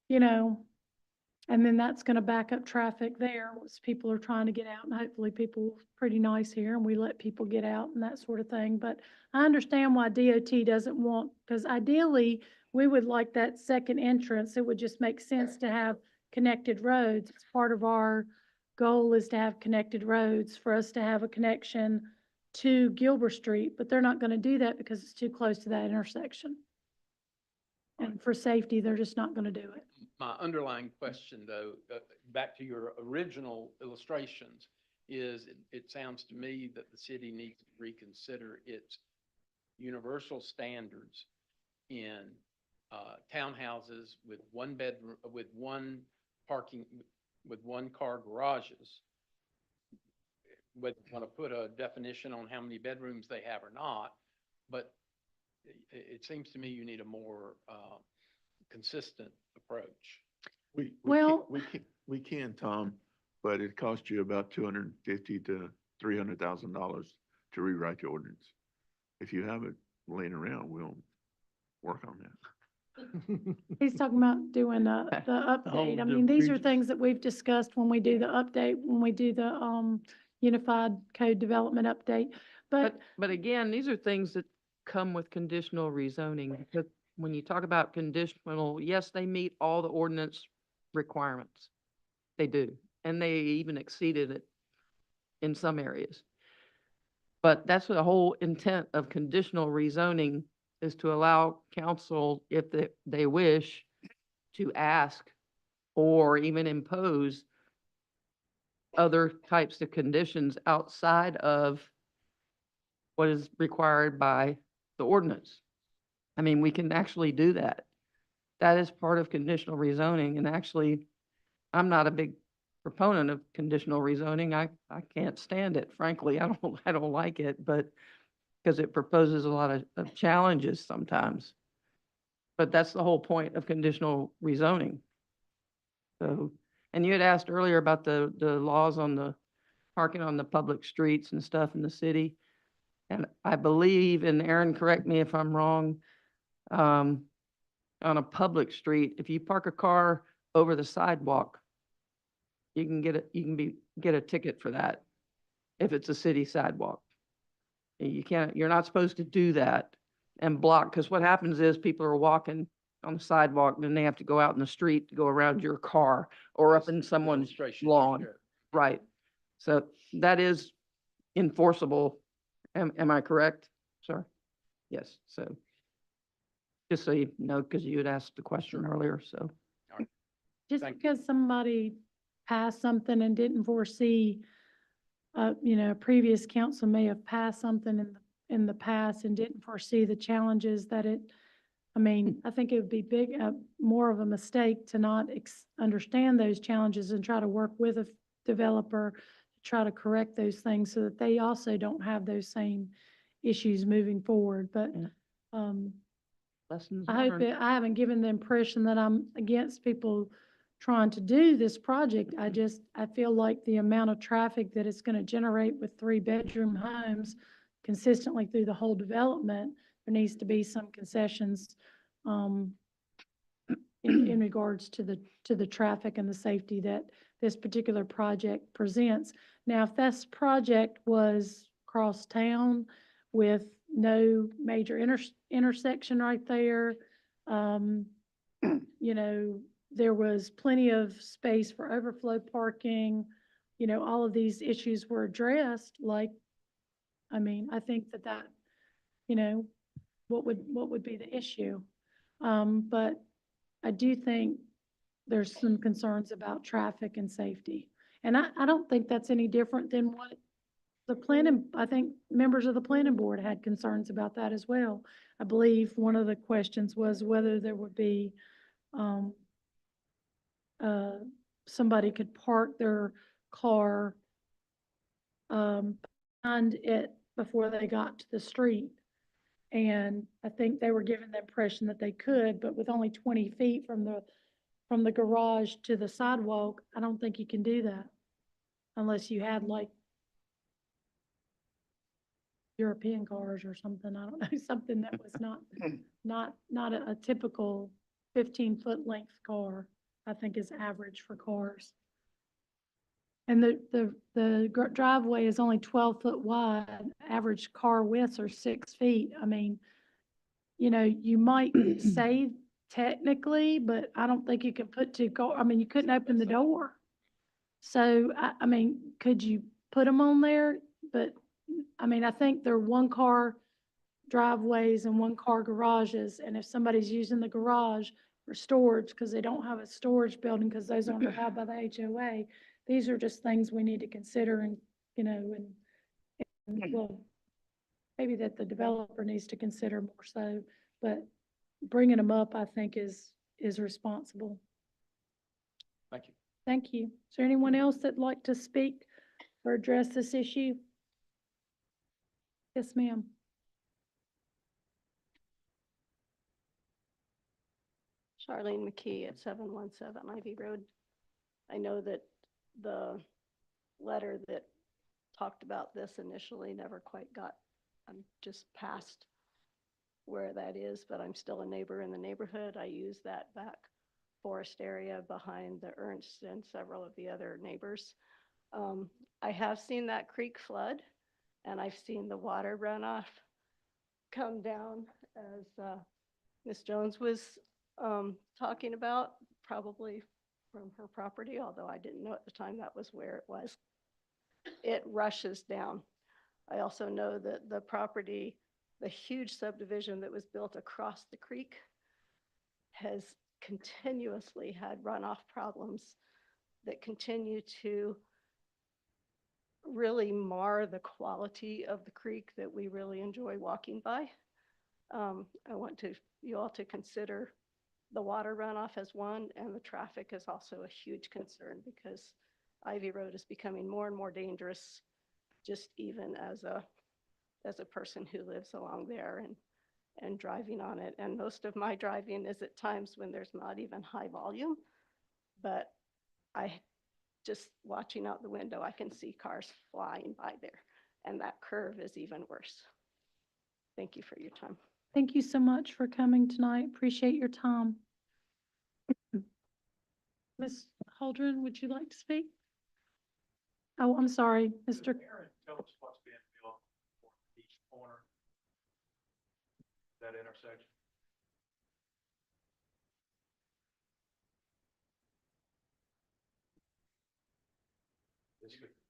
and then that's gonna back up traffic there as people are trying to get out, and hopefully people are pretty nice here and we let people get out and that sort of thing. But I understand why DOT doesn't want, because ideally, we would like that second entrance. It would just make sense to have connected roads. It's part of our goal is to have connected roads, for us to have a connection to Gilbert Street, but they're not gonna do that because it's too close to that intersection. And for safety, they're just not gonna do it. My underlying question, though, back to your original illustrations, is it sounds to me that the city needs to reconsider its universal standards in townhouses with 1 bedroom, with 1 parking, with 1 car garages. whether you want to put a definition on how many bedrooms they have or not, but it seems to me you need a more, consistent approach. Well- We can, Tom, but it costs you about $250,000 to $300,000 to rewrite the ordinance. If you have it laying around, we'll work on that. He's talking about doing the update. I mean, these are things that we've discussed when we do the update, when we do the, unified code development update. But But again, these are things that come with conditional rezoning, because when you talk about conditional, yes, they meet all the ordinance requirements. They do, and they even exceeded it in some areas. But that's the whole intent of conditional rezoning, is to allow council, if they wish, to ask or even impose other types of conditions outside of what is required by the ordinance. I mean, we can actually do that. That is part of conditional rezoning, and actually, I'm not a big proponent of conditional rezoning. I can't stand it, frankly. I don't like it, but because it proposes a lot of challenges sometimes. But that's the whole point of conditional rezoning. So, and you had asked earlier about the laws on the parking on the public streets and stuff in the city. And I believe, and Aaron, correct me if I'm wrong, on a public street, if you park a car over the sidewalk, you can get a ticket for that if it's a city sidewalk. You're not supposed to do that and block, because what happens is people are walking on the sidewalk, and then they have to go out in the street to go around your car or up in someone's Demonstration, you lawn. should. Right. So that is enforceable. Am I correct, sir? Yes, so just so you know, because you had asked the question earlier, so. just Thank you. because somebody passed something and didn't foresee, a previous council may have passed something in the past and didn't foresee the challenges that I think it would be more of a mistake to not understand those challenges and try to work with a developer to try to correct those things so that they also don't have those same issues moving forward. But, Yeah. Lessons I hope learned. I haven't given the impression that I'm against people trying to do this project. I feel like the amount of traffic that it's going to generate with 3-bedroom homes consistently through the whole development, there needs to be some concessions, in regards to the traffic and the safety that this particular project presents. Now, if this project was across town with no major intersection right there, there was plenty of space for overflow parking, all of these issues were addressed, I think that, what would be the issue? But I do think there's some concerns about traffic and safety. And I don't think that's any different than what I think members of the planning board had concerns about that as well. I believe one of the questions was whether there would be, somebody could park their car, behind it before they got to the street. And I think they were given the impression that they could, but with only 20 feet from the garage to the sidewalk, I don't think you can do that unless you had like European cars or something, I don't know, something that was not a typical 15-foot length car, I think is average for cars. And the driveway is only 12 foot wide, average car widths are 6 feet. I mean, you might say technically, but I don't think you can put you couldn't open the door. So, I mean, could you put them on there? But, I think they're 1-car driveways and 1-car garages. And if somebody's using the garage for storage, because they don't have a storage building, because those aren't allowed by the HOA, these are just things we need to consider and, well, maybe that the developer needs to consider more so, but bringing them up, I think is responsible. Thank you. Thank you. Is there anyone else that'd like to speak or address this issue? Yes, ma'am. Charlene McKee at 717 Ivy Road. I know that the letter that talked about this initially never quite got, I'm just past where that is, but I'm still a neighbor in the neighborhood. I use that back forest area behind the Ernst and several of the other neighbors. I have seen that creek flood, and I've seen the water runoff come down as Ms. Jones was talking about, probably from her property, although I didn't know at the time that was where it was. It rushes down. I also know that the property, the huge subdivision that was built across the creek, has continuously had runoff problems that continue to really mar the quality of the creek that we really enjoy walking by. I want you all to consider the water runoff as one, and the traffic is also a huge concern because Ivy Road is becoming more and more dangerous, just even as a person who lives along there and driving on it. And most of my driving is at times when there's not even high volume, but just watching out the window, I can see cars flying by there, and that curve is even worse. Thank you for your time. Thank you so much for coming tonight. Appreciate your time. Ms. Holdren, would you like to speak? Oh, I'm sorry, Mr. Aaron, tell us what's being built for each corner, that intersection.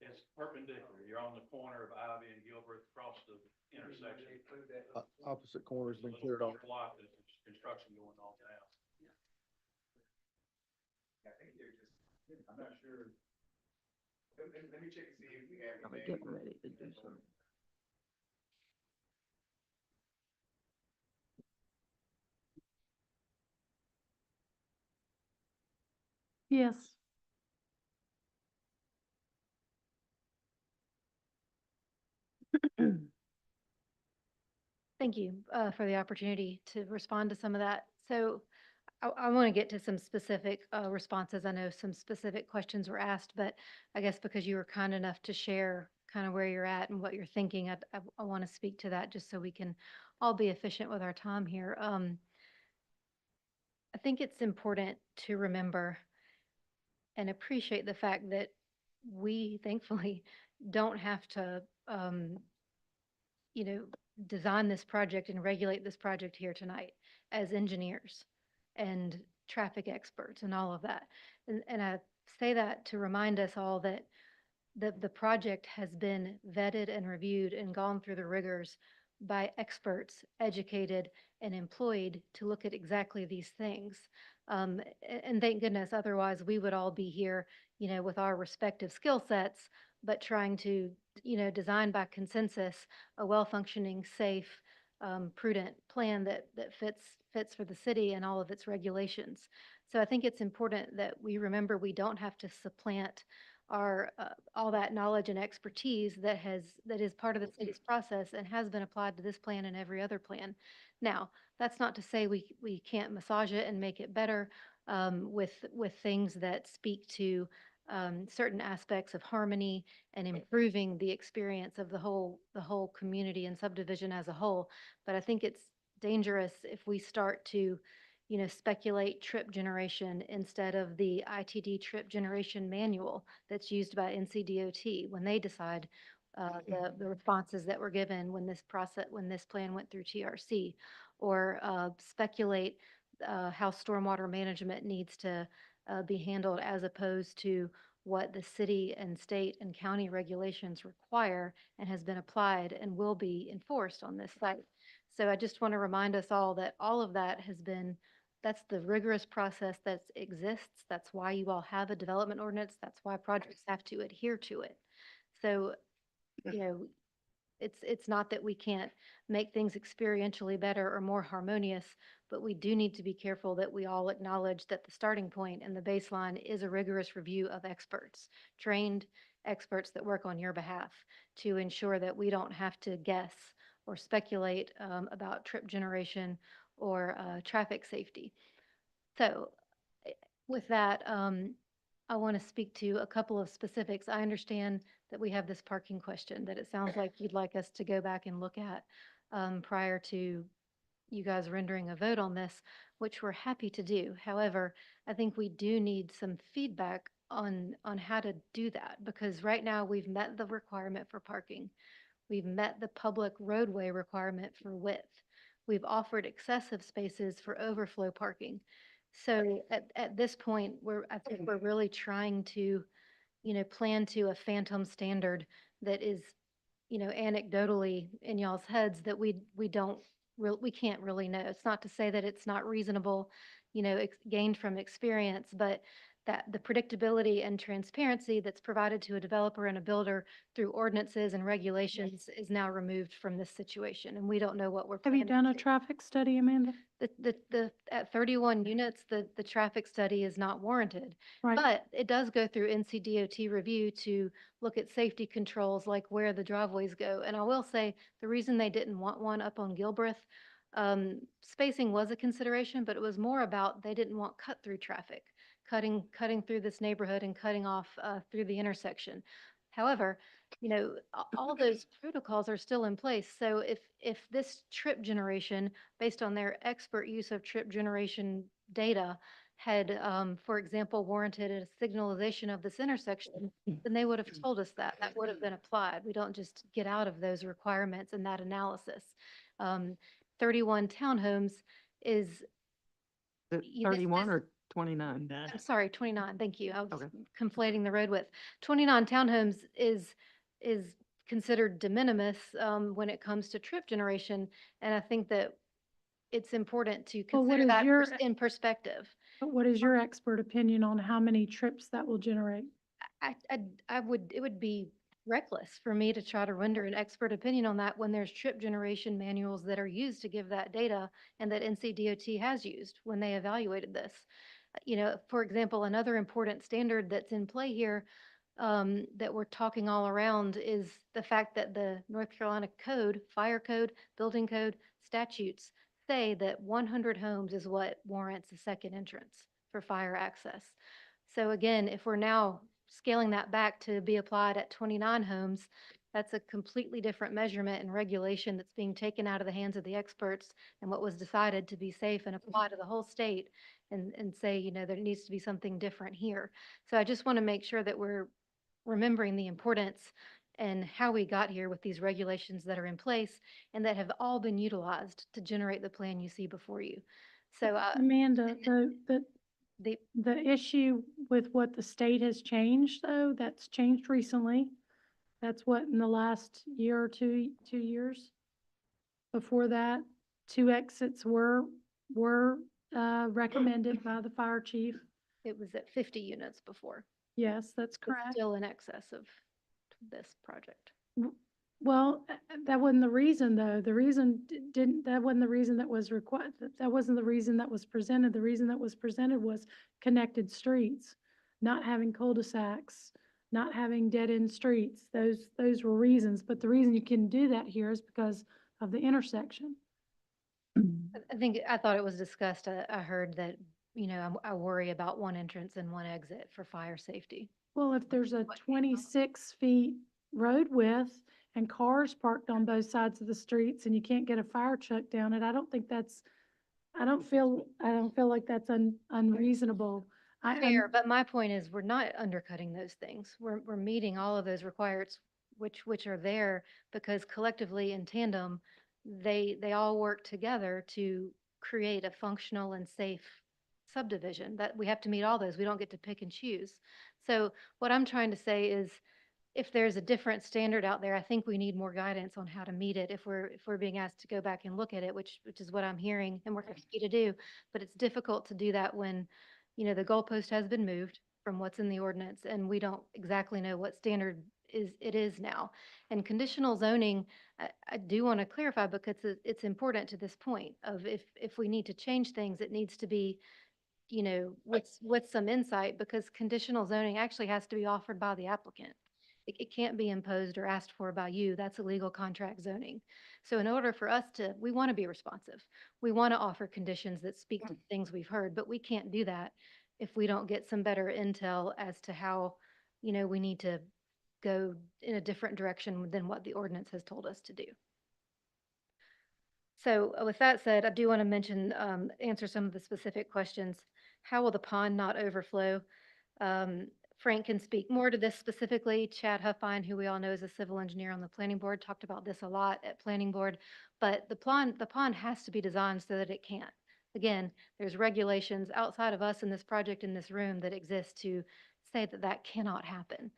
It's perpendicular. You're on the corner of Ivy and Gilbert across the intersection. Opposite corner's been Little cleared off. block, there's construction going on now. I think they're just, I'm not sure. Let me check and see if we have. Are we getting ready to do something? Yes. Thank you for the opportunity to respond to some of that. So I want to get to some specific responses. I know some specific questions were asked, but I guess because you were kind enough to share kind of where you're at and what you're thinking, I want to speak to that just so we can all be efficient with our time here. I think it's important to remember and appreciate the fact that we thankfully don't have to, design this project and regulate this project here tonight as engineers and traffic experts and all of that. And I say that to remind us all that the project has been vetted and reviewed and gone through the rigors by experts, educated and employed to look at exactly these things. And thank goodness, otherwise we would all be here, with our respective skill sets, but trying to, design by consensus a well-functioning, safe, prudent plan that fits for the city and all of its regulations. So I think it's important that we remember we don't have to supplant our all that knowledge and expertise that is part of the city's process and has been applied to this plan and every other plan. Now, that's not to say we can't massage it and make it better with things that speak to certain aspects of harmony and improving the experience of the whole community and subdivision as a whole. But I think it's dangerous if we start to speculate trip generation instead of the ITD trip generation manual that's used by NCDOT when they decide the responses that were given when this plan went through TRC, or speculate how stormwater management needs to be handled as opposed to what the city and state and county regulations require and has been applied and will be enforced on this site. So I just want to remind us all that all of that that's the rigorous process that exists. That's why you all have a development ordinance. That's why projects have to adhere to it. So, it's not that we can't make things experientially better or more harmonious, but we do need to be careful that we all acknowledge that the starting point and the baseline is a rigorous review of experts, trained experts that work on your behalf to ensure that we don't have to guess or speculate about trip generation or traffic safety. So eh, with that, I want to speak to a couple of specifics. I understand that we have this parking question that it sounds like you'd like us to go back and look at prior to you guys rendering a vote on this, which we're happy to do. However, I think we do need some feedback on how to do that, because right now we've met the requirement for parking. We've met the public roadway requirement for width. We've offered excessive spaces for overflow parking. So at this point, I think we're really trying to, plan to a phantom standard that is, anecdotally in y'all's heads that we don't we can't really know. It's not to say that it's not reasonable, gained from experience, but that the predictability and transparency that's provided to a developer and a builder through ordinances and regulations is now removed from this situation, and we don't know what we're Have you planning done a to do. traffic study, Amanda? At 31 units, the traffic study is not warranted. Right. But it does go through NCDOT review to look at safety controls, like where the driveways go. And I will say, the reason they didn't want one up on Gilbreth, spacing was a consideration, but it was more about they didn't want cut-through traffic, cutting through this neighborhood and cutting off through the intersection. However, all those protocols are still in place. So if this trip generation, based on their expert use of trip generation data, had, for example, warranted a signalization of this intersection, then they would have told us that. That would have been applied. We don't just get out of those requirements in that analysis. 31 townhomes is, Is it You- this- 31 this- or 29? I'm sorry, 29, thank you. I was Okay. conflating the road width. 29 townhomes is considered de minimis when it comes to trip generation, and I think that it's important to Well, what consider is that your- in perspective. But what is your expert opinion on how many trips that will generate? It would be reckless for me to try to render an expert opinion on that when there's trip generation manuals that are used to give that data and that NCDOT has used when they evaluated this. For example, another important standard that's in play here that we're talking all around is the fact that the North Carolina code, fire code, building code, statutes say that 100 homes is what warrants a second entrance for fire access. So again, if we're now scaling that back to be applied at 29 homes, that's a completely different measurement and regulation that's being taken out of the hands of the experts and what was decided to be safe and apply to the whole state and say, there needs to be something different here. So I just want to make sure that we're remembering the importance and how we got here with these regulations that are in place and that have all been utilized to generate the plan you see before you. So Amanda, the the issue with what the state has changed, though, that's changed recently. That's what, in the last year or 2 years? Before that, 2 exits were recommended by the fire chief. it was at 50 units before. Yes, that's It's correct. still in excess of this project. Well, that wasn't the reason, though. The reason that wasn't the reason that was required. That wasn't the reason that was presented. The reason that was presented was connected streets, not having cul-de-sacs, not having dead-end streets. Those were reasons. But the reason you can do that here is because of the intersection. I thought it was discussed. I heard that, I worry about one entrance and one exit for fire safety. Well, if there's a 26 feet road width and cars parked on both sides of the streets and you can't get a fire truck down it, I don't feel like that's unreasonable. Fair, but my point is, we're not undercutting those things. We're meeting all of those requirements, which are there because collectively in tandem, they all work together to create a functional and safe subdivision. That we have to meet all those. We don't get to pick and choose. So what I'm trying to say is, if there's a different standard out there, I think we need more guidance on how to meet it if we're being asked to go back and look at it, which is what I'm hearing and we're happy to do. But it's difficult to do that when, the goalpost has been moved from what's in the ordinance and we don't exactly know what standard it is now. And conditional zoning, I do want to clarify because it's important to this point of if we need to change things, it needs to be, with some insight, because conditional zoning actually has to be offered by the applicant. It can't be imposed or asked for by you. That's illegal contract zoning. So in order for us to, we want to be responsive. We want to offer conditions that speak to the things we've heard, but we can't do that if we don't get some better intel as to how, we need to go in a different direction than what the ordinance has told us to do. So with that said, I do want to mention, answer some of the specific questions. How will the pond not overflow? Frank can speak more to this specifically. Chad Huffine, who we all know is a civil engineer on the planning board, talked about this a lot at planning board. But the pond has to be designed so that it can't. Again, there's regulations outside of us in this project in this room that exist to say that that cannot happen.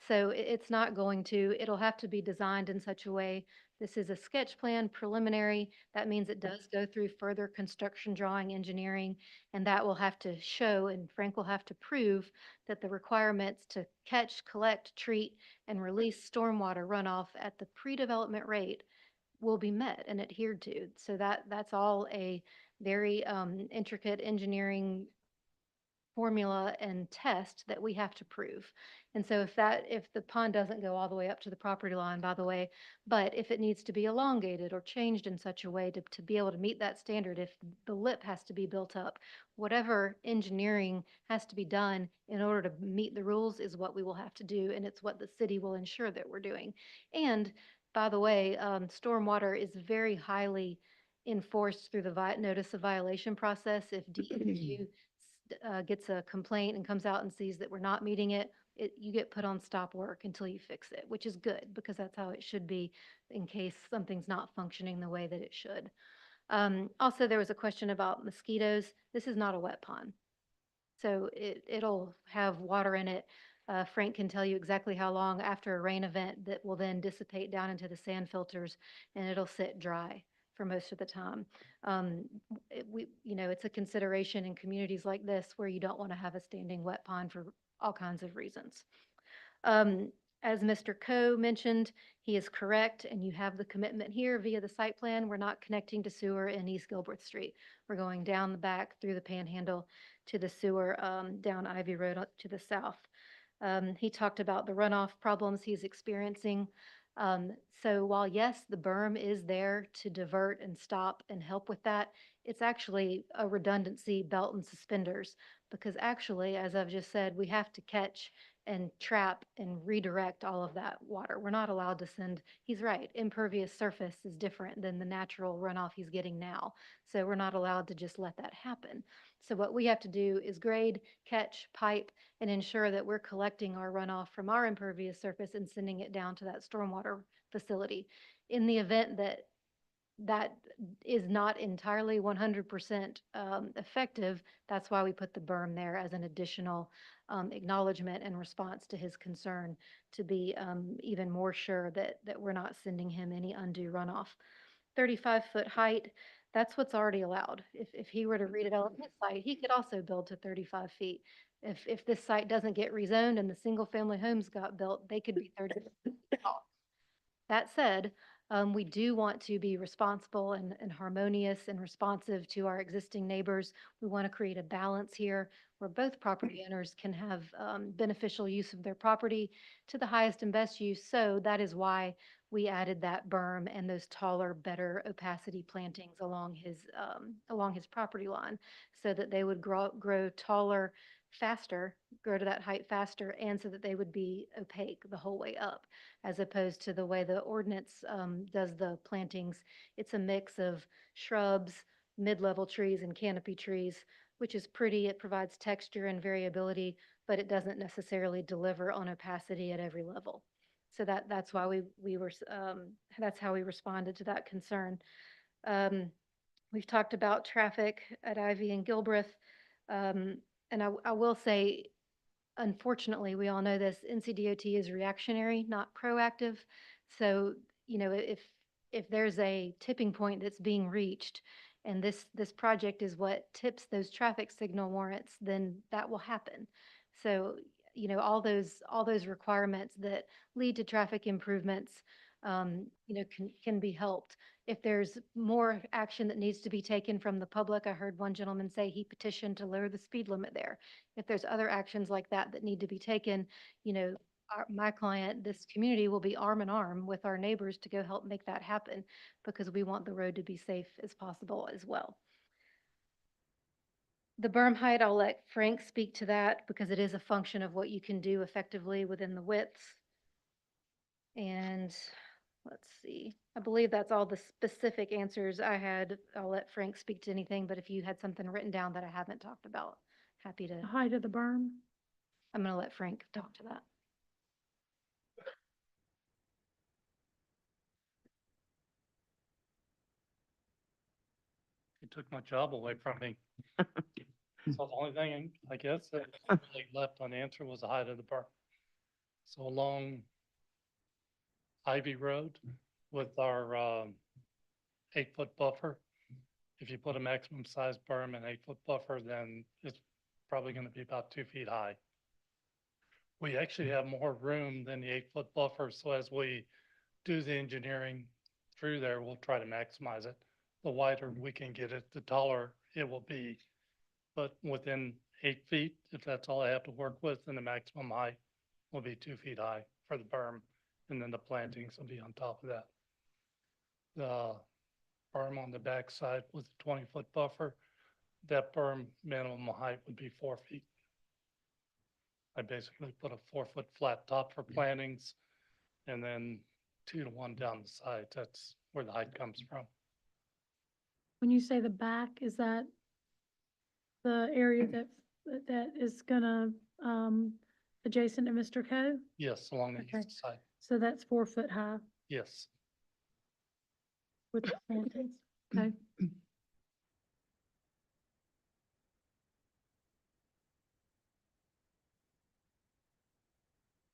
So it's not going to, it'll have to be designed in such a way. This is a sketch plan preliminary. That means it does go through further construction drawing engineering, and that will have to show, and Frank will have to prove that the requirements to catch, collect, treat, and release stormwater runoff at the pre-development rate will be met and adhered to. So that's all a very intricate engineering formula and test that we have to prove. And so if the pond doesn't go all the way up to the property line, by the way, but if it needs to be elongated or changed in such a way to be able to meet that standard, if the lip has to be built up, whatever engineering has to be done in order to meet the rules is what we will have to do, and it's what the city will ensure that we're doing. And by the way, stormwater is very highly enforced through the notice of violation process. If DEQ gets a complaint and comes out and sees that we're not meeting it, you get put on stop work until you fix it, which is good because that's how it should be in case something's not functioning the way that it should. Also, there was a question about mosquitoes. This is not a wet pond. So it'll have water in it. Frank can tell you exactly how long after a rain event that will then dissipate down into the sand filters, and it'll sit dry for most of the time. It's a consideration in communities like this where you don't want to have a standing wet pond for all kinds of reasons. As Mr. Coe mentioned, he is correct, and you have the commitment here via the site plan. We're not connecting to sewer in East Gilbert Street. We're going down the back through the Panhandle to the sewer down Ivy Road to the south. He talked about the runoff problems he's experiencing. So while yes, the berm is there to divert and stop and help with that, it's actually a redundancy belt and suspenders because actually, as I've just said, we have to catch and trap and redirect all of that water. We're not allowed to send, he's right, impervious surface is different than the natural runoff he's getting now. So we're not allowed to just let that happen. So what we have to do is grade, catch, pipe, and ensure that we're collecting our runoff from our impervious surface and sending it down to that stormwater facility. In the event that that is not entirely 100% effective, that's why we put the berm there as an additional acknowledgement and response to his concern to be even more sure that we're not sending him any undue runoff. 35-foot height, that's what's already allowed. If he were to redevelop his site, he could also build to 35 feet. If this site doesn't get rezoned and the single-family homes got built, they could be 30 feet tall. That said, we do want to be responsible and harmonious and responsive to our existing neighbors. We want to create a balance here where both property owners can have beneficial use of their property to the highest and best use. So that is why we added that berm and those taller, better opacity plantings along his property line so that they would grow taller faster, grow to that height faster, and so that they would be opaque the whole way up, as opposed to the way the ordinance does the plantings. It's a mix of shrubs, mid-level trees, and canopy trees, which is pretty. It provides texture and variability, but it doesn't necessarily deliver on opacity at every level. So that's why that's how we responded to that concern. We've talked about traffic at Ivy and Gilbreth. And I will say, unfortunately, we all know this, NCDOT is reactionary, not proactive. So, if there's a tipping point that's being reached and this project is what tips those traffic signal warrants, then that will happen. So, all those requirements that lead to traffic improvements, can be helped. If there's more action that needs to be taken from the public, I heard one gentleman say he petitioned to lower the speed limit there. If there's other actions like that that need to be taken, my client, this community will be arm in arm with our neighbors to go help make that happen because we want the road to be safe as possible as well. The berm height, I'll let Frank speak to that because it is a function of what you can do effectively within the width. And let's see, I believe that's all the specific answers I had. I'll let Frank speak to anything, but if you had something written down that I haven't talked about, happy to, The height of the berm. I'm gonna let Frank talk to that. You took my job away from me. So the only thing, I guess, that really left unanswered was the height of the berm. So along Ivy Road with our 8-foot buffer, if you put a maximum size berm and 8-foot buffer, then it's probably gonna be about 2 feet high. We actually have more room than the 8-foot buffer, so as we do the engineering through there, we'll try to maximize it. The wider we can get it, the taller it will be. But within 8 feet, if that's all I have to work with, then the maximum height will be 2 feet high for the berm, and then the plantings will be on top of that. The berm on the backside with a 20-foot buffer, that berm minimum height would be 4 feet. I basically put a 4-foot flat top for plantings and then 2 to 1 down the side. That's where the height comes from. When you say the back, is that the area that is gonna, adjacent to Mr. Coe? Yes, along the Okay. east side. So that's 4 foot high Yes. with the plantings. Okay.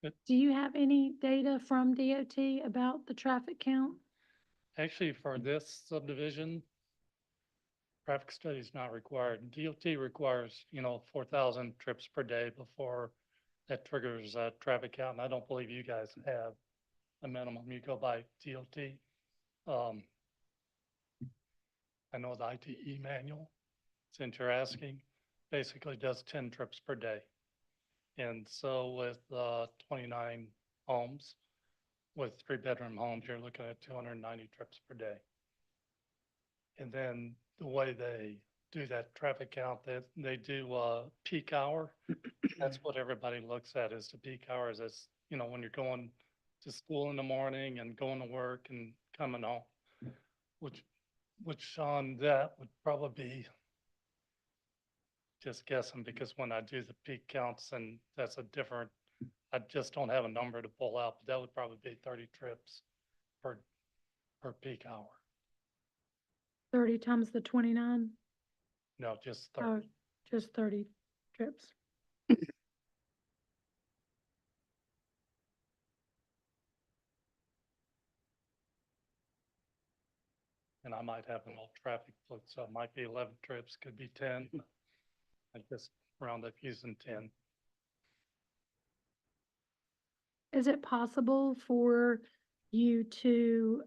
Good. Do you have any data from DOT about the traffic count? Actually, for this subdivision, traffic study is not required. DOT requires, 4,000 trips per day before that triggers a traffic count. And I don't believe you guys have a minimum. You go by DOT. I know the ITE manual, since you're asking, basically does 10 trips per day. And so with 29 homes, with 3-bedroom homes, you're looking at 290 trips per day. And then the way they do that traffic count, they do peak hour. That's what everybody looks at, is the peak hours. As when you're going to school in the morning and going to work and coming home, which on that would probably be, just guessing, because when I do the peak counts, and that's I just don't have a number to pull out, but that would probably be 30 trips per peak hour. 30 times the 29? No, just Oh, 30. just 30 trips. And I might have an old traffic book, so it might be 11 trips, could be 10. I just round up using 10. Is it possible for you to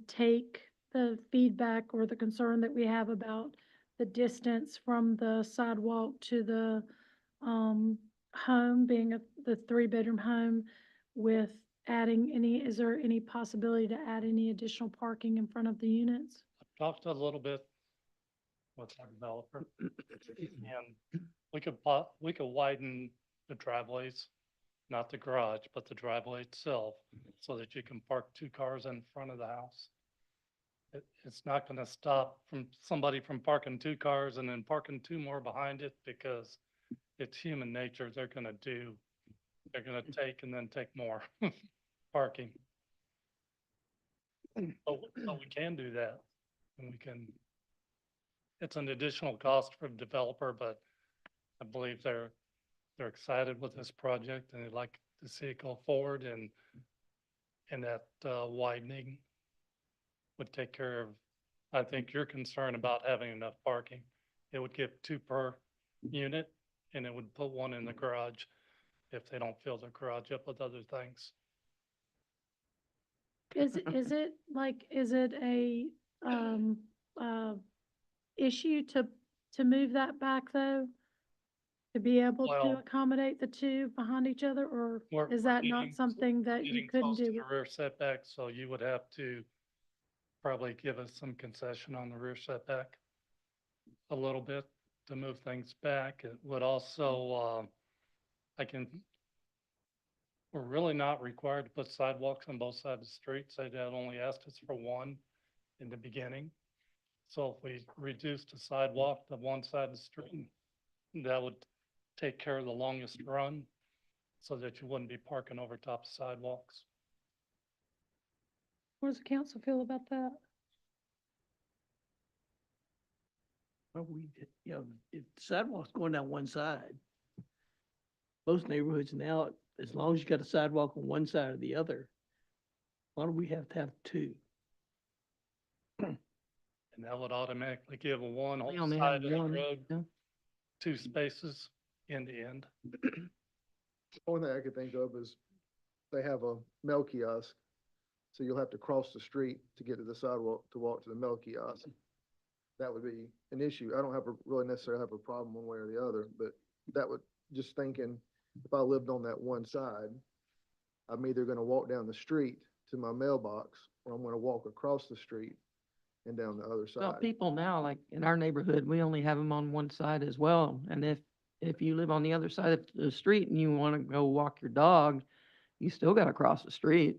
take the feedback or the concern that we have about the distance from the sidewalk to the home, being the 3-bedroom home, with adding is there any possibility to add any additional parking in front of the units? I've talked a little bit with our developer, and we could widen the driveways, not the garage, but the driveway itself, so that you can park 2 cars in front of the house. It's not gonna stop somebody from parking 2 cars and then parking 2 more behind it, because it's human nature. They're gonna take and then take more parking. So we can do that, and it's an additional cost for the developer, but I believe they're excited with this project, and they'd like to see it go forward, and that widening would take care of, I think, your concern about having enough parking. It would give 2 per unit, and it would put 1 in the garage if they don't fill their garage up with other things. Is it a issue to move that back though? to be able to Well- accommodate the two behind each other, or We're- is we're that not getting- something that you getting couldn't close to do? the rear setback, so you would have to probably give us some concession on the rear setback a little bit to move things back. It would also, we're really not required to put sidewalks on both sides of the street. They had only asked us for one in the beginning. So if we reduced the sidewalk to one side of the street, that would take care of the longest run so that you wouldn't be parking over top of sidewalks. What does the council feel about that? Well, if the sidewalk's going down one side, most neighborhoods now, as long as you got a sidewalk on one side or the other, why do we have to have two? And that would automatically give a one We on only side have of the one. road, yeah. 2 spaces end to end. Only thing I could think of is they have a mail kiosk. So you'll have to cross the street to get to the sidewalk to walk to the mail kiosk. That would be an issue. I don't really necessarily have a problem one way or the other, but that would, just thinking, if I lived on that one side, I'm either gonna walk down the street to my mailbox, or I'm gonna walk across the street and down the other Well, side. people now, like in our neighborhood, we only have them on one side as well. And if you live on the other side of the street and you want to go walk your dog, you still got to cross the street.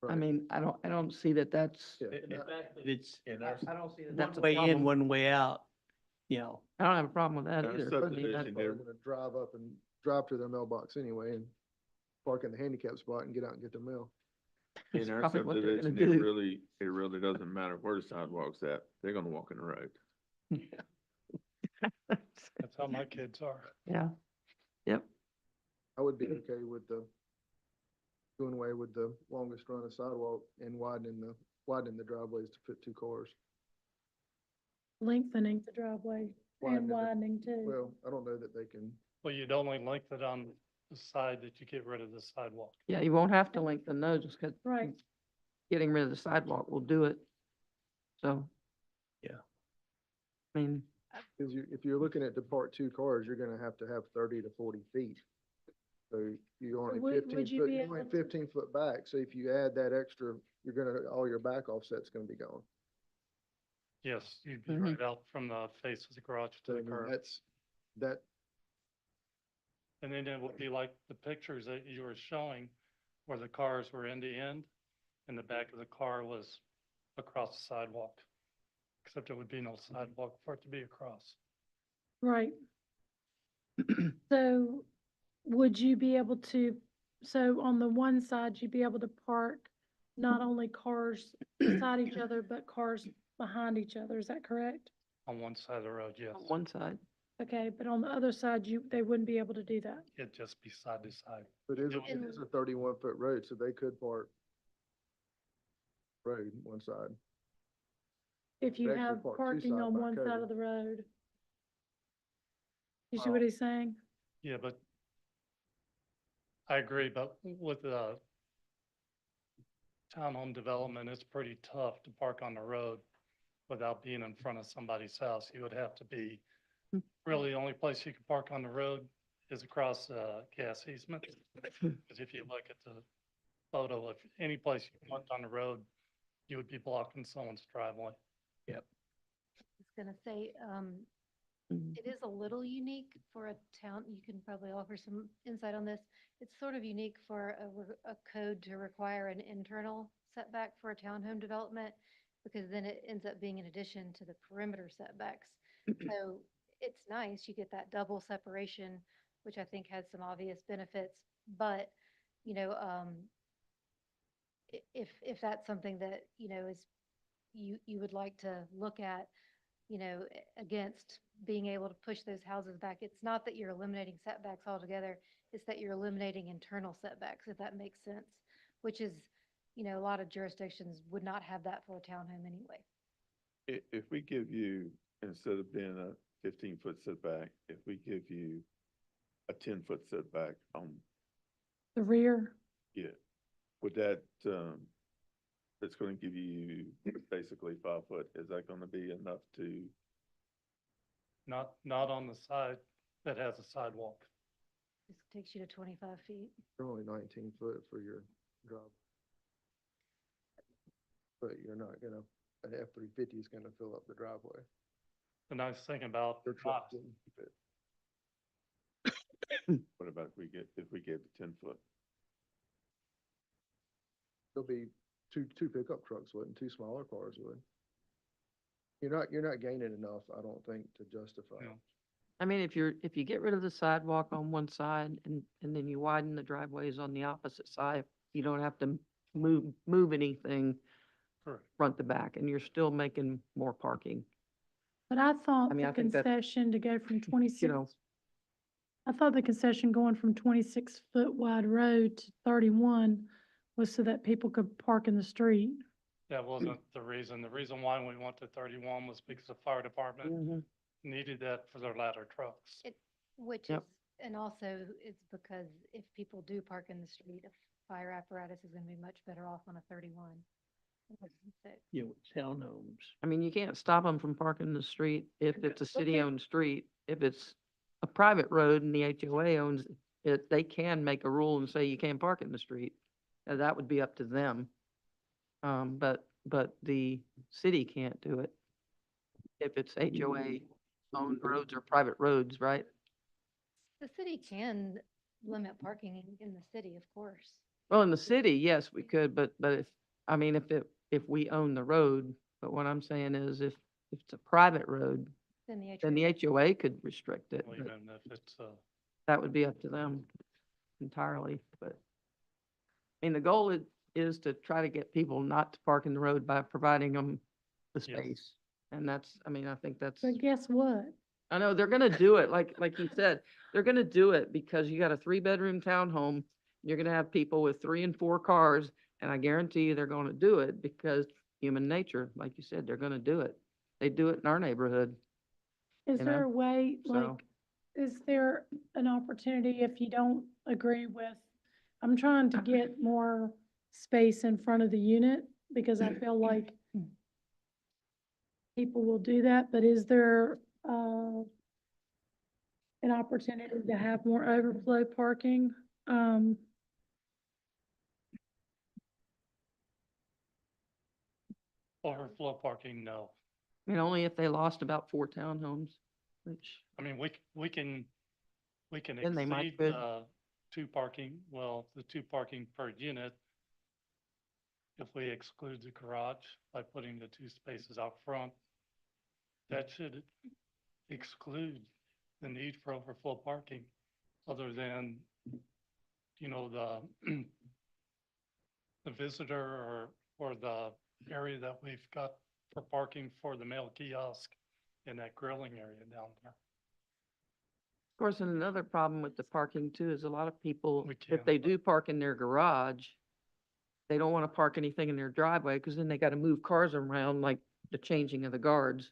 I Right. mean, I don't see that that's, Yeah, The and I- fact that it's In our, I don't see that one that's a way in, problem. one way out, you know. I don't have a problem with that Our either. I mean, that's- subdivision, They're gonna drive up and drive to their mailbox anyway and park in the handicap spot and get out and get their mail. in That's our probably what they're subdivision, gonna it really doesn't matter where the sidewalk's at. They're gonna walk in the road. That's how my kids are. Yeah, yep. I would be okay with doing away with the longest run of sidewalk and widening the driveways to fit two cars. Lengthening the driveway and Widening it. widening too. Well, I don't know that they can, Well, you'd only lengthen it on the side that you get rid of the sidewalk. Yeah, you won't have to lengthen those just because Right. getting rid of the sidewalk will do it. So. Yeah. I mean, because if you're looking at to park two cars, you're gonna have to have 30 to 40 feet. So you're only Would- 15 would you foot, be you're only able to- 15 foot back. So if you add that extra, all your back offset's gonna be gone. Yes, you'd be Mhm. right out from the face of the garage to So I the mean, curb. that, And then it would be like the pictures that you were showing where the cars were end to end and the back of the car was across the sidewalk. Except there would be no sidewalk for it to be across. Right. So would you be able to, so on the one side, you'd be able to park not only cars beside each other, but cars behind each other, is that correct? On one side of the road, yes. on one side. Okay, but on the other side, they wouldn't be able to do that. It'd just be side to side. but it And- is a 31 foot road, so they could park road one side. If you They actually have park two parking side on by one side code. of the road. You see Well- what he's saying? Yeah, but I agree, but with the townhome development, it's pretty tough to park on the road without being in front of somebody's house. You would have to be, really, the only place you can park on the road is across gas easement. Because if you look at the photo, if any place you parked on the road, you would be blocking someone's driveway. I was gonna say, Mhm. it is a little unique for a town, you can probably offer some insight on this. It's sort of unique for a code to require an internal setback for a townhome development, because then it ends up being in addition to the perimeter setbacks. So it's nice, you get that double separation, which I think has some obvious benefits, but, you know, if that's something that, you know, is, you would like to look at, you know, against being able to push those houses back. It's not that you're eliminating setbacks altogether, it's that you're eliminating internal setbacks, if that makes sense, which is, you know, a lot of jurisdictions would not have that for a townhome anyway. If we give you, instead of being a 15-foot setback, if we give you a 10-foot setback on, The rear, yeah, would that, that's gonna give you basically 5 foot, is that gonna be enough to, Not on the side that has a sidewalk. This takes you to 25 feet. You're only 19 foot for your driveway. But you're not gonna, an F-350 is gonna fill up the driveway. The nice thing about Your not, truck wouldn't fit. What about if we gave it 10 foot? There'll be two pickup trucks wouldn't, two smaller cars would. You're not gaining enough, I don't think, to justify. No. it. I mean, if you get rid of the sidewalk on one side and then you widen the driveways on the opposite side, you don't have to move anything correct. front to back, and you're still making more parking. But I thought I mean, the I think that's, concession to go from 26, know- I thought the concession going from 26-foot wide road to 31 was so that people could park in the street. That wasn't the reason. The reason why we went to 31 was because the fire department Mhm. needed that for their ladder trucks. Which is, Yep. and also it's because if people do park in the street, a fire apparatus is gonna be much better off on a 31. So, Yeah, townhomes. I mean, you can't stop them from parking in the street if it's a Okay. city-owned street. If it's a private road and the HOA owns it, they can make a rule and say you can't park in the street. That would be up to them. But the city can't do it if it's HOA owned roads or private roads, right? The city can limit parking in the city, of course. Well, in the city, yes, we could, but if we own the road, but what I'm saying is if it's a private road, Then the then the HOA could restrict it. Well, but even if it's, That would be up to them entirely, but I mean, the goal is to try to get people not to park in the road by providing them the Yes. space. And that's, I mean, I think that's, But guess what? I know they're gonna do it, like you said, they're gonna do it because you got a 3-bedroom townhome. You're gonna have people with 3 and 4 cars, and I guarantee you they're gonna do it because human nature, like you said, they're gonna do it. They do it in our neighborhood. Is You there know, a way, so- like, is there an opportunity if you don't agree with, I'm trying to get more space in front of the unit because I feel like people will do that, but is there, an opportunity to have more overflow parking? overflow parking, no. I mean, only if they lost about 4 townhomes, which, I mean, we can Then they might exceed could. the 2 parking, the 2 parking per unit if we exclude the garage by putting the 2 spaces out front. That should exclude the need for overflow parking, other than, the the visitor or the area that we've got for parking for the mail kiosk in that grilling area down there. of course, and another problem with the parking too is a lot of people, We if can. they do park in their garage, they don't want to park anything in their driveway because then they got to move cars around like the changing of the guards,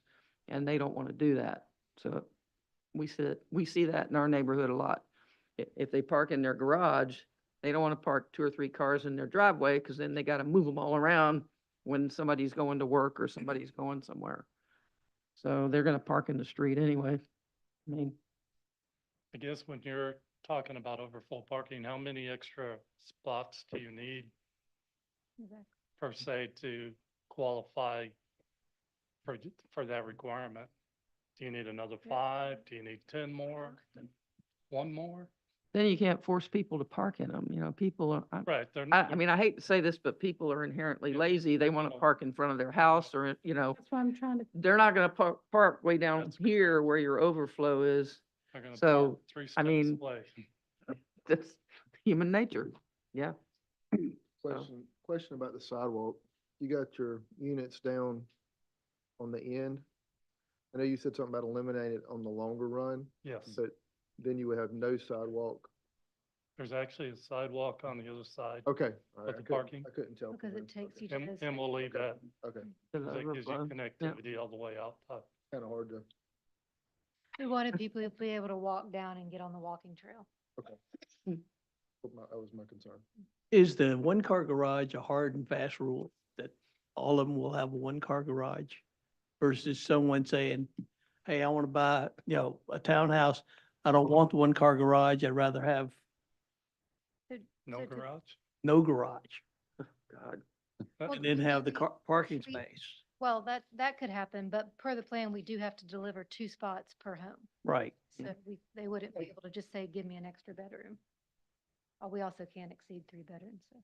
and they don't want to do that. So we see that in our neighborhood a lot. If they park in their garage, they don't want to park 2 or 3 cars in their driveway because then they got to move them all around when somebody's going to work or somebody's going somewhere. So they're going to park in the street anyway. I mean, I guess when you're talking about overflow parking, how many extra spots do you need Exactly. per se to qualify for that requirement? Do you need another 5? Do you need 10 more? 1 more? then you can't force people to park in them, people are, Right, they're I not, mean, I hate to say this, but people are inherently Yeah. lazy. They want to park in front of their house or, That's why I'm trying to, they're not going to park way down That's here where your overflow is. they're gonna so, park 3 I steps mean, away. That's human nature. Yeah. Question about the sidewalk. You got your units down on the end. I know you said something about eliminating it on the longer run, Yes, but then you would have no sidewalk. there's actually a sidewalk on the other side, Okay. all right, But I the couldn't- parking? I couldn't tell. Because from it there. takes you Okay. to those. and we'll leave that, Okay, To the 'cause that gives you overflow. connectivity all the way out. kind of hard to, We wanted people to be able to walk down and get on the walking trail. that was my concern. Is the 1-car garage a hard and fast rule that all of them will have a 1-car garage? Versus someone saying, hey, I want to buy, a townhouse, I don't want the one-car garage. I'd rather have No garage? no garage God. Well, and then have the we- car, parking we- space. Well, that could happen, but per the plan, we do have to deliver 2 spots per home. Right. So they wouldn't be able to just say, give me an extra bedroom. We also can't exceed 3 bedrooms, so.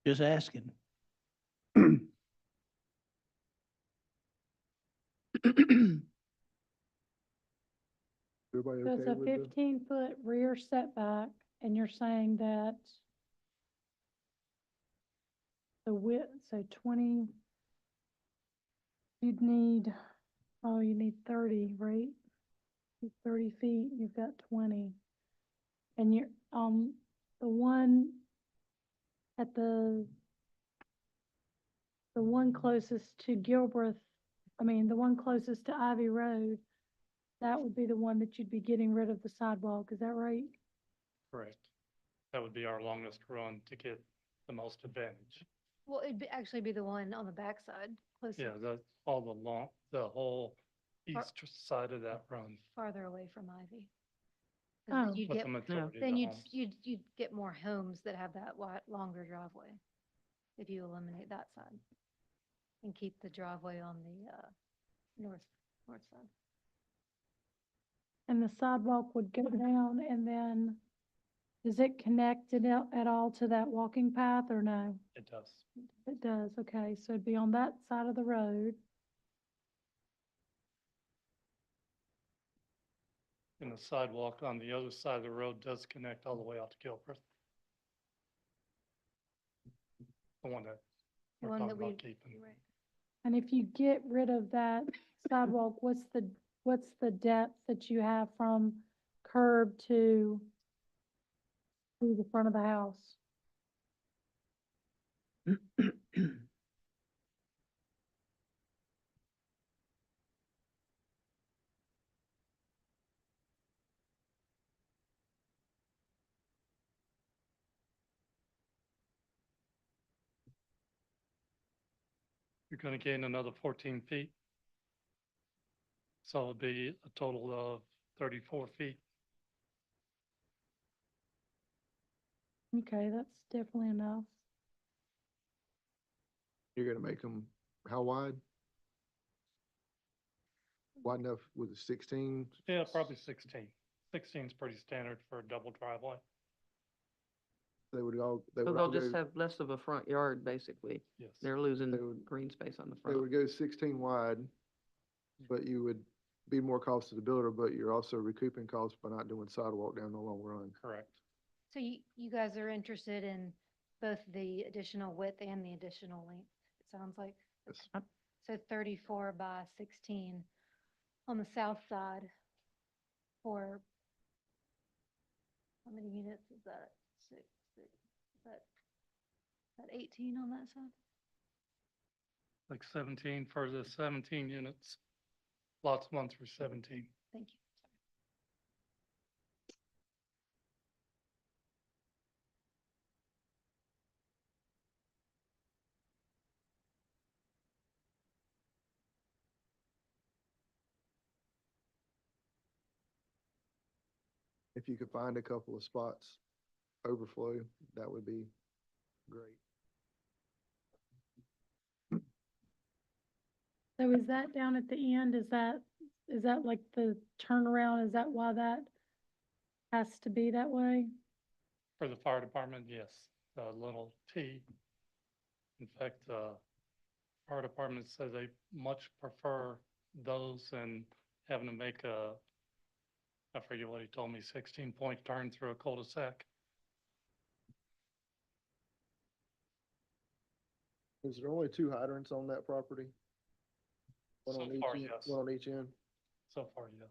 Just asking. Everybody So it's okay a with the? 15-foot rear setback, and you're saying that the width, so 20, you'd need, oh, you need 30, right? 30 feet, you've got 20. And you're, the one at the one closest to Gilbreth, the one closest to Ivy Road, that would be the one that you'd be getting rid of the sidewalk, is that right? Correct. That would be our longest run to get the most advantage. Well, actually be the one on the backside, closer, Yeah, the whole east side of that run. farther away from Ivy. 'Cause then Oh. you'd But get, the majority of then the you'd, homes. you'd get more homes that have that longer driveway if you eliminate that side and keep the driveway on the, north side. And the sidewalk would go down, and then, does it connect at all to that walking path, or no? It does. It does, okay, so it'd be on that side of the road. And the sidewalk on the other side of the road does connect all the way out to Gilbert. The one that The we're one talking that about we, keeping. right. And if you get rid of that sidewalk, what's the depth that you have from curb to the front of the house? You're gonna gain another 14 feet. So it'll be a total of 34 feet. Okay, that's definitely enough. You're gonna make them, how wide? Wide enough with a 16? Yeah, probably 16. 16 is pretty standard for a double driveway. They would So all they'll just go, have less of a front yard, basically. Yes. They're losing They would- green space on the they front. would go 16 wide, but you would be more cost to the builder, but you're also recouping costs by not doing sidewalk down the long run. Correct. So you guys are interested in both the additional width and the additional length, it sounds like? Yes. Okay. So 34 by 16 on the south side for, how many units is that? Six, is that 18 on that side? Like 17 for the 17 units. Lots 1 through 17. Thank you. If you could find a couple of spots overflow, that would be great. So is that down at the end, is that like the turnaround, is that why that has to be that way? For the fire department, yes, the little T. In fact, fire department says they much prefer those than having to make I forget what he told me, 16-point turn through a cul-de-sac. Is there only 2 hydrants on that property? One So on each far, end- yes. One on each end? So far, yes.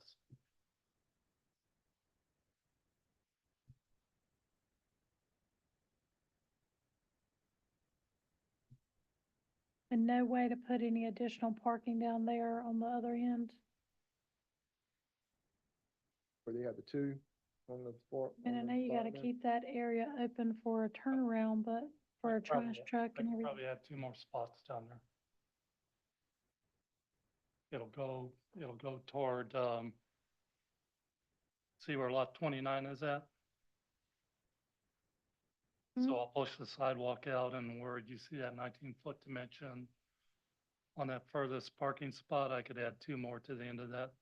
And no way to put any additional parking down there on the other end? Where they have the 2 on the floor? And I know you gotta keep that area open for a turnaround, but for a Probably- trash truck I and could everything. probably add 2 more spots down there. It'll go toward, see where lot 29 is at? So I'll push the sidewalk out, and where you see that 19-foot dimension on that furthest parking spot, I could add 2 more to the end of that.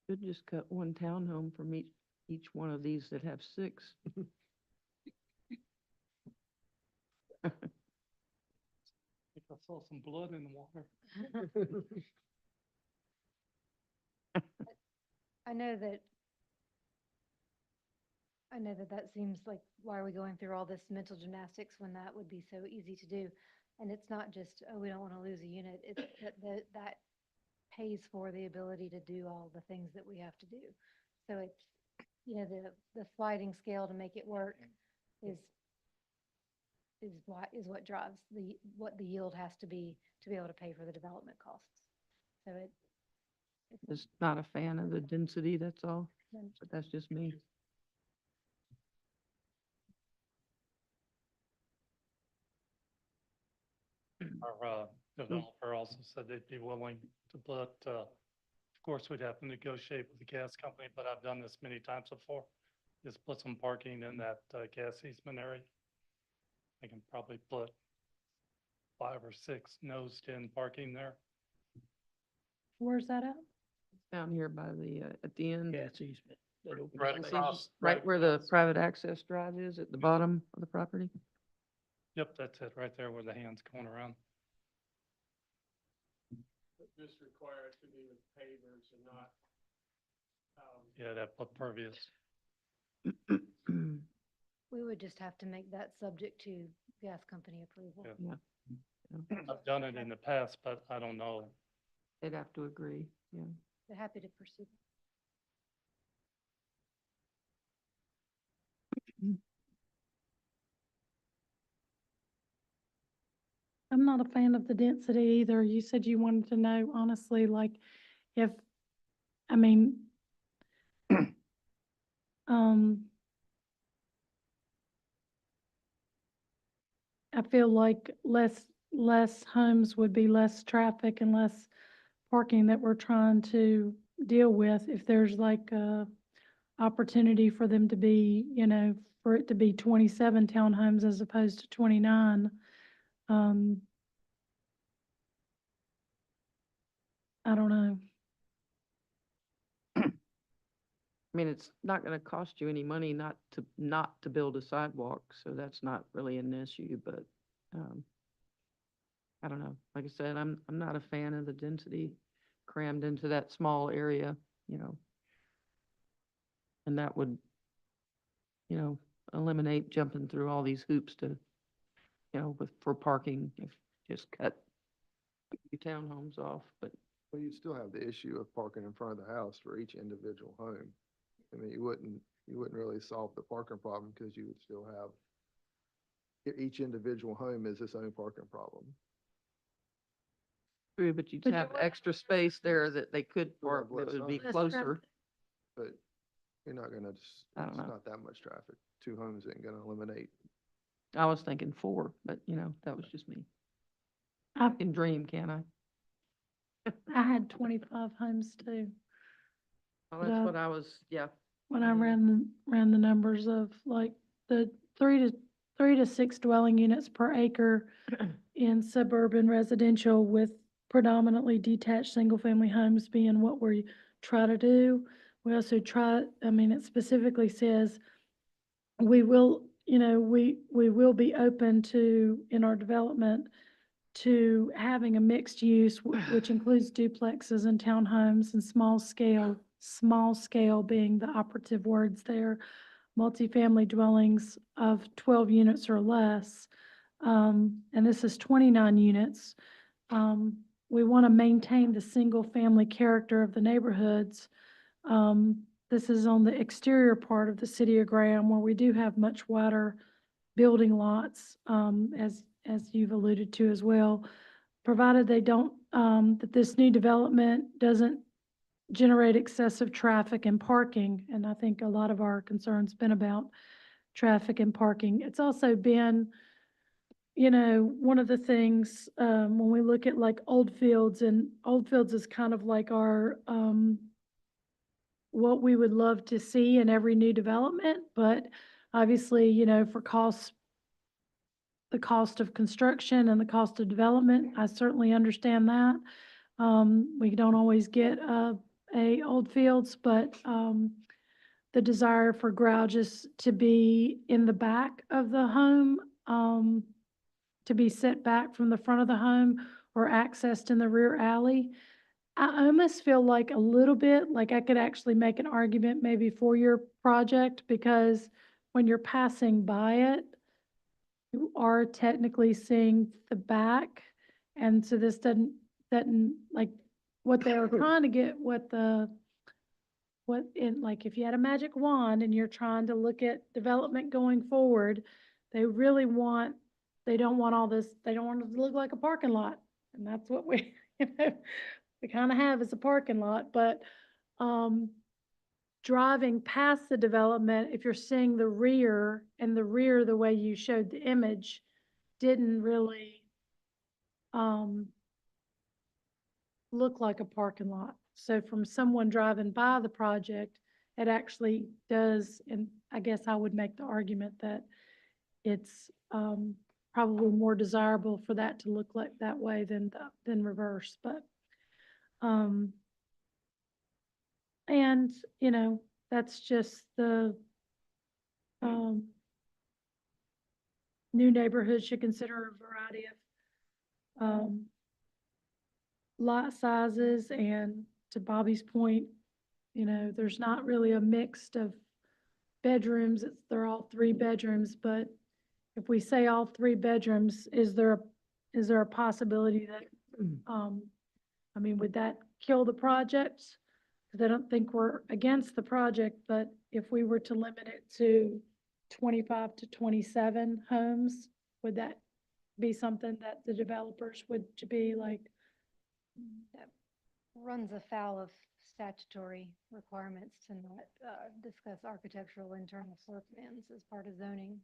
Could just cut one townhome from each one of these that have 6. I think I saw some blood in the water. I know that that seems like, why are we going through all this mental gymnastics when that would be so easy to do? And it's not just, oh, we don't want to lose a unit, it's that pays for the ability to do all the things that we have to do. So it's, the sliding scale to make it work is what drives what the yield has to be able to pay for the development costs. So Just not a fan of the density, that's all, then but that's just me. Our developer also said they'd be willing to put, of course, we'd have to negotiate with the gas company, but I've done this many times before. Just put some parking in that gas easement area. I can probably put 5 or 6 nosed-in parking there. Where's that at? Down here by the, at the end. Gas easement. that open Right space. across. Right where the private access drive is, at the bottom of the property. Yep, that's it, right there where the hand's going around. Just require it to be with pavers and not. Yeah, that pervious. we would just have to make that subject to gas company approval. Yeah. Yeah. I've done it in the past, but I don't know. They'd have to agree, yeah. They're happy to pursue. I'm not a fan of the density either. You said you wanted to know, honestly, like, if, I mean, I feel like less homes would be less traffic and less parking that we're trying to deal with. If there's like a opportunity for them to be, for it to be 27 townhomes as opposed to 29, I don't know. I mean, it's not gonna cost you any money not to build a sidewalk, so that's not really an issue, but, I don't know. Like I said, I'm not a fan of the density crammed into that small area, And that would, eliminate jumping through all these hoops to, for parking, if just cut your townhomes off, but Well, you'd still have the issue of parking in front of the house for each individual home. I mean, you wouldn't really solve the parking problem because you would still have, each individual home is its own parking problem. true, but you'd But you have would- extra space there that they could Still park, have that less would be homes. closer. But you're not gonna just, I don't it's know. not that much traffic. 2 homes ain't gonna eliminate. I was thinking 4, but that was just me. I I can dream, can't I? I had 25 homes too. Well, But, that's what I was, yeah. When I Mhm. ran the numbers of like the 3 to 6 dwelling units per acre in suburban residential with predominantly detached single-family homes being what we try to do. We also it specifically says we will, we will be open to, in our development, to having a mixed use, which includes duplexes and townhomes and small scale being the operative words there, multifamily dwellings of 12 units or less. And this is 29 units. We want to maintain the single-family character of the neighborhoods. This is on the exterior part of the city of Graham, where we do have much wider building lots, as you've alluded to as well, provided they don't, that this new development doesn't generate excessive traffic and parking. And I think a lot of our concern's been about traffic and parking. It's also been, you know, one of the things, when we look at like Old Fields, and Old Fields is kind of like our, what we would love to see in every new development, but obviously, you know, for costs, the cost of construction and the cost of development, I certainly understand that. We don't always get a Old Fields, but the desire for garages to be in the back of the home, to be set back from the front of the home or accessed in the rear alley. I almost feel like a little bit like I could actually make an argument maybe for your project, because when you're passing by it, you are technically seeing the back. And so this doesn't like what they were trying to get, like if you had a magic wand and you're trying to look at development going forward, they don't want all this, they don't want it to look like a parking lot. And that's what we, we kind of have as a parking lot, but, driving past the development, if you're seeing the rear, and the rear, the way you showed the image, didn't really, look like a parking lot. So from someone driving by the project, it actually does, and I guess I would make the argument that it's, probably more desirable for that to look like that way than reverse, but, and, you know, that's just the, new neighborhoods should consider a variety of, lot sizes, and to Bobby's point, you know, there's not really a mixed of bedrooms, they're all 3 bedrooms, but if we say all 3 bedrooms, is there a possibility that, I mean, would that kill the project? Because I don't think we're against the project, but if we were to limit it to 25 to 27 homes, would that be something that the developers would to be like? That runs afoul of statutory requirements to not discuss architectural internal floor plans as part of zoning.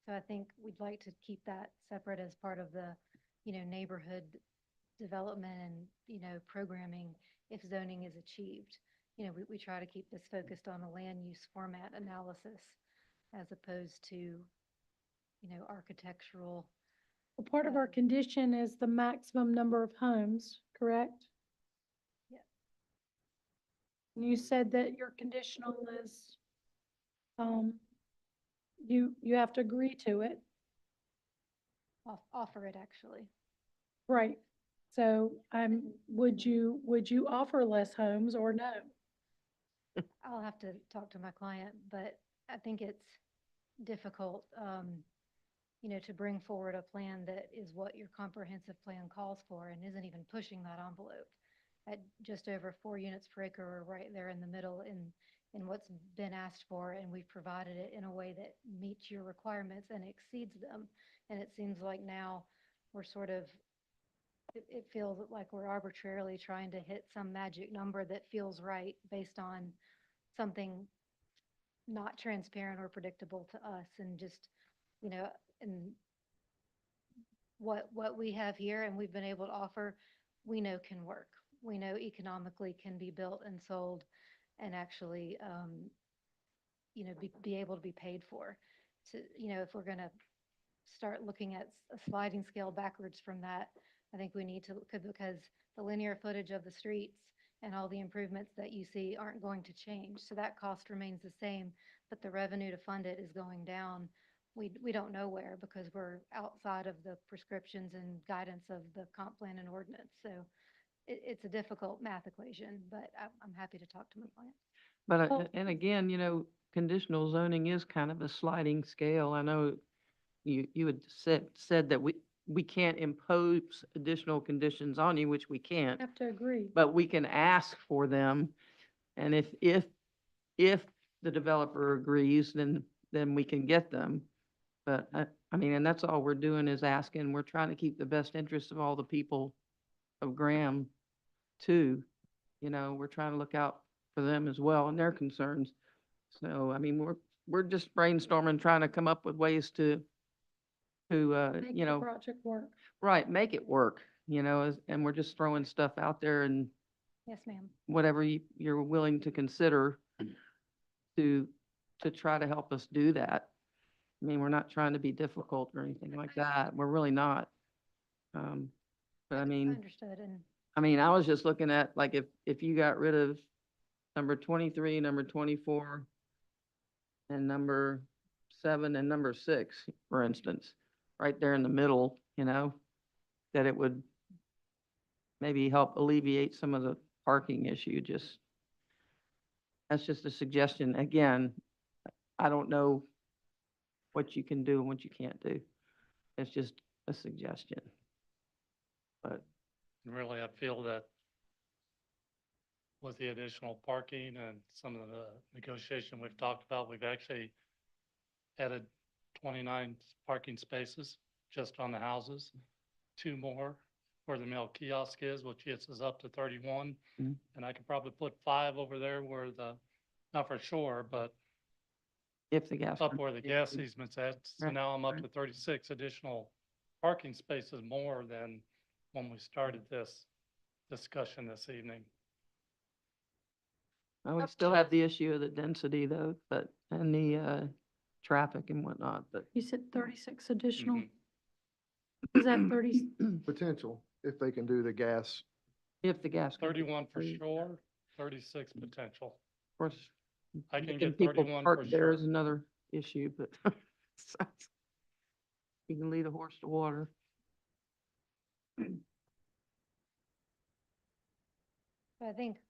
So I think we'd like to keep that separate as part of the, you know, neighborhood development and, you know, programming if zoning is achieved. You know, we try to keep this focused on a land use format analysis as opposed to, you know, architectural. Well, part of our condition is the maximum number of homes, correct? Yeah. And you said that your conditional is, you have to agree to it. Offer it actually. Right. So would you offer less homes or no? I'll have to talk to my client, but I think it's difficult, you know, to bring forward a plan that is what your comprehensive plan calls for and isn't even pushing that envelope. At just over 4 units per acre, we're right there in the middle in what's been asked for, and we've provided it in a way that meets your requirements and exceeds them. And it seems like now we're sort of, it feels like we're arbitrarily trying to hit some magic number that feels right based on something not transparent or predictable to us, and just, you know, and what we have here and we've been able to offer, we know can work. We know economically can be built and sold and actually, you know, be able to be paid for. To, you know, if we're going to start looking at a sliding scale backwards from that, I think we need to, because the linear footage of the streets and all the improvements that you see aren't going to change. So that cost remains the same, but the revenue to fund it is going down. We don't know where, because we're outside of the prescriptions and guidance of the comp plan and ordinance. So it's a difficult math equation, but I'm happy to talk to my client. But, Well- and again, you know, conditional zoning is kind of a sliding scale. I know you had said that we can't impose additional conditions on you, which we can't, Have to agree. but we can ask for them. And if the developer agrees, then we can get them. But I mean, and that's all we're doing is asking. We're trying to keep the best interest of all the people of Graham too. You know, we're trying to look out for them as well and their concerns. So, I mean, we're just brainstorming, trying to come up with ways to, Make you the know, project work. right, make it work, you know, and we're just throwing stuff out there and Yes, ma'am. whatever you're willing to consider to, to try to help us do that. I mean, we're not trying to be difficult or anything like that. We're really not. But I I mean, understood, and I was just looking at, like, if you got rid of number 23, number 24, and number 7 and number 6, for instance, right there in the middle, you know, that it would maybe help alleviate some of the parking issue, that's just a suggestion. Again, I don't know what you can do and what you can't do. It's just a suggestion. But Really, I feel that with the additional parking and some of the negotiation we've talked about, we've actually added 29 parking spaces just on the houses, 2 more where the mail kiosk is, which gets us up to 31. Mhm. And I could probably put 5 over there where not for sure, but if the gas. up where the gas easement's at. So Right, now I'm up right. to 36 additional parking spaces more than when we started this discussion this evening. We still have the issue of the density though, but, and the, traffic and whatnot, but. You said 36 additional? Mhm. Is that 30? Potential, if they can do the gas. If the gas. can be 31 for approved. sure, 36 potential. Of course. I can making get people 31 park for there is sure. another issue, but you can lead a horse to water. I think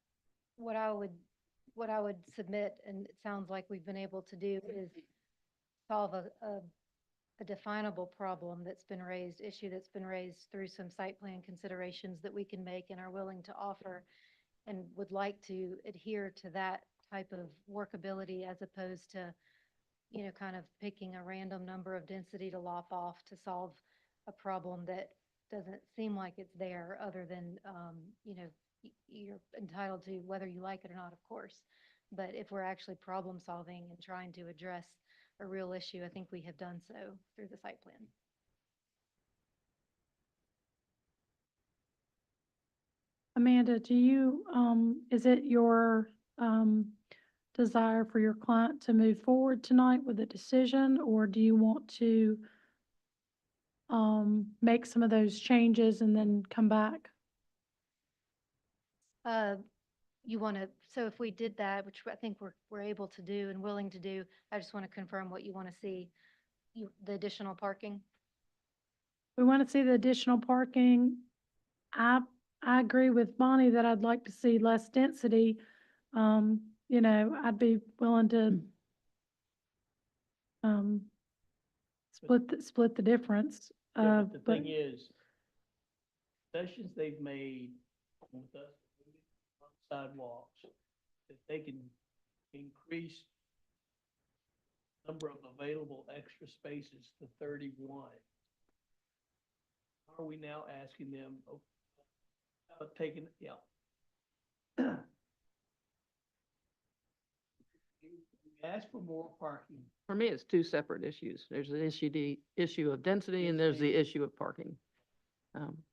what I would submit, and it sounds like we've been able to do, is solve a definable problem that's been raised, issue that's been raised through some site plan considerations that we can make and are willing to offer, and would like to adhere to that type of workability as opposed to, you know, kind of picking a random number of density to lop off to solve a problem that doesn't seem like it's there, other than, you know, you're entitled to whether you like it or not, of course. But if we're actually problem solving and trying to address a real issue, I think we have done so through the site plan. Amanda, do you, is it your, desire for your client to move forward tonight with a decision, or do you want to, make some of those changes and then come back? You want to, so if we did that, which I think we're able to do and willing to do, I just want to confirm what you want to see, the additional parking. We want to see the additional parking. I agree with Bonnie that I'd like to see less density. You know, I'd be willing to, split the difference. Yeah, but the But thing is, sessions they've made with us on sidewalks, if they can increase number of available extra spaces to 31, are we now asking them, taking, yeah. We ask for more parking. For me, it's 2 separate issues. There's the issue of density and there's the issue of parking.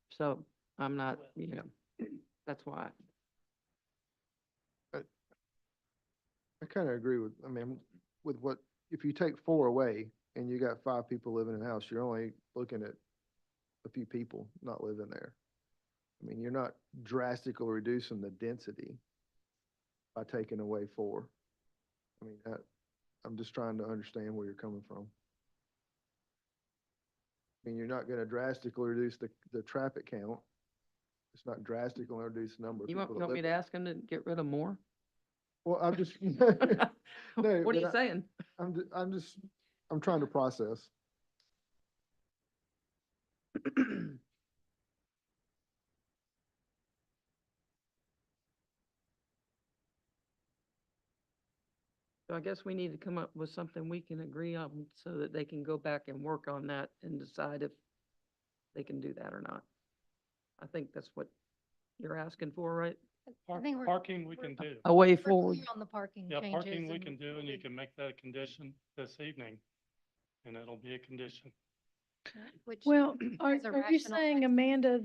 So I'm not, you know, that's why. I kind of agree with, I mean, with what, if you take 4 away and you got 5 people living in a house, you're only looking at a few people not living there. I mean, you're not drastically reducing the density by taking away 4. I mean, I'm just trying to understand where you're coming from. I mean, you're not gonna drastically reduce the traffic count. It's not drastically reduce the number of You people that want me live to there. ask them to get rid of more? Well, I'm just, What are but you saying? I'm trying to process. So I guess we need to come up with something we can agree on so that they can go back and work on that and decide if they can do that or not. I think that's what you're asking for, right? I think we're. Parking we we're- can do. A way we're forward. clear on the parking Yeah, changes. parking we and can do, and you we- can make that a condition this evening. And it'll be a condition. Which. Well, are has a you rational saying, explanation. Amanda,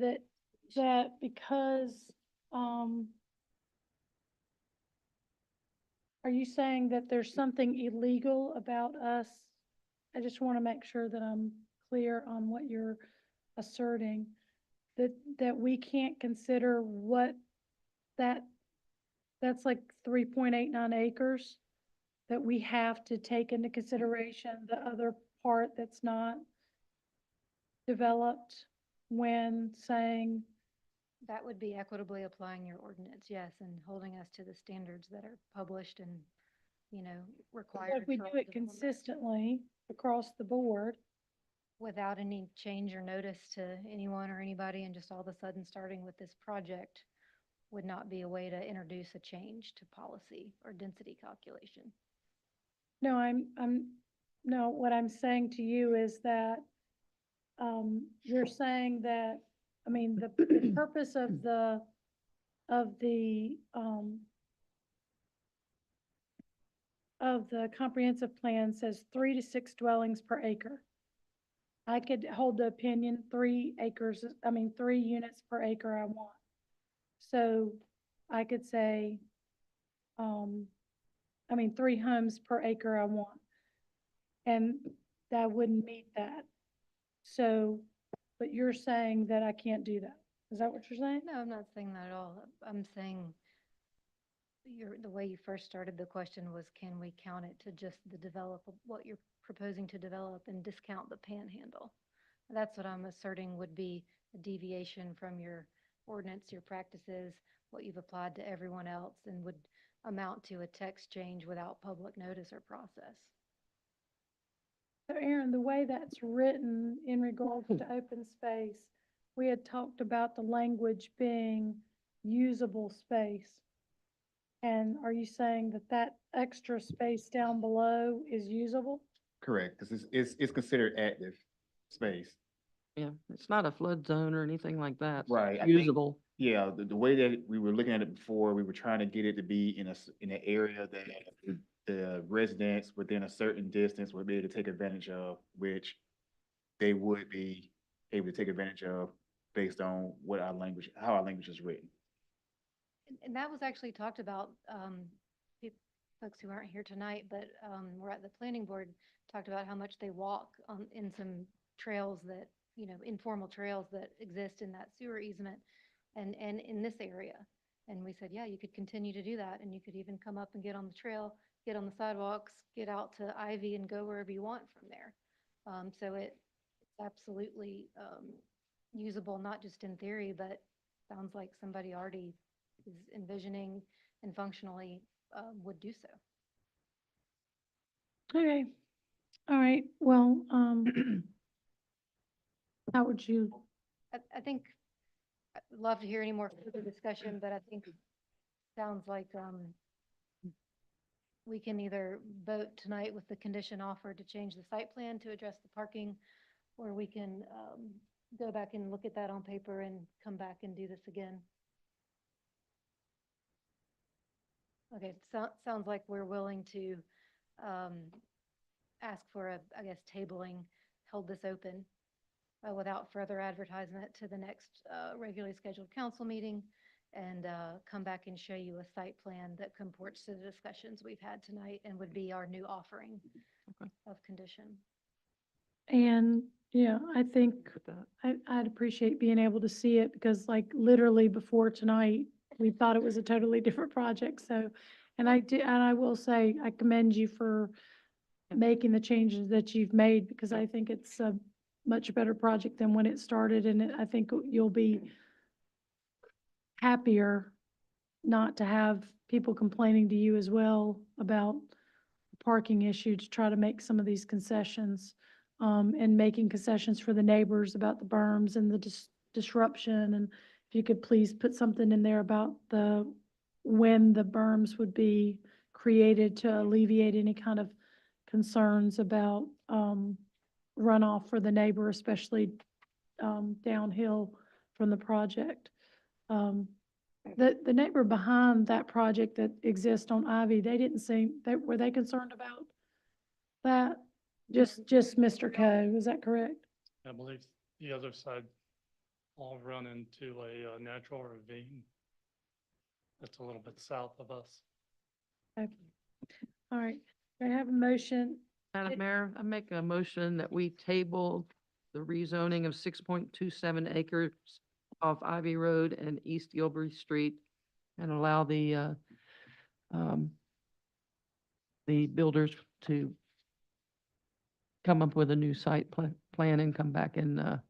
that because, are you saying that there's something illegal about us? I just want to make sure that I'm clear on what you're asserting, that we can't consider what that's like 3.89 acres, that we have to take into consideration the other part that's not developed when saying, That would be equitably applying your ordinance, yes, and holding us to the standards that are published and, required. if we for do all it development. consistently across the board, Without any change or notice to anyone or anybody, and just all of a sudden starting with this project would not be a way to introduce a change to policy or density calculation. no, no, what I'm saying to you is that, you're saying that, I mean, the purpose of the, of the, of the comprehensive plan says 3 to 6 dwellings per acre. I could hold the opinion 3 units per acre I want. So I could say, 3 homes per acre I want. And that wouldn't meet that. So, but you're saying that I can't do that. Is that what you're saying? No, I'm not saying that at all. I'm saying the way you first started the question was, can we count it to just what you're proposing to develop and discount the panhandle? That's what I'm asserting would be a deviation from your ordinance, your practices, what you've applied to everyone else, and would amount to a text change without public notice or process. So Aaron, the way that's written in regards to open space, we had talked about the language being usable space. And are you saying that that extra space down below is usable? Correct, because it's considered active space. Yeah, it's not a flood zone or anything like that. It's Right, I think- Usable. Yeah, the way that we were looking at it before, we were trying to get it to be in in an area that the residents within a certain distance would be able to take advantage of, which they would be able to take advantage of based on how our language is written. And that was actually talked about, folks who aren't here tonight, but we're at the planning board, talked about how much they walk in some trails that, informal trails that exist in that sewer easement and in this area. And we said, yeah, you could continue to do that, and you could even come up and get on the trail, get on the sidewalks, get out to Ivy and go wherever you want from there. So it's absolutely usable, not just in theory, but sounds like somebody already is envisioning and functionally would do so. Okay, all right, well, how would you, I think, I'd love to hear any more further discussion, but I think it sounds like we can either vote tonight with the condition offered to change the site plan to address the parking, or we can go back and look at that on paper and come back and do this again. Okay, sounds like we're willing to ask for tabling, hold this open without further advertisement to the next regularly scheduled council meeting, and come back and show you a site plan that comports to the discussions we've had tonight and would be our new offering of condition. and, yeah, I think With that. I'd appreciate being able to see it, because like literally before tonight, we thought it was a totally different project, so, and I will say, I commend you for making the changes that you've made, because I think it's a much better project than when it started, and I think you'll be happier not to have people complaining to you as well about the parking issue, to try to make some of these concessions, and making concessions for the neighbors about the berms and the disruption. And if you could please put something in there about when the berms would be created to alleviate any kind of concerns about, runoff for the neighbor, especially, downhill from the project. The neighbor behind that project that exists on Ivy, they didn't seem, were they concerned about that? Just Mr. Coe, is that correct? I believe the other side all run into a natural ravine. That's a little bit south of us. Okay. All right, do I have a motion? Madam It- Mayor, I make a motion that we table the rezoning of 6.27 acres off Ivy Road and East Gilbury Street and allow the builders to come up with a new site plan and come back and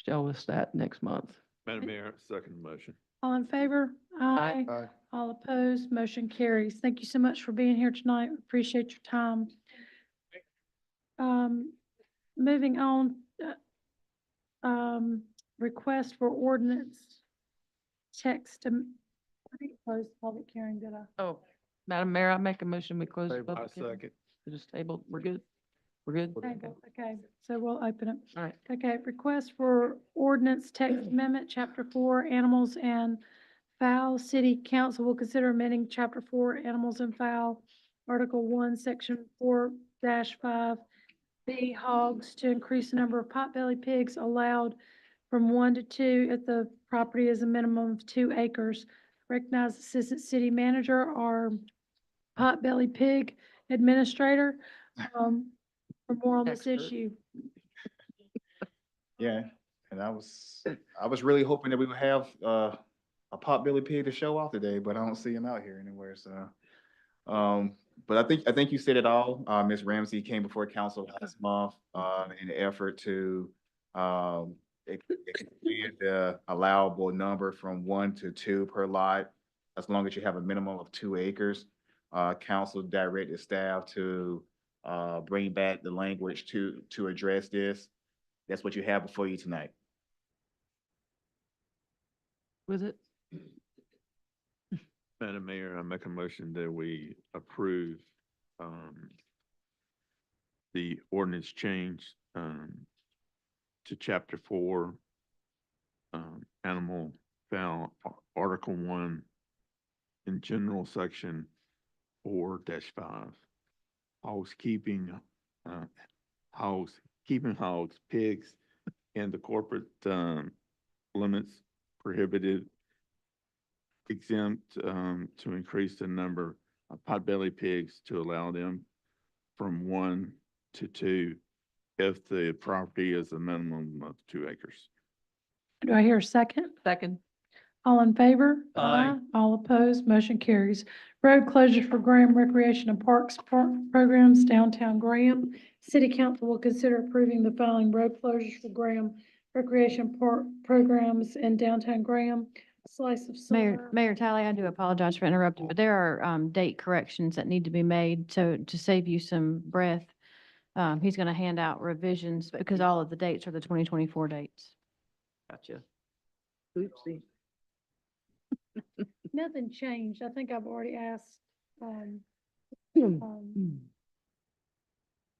show us that next month. Madam Mayor, second motion. All in favor? Aye. Aye. All opposed, motion carries. Thank you so much for being here tonight. Appreciate your time. Moving on, request for ordinance text. I think close the public hearing, did I? Oh, Madam Mayor, I make a motion, we close the Table. public I hearing. second. We just tabled, we're good? We're good? Table, okay, so we'll open it. All right. Okay, request for ordinance text amendment, chapter 4, animals and fowl. City council will consider amending chapter 4, animals and fowl, article 1, section 4-5, B, hogs, to increase the number of potbelly pigs allowed from 1 to 2 at the property as a minimum of 2 acres. Recognize Assistant City Manager or potbelly pig administrator, for more on this Expert. issue. Yeah, and I was really hoping that we would have, a potbelly pig to show off today, but I don't see him out here anywhere, so. But I think you said it all. Ms. Ramsey came before council last month, in an effort to, expand the allowable number from 1 to 2 per lot, as long as you have a minimum of 2 acres. Council directed staff to, bring back the language to address this. That's what you have before you tonight. With it? Madam Mayor, I make a motion that we approve, the ordinance change, to chapter 4, animal fowl, article 1, in general section 4-5. Housekeeping, keeping hogs, pigs, and the corporate, limits prohibited, exempt, to increase the number of potbelly pigs to allow them from 1 to 2 if the property is a minimum of 2 acres. Do I hear a second? Second. All in favor? Aye. All opposed, motion carries. Road closures for Graham Recreation and Parks Programs, downtown Graham. City council will consider approving the following road closures for Graham Recreation Park Programs in downtown Graham. Slice of summer. Mayor Talley, I do apologize for interrupting, but there are date corrections that need to be made. So to save you some breath, he's going to hand out revisions because all of the dates are the 2024 dates. Gotcha. Oopsie. Nothing changed. I think I've already asked,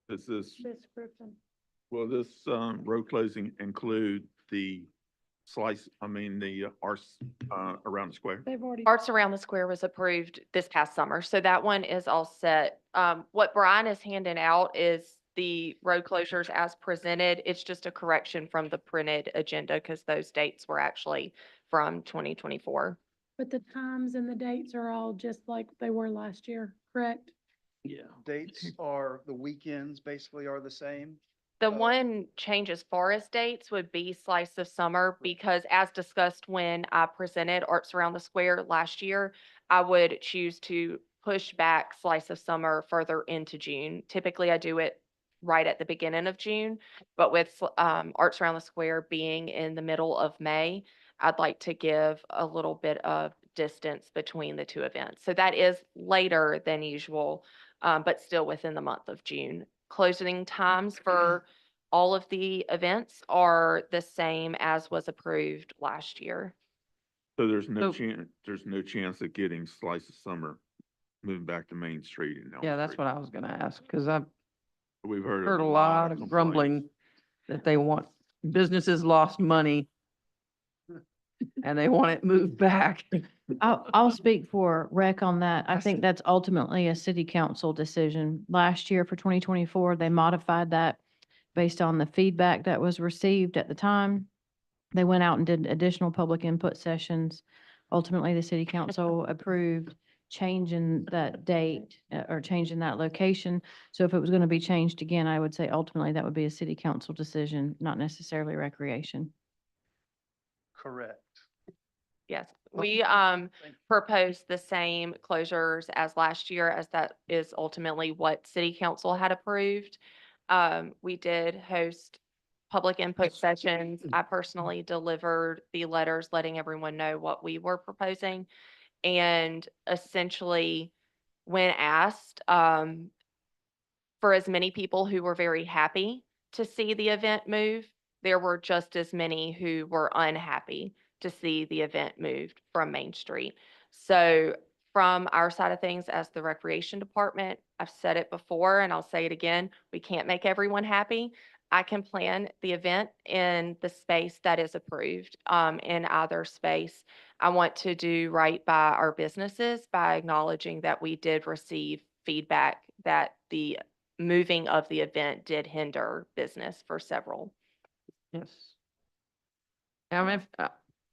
Does this, Ms. Griffin. will this, road closing include the the arts, around the square? They've already. Arts Around the Square was approved this past summer, so that one is all set. What Brian is handing out is the road closures as presented. It's just a correction from the printed agenda because those dates were actually from 2024. But the times and the dates are all just like they were last year, correct? Yeah. Dates are, the weekends basically are the same. The one change as far as dates would be Slice of Summer, because as discussed when I presented Arts Around the Square last year, I would choose to push back Slice of Summer further into June. Typically, I do it right at the beginning of June, but with Arts Around the Square being in the middle of May, I'd like to give a little bit of distance between the two events. So that is later than usual, but still within the month of June. Closing times for all of the events are the same as was approved last year. So there's no So- chance of getting Slice of Summer moving back to Main Street and Elm Yeah, that's Street? what I was gonna ask, because I've We've heard heard a lot of complaints. grumbling that they want, businesses lost money and they want it moved back. I'll speak for rec on that. I think that's ultimately a city council decision. Last year for 2024, they modified that based on the feedback that was received at the time. They went out and did additional public input sessions. Ultimately, the city council approved changing that date or changing that location. So if it was going to be changed again, I would say ultimately that would be a city council decision, not necessarily recreation. Correct. Yes, Okay. we Thank you. proposed the same closures as last year, as that is ultimately what city council had approved. We did host public input sessions. I personally delivered the letters letting everyone know what we were proposing. And essentially, when asked, for as many people who were very happy to see the event move, there were just as many who were unhappy to see the event moved from Main Street. So from our side of things as the recreation department, I've said it before and I'll say it again, we can't make everyone happy. I can plan the event in the space that is approved, in either space. I want to do right by our businesses by acknowledging that we did receive feedback that the moving of the event did hinder business for several. Yes. I mean,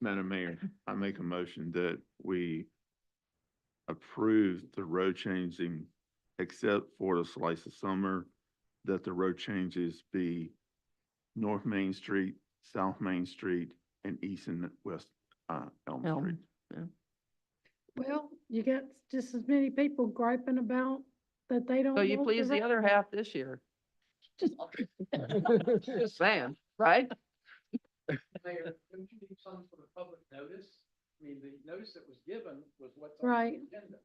Madam Mayor, I make a motion that we approve the road changing except for the slice of summer, that the road changes be North Main Street, South Main Street, and East and West, Elm Street. Elm. Well, you got just as many people griping about that they don't. So you want please the rec- other half this year. Just saying, right? Mayor, couldn't you do some sort of public notice? I mean, the notice that was given was what's Right. on the agenda.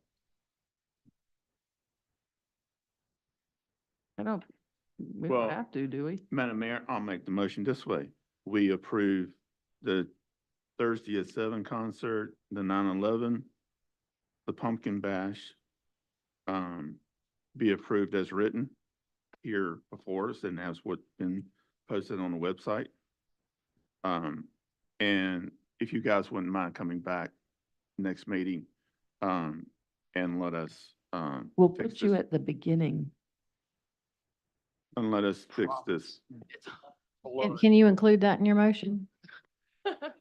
We Well- don't have to, do we? Madam Mayor, I'll make the motion this way. We approve the Thursday at 7 concert, the 9/11, the Pumpkin Bash, be approved as written here before us and as what's been posted on the website. And if you guys wouldn't mind coming back next meeting, and let us, We'll fix put you this- at the beginning. and let us fix this. Can you include that in your motion?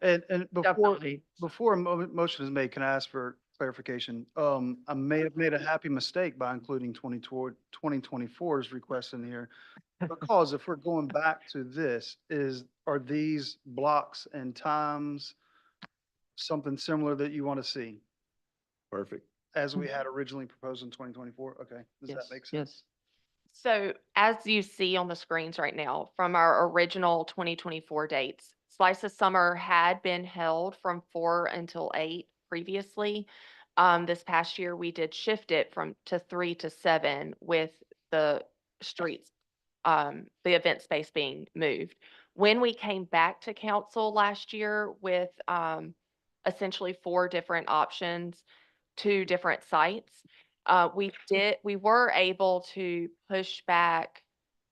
And before, Definitely. before a motion is made, can I ask for clarification? I may have made a happy mistake by including 2024's request in here. Because if we're going back to this, are these blocks and times something similar that you want to see Perfect. as we had originally proposed in 2024? Okay, does that Yes, make sense? yes. So as you see on the screens right now, from our original 2024 dates, Slice of Summer had been held from 4 until 8 previously. This past year, we did shift it to 3 to 7 with the streets, the event space being moved. When we came back to council last year with essentially 4 different options, 2 different sites, we were able to push back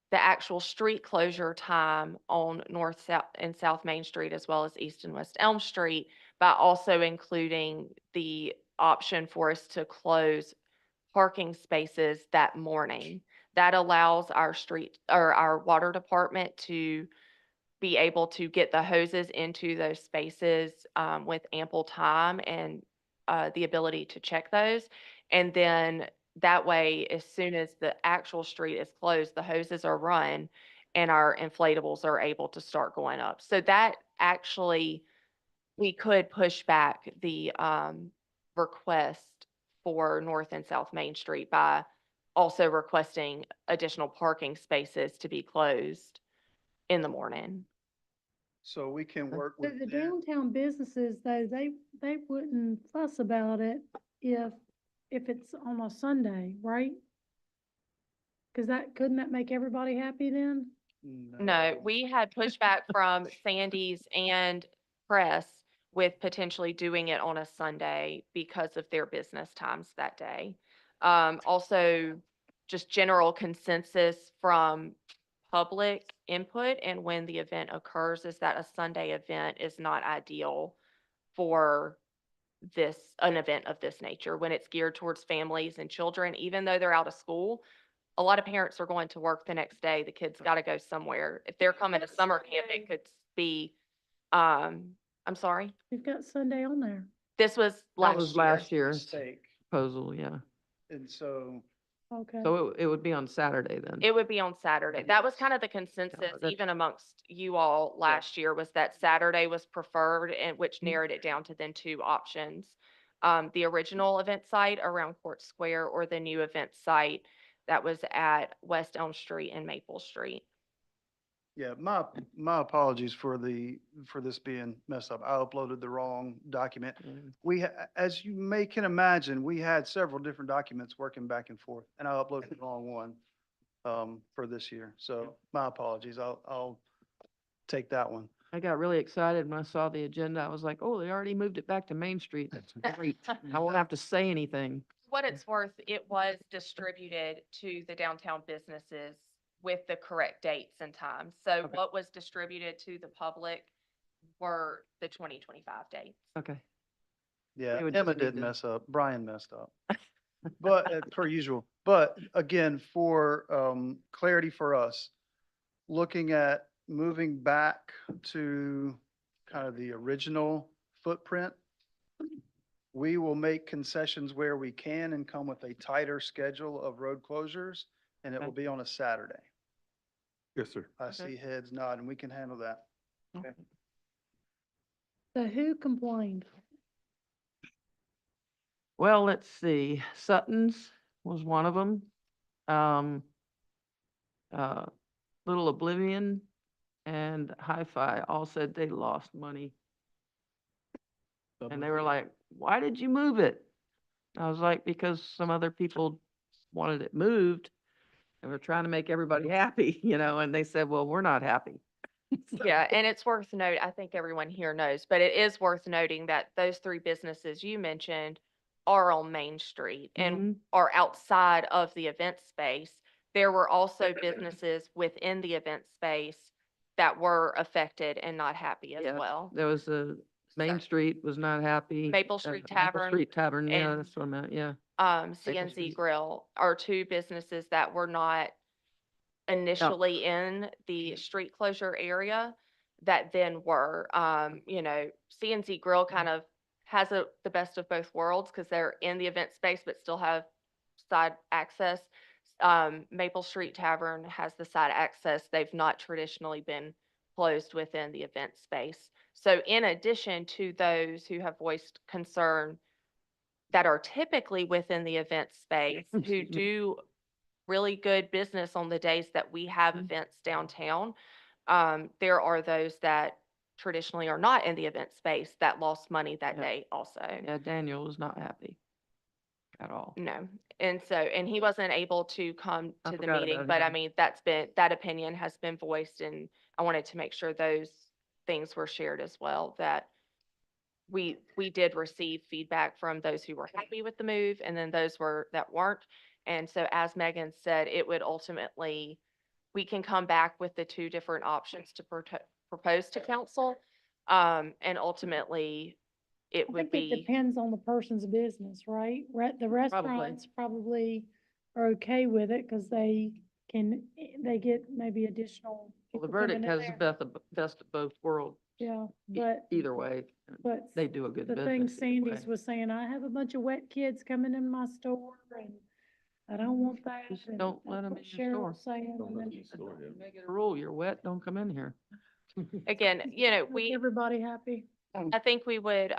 the actual street closure time on North, South, and South Main Street, as well as East and West Elm Street, by also including the option for us to close parking spaces that morning. That allows our street or our water department to be able to get the hoses into those spaces with ample time and the ability to check those. And then that way, as soon as the actual street is closed, the hoses are run and our inflatables are able to start going up. So that actually, we could push back the request for North and South Main Street by also requesting additional parking spaces to be closed in the morning. So we can work But with the them. downtown businesses, though, they wouldn't fuss about it if it's on a Sunday, right? Cause couldn't that make everybody happy then? No, we had pushback from Sandy's and Press with potentially doing it on a Sunday because of their business times that day. Also, just general consensus from public input and when the event occurs is that a Sunday event is not ideal for an event of this nature, when it's geared towards families and children, even though they're out of school. A lot of parents are going to work the next day. The kids got to go somewhere. If they're coming to summer camp, it could be, I'm sorry, We've got Sunday on there. this was That was last year's Mistake. proposal, yeah. And so, Okay. So it would be on Saturday then. It would be on Saturday. That was kind of the consensus, that's- even amongst you all last year, was that Saturday was preferred, and which Mm-hmm. narrowed it down to then two options. The original event site around Court Square, or the new event site that was at West Elm Street and Maple Street. yeah, my apologies for this being messed up. I uploaded the wrong document. Mm. As you can imagine, we had several different documents working back and forth, and I uploaded the wrong one for this year. So my apologies. I'll take that one. I got really excited when I saw the agenda. I was like, oh, they already moved it back to Main Street. That's great. I won't have to say anything. What it's worth, it was distributed to the downtown businesses with the correct dates and times. So Okay. what was distributed to the public were the 2025 dates. Okay. Yeah, We would Emma just need did to- mess up. Brian messed up. But per usual. But again, for clarity for us, looking at moving back to kind of the original footprint, we will make concessions where we can and come with a tighter schedule of road closures, and it will be on a Saturday. Yes, sir. I see heads nodding. We can handle that. So who complained? Well, let's see. Sutton's was one of them. Little Oblivion and Hi-Fi all said they lost money. And they were like, why did you move it? I was like, because some other people wanted it moved and we're trying to make everybody happy, and they said, well, we're not happy. Yeah, and it's worth note, I think everyone here knows, but it is worth noting that those three businesses you mentioned are on Main Street and Mhm. are outside of the event space. There were also businesses within the event space that were affected and not happy as Yeah, well. There was Main Street was not happy. Maple Street Maple Tavern Street Tavern, yeah, and- that's what I meant, yeah. CNZ Street. Grill are two businesses that were not initially in the street closure area that then were, CNZ Grill kind of has the best of both worlds because they're in the event space but still have side access. Maple Street Tavern has the side access. They've not traditionally been closed within the event space. So in addition to those who have voiced concern that are typically within the event space, who Excuse me. do really good business on the days that we have Mhm. events downtown, there are those that traditionally are not in the event space that lost money that Yeah. day also. Yeah, Daniel was not happy at all. No. And he wasn't able to come I to the forgot meeting, about but I him. mean, that opinion has been voiced, and I wanted to make sure those things were shared as well, that we did receive feedback from those who were happy with the move and then those that weren't. And so as Megan said, it would ultimately, we can come back with the two different options to propose to council. And ultimately, it I would think it be, depends on the person's business, right? The restaurants probably are okay with it because they get maybe additional. Well, the people coming verdict in has there. the best of both worlds. Yeah, e- but. Either way, But they do a good the business. thing either Sandy's way. was saying, I have a bunch of wet kids coming in my store and I don't want that. Just and don't let that's 'em what in your store. Cheryl's saying, and then Make it a rule, you're wet, don't come in here. again, make everybody happy. I think we would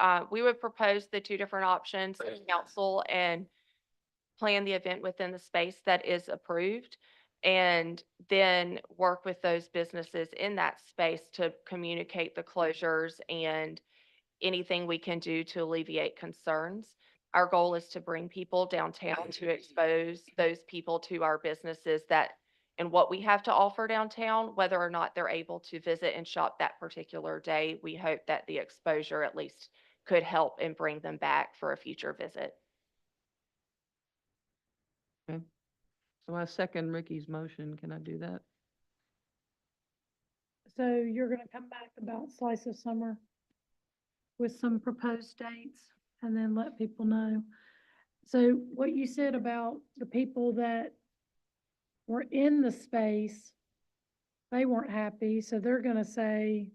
propose the two different options to council and plan the event within the space that is approved. And then work with those businesses in that space to communicate the closures and anything we can do to alleviate concerns. Our goal is to bring people downtown, to expose those people to our businesses and what we have to offer downtown, whether or not they're able to visit and shop that particular day. We hope that the exposure at least could help and bring them back for a future visit. So I second Ricky's motion, can I do that? So you're gonna come back about Slice of Summer? with some proposed dates and then let people know. So what you said about the people that were in the space, they weren't happy, so they're gonna say,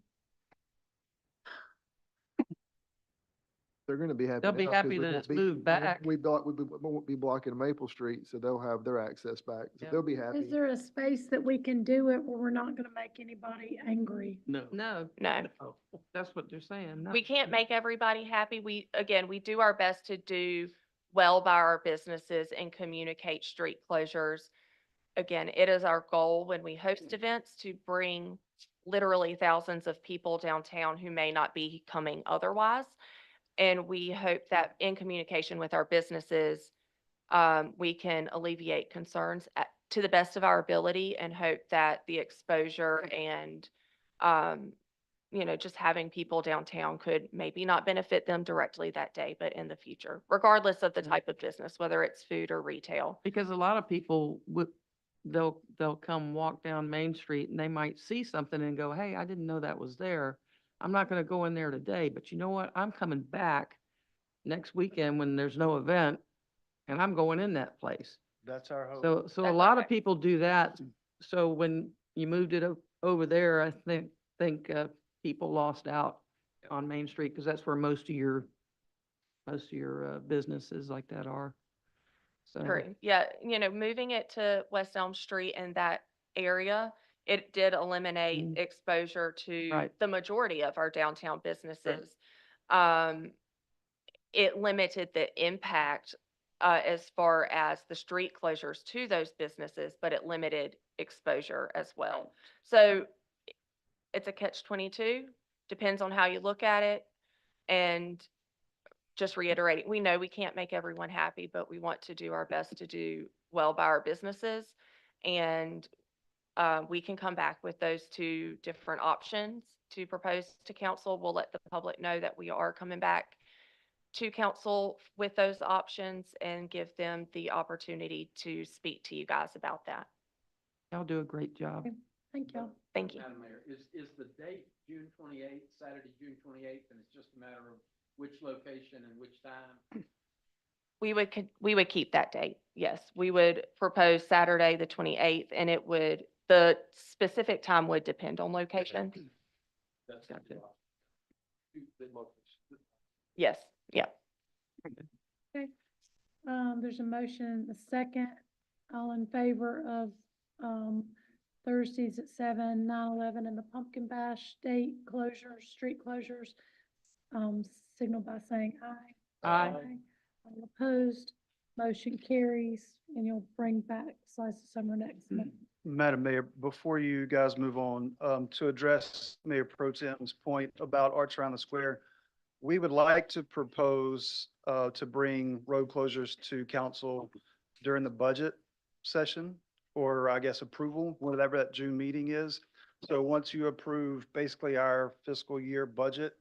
They're gonna be happy. They'll be now 'cause happy we that won't it's be- moved we won't- back. We won't be blocking Maple Street, so they'll have their access back. So Yeah. they'll be happy. is there a space that we can do it where we're not gonna make anybody angry? No. No, No. that's what they're saying. No. We can't make everybody happy. Again, we do our best to do well by our businesses and communicate street closures. Again, it is our goal when we host events to bring literally thousands of people downtown who may not be coming otherwise. And we hope that in communication with our businesses, we can alleviate concerns to the best of our ability and hope that the exposure and, just having people downtown could maybe not benefit them directly that day, but in the future, regardless of the type of business, whether it's food or retail. Because a lot of people they'll come walk down Main Street and they might see something and go, hey, I didn't know that was there. I'm not gonna go in there today, but you know what? I'm coming back next weekend when there's no event and I'm going in that place. That's our hope. So a That's lot of okay. people do that. So when you moved it over there, I think people lost out on Main Street because that's where most of your businesses like that are. So. True. Yeah, moving it to West Elm Street and that area, it did eliminate Mm. exposure to Right. the majority of our downtown businesses. It limited the impact as far as the street closures to those businesses, but it limited exposure as well. So it's a catch-22, depends on how you look at it. And just reiterating, we know we can't make everyone happy, but we want to do our best to do well by our businesses. And we can come back with those two different options to propose to council. We'll let the public know that we are coming back to council with those options and give them the opportunity to speak to you guys about that. Y'all do a great job. Thank you. Thank you. Madam Mayor, is the date June 28th, Saturday, June 28th, and it's just a matter of which location and which time? We would keep that date. Yes, we would propose Saturday, the 28th, and the specific time would depend on location. That's Gotcha. the location. Yes, yeah. There's a motion, a second, all in favor of, Thursdays at 7, 9/11, and the Pumpkin Bash date closures, street closures, signal by saying aye. Aye. All opposed, motion carries, and you'll bring back Slice of Summer next month. Madam Mayor, before you guys move on, to address Mayor Pro Tem's point about Arts Around the Square, we would like to propose to bring road closures to council during the budget session, or I guess approval, whatever that June meeting is. So once you approve basically our fiscal year budget,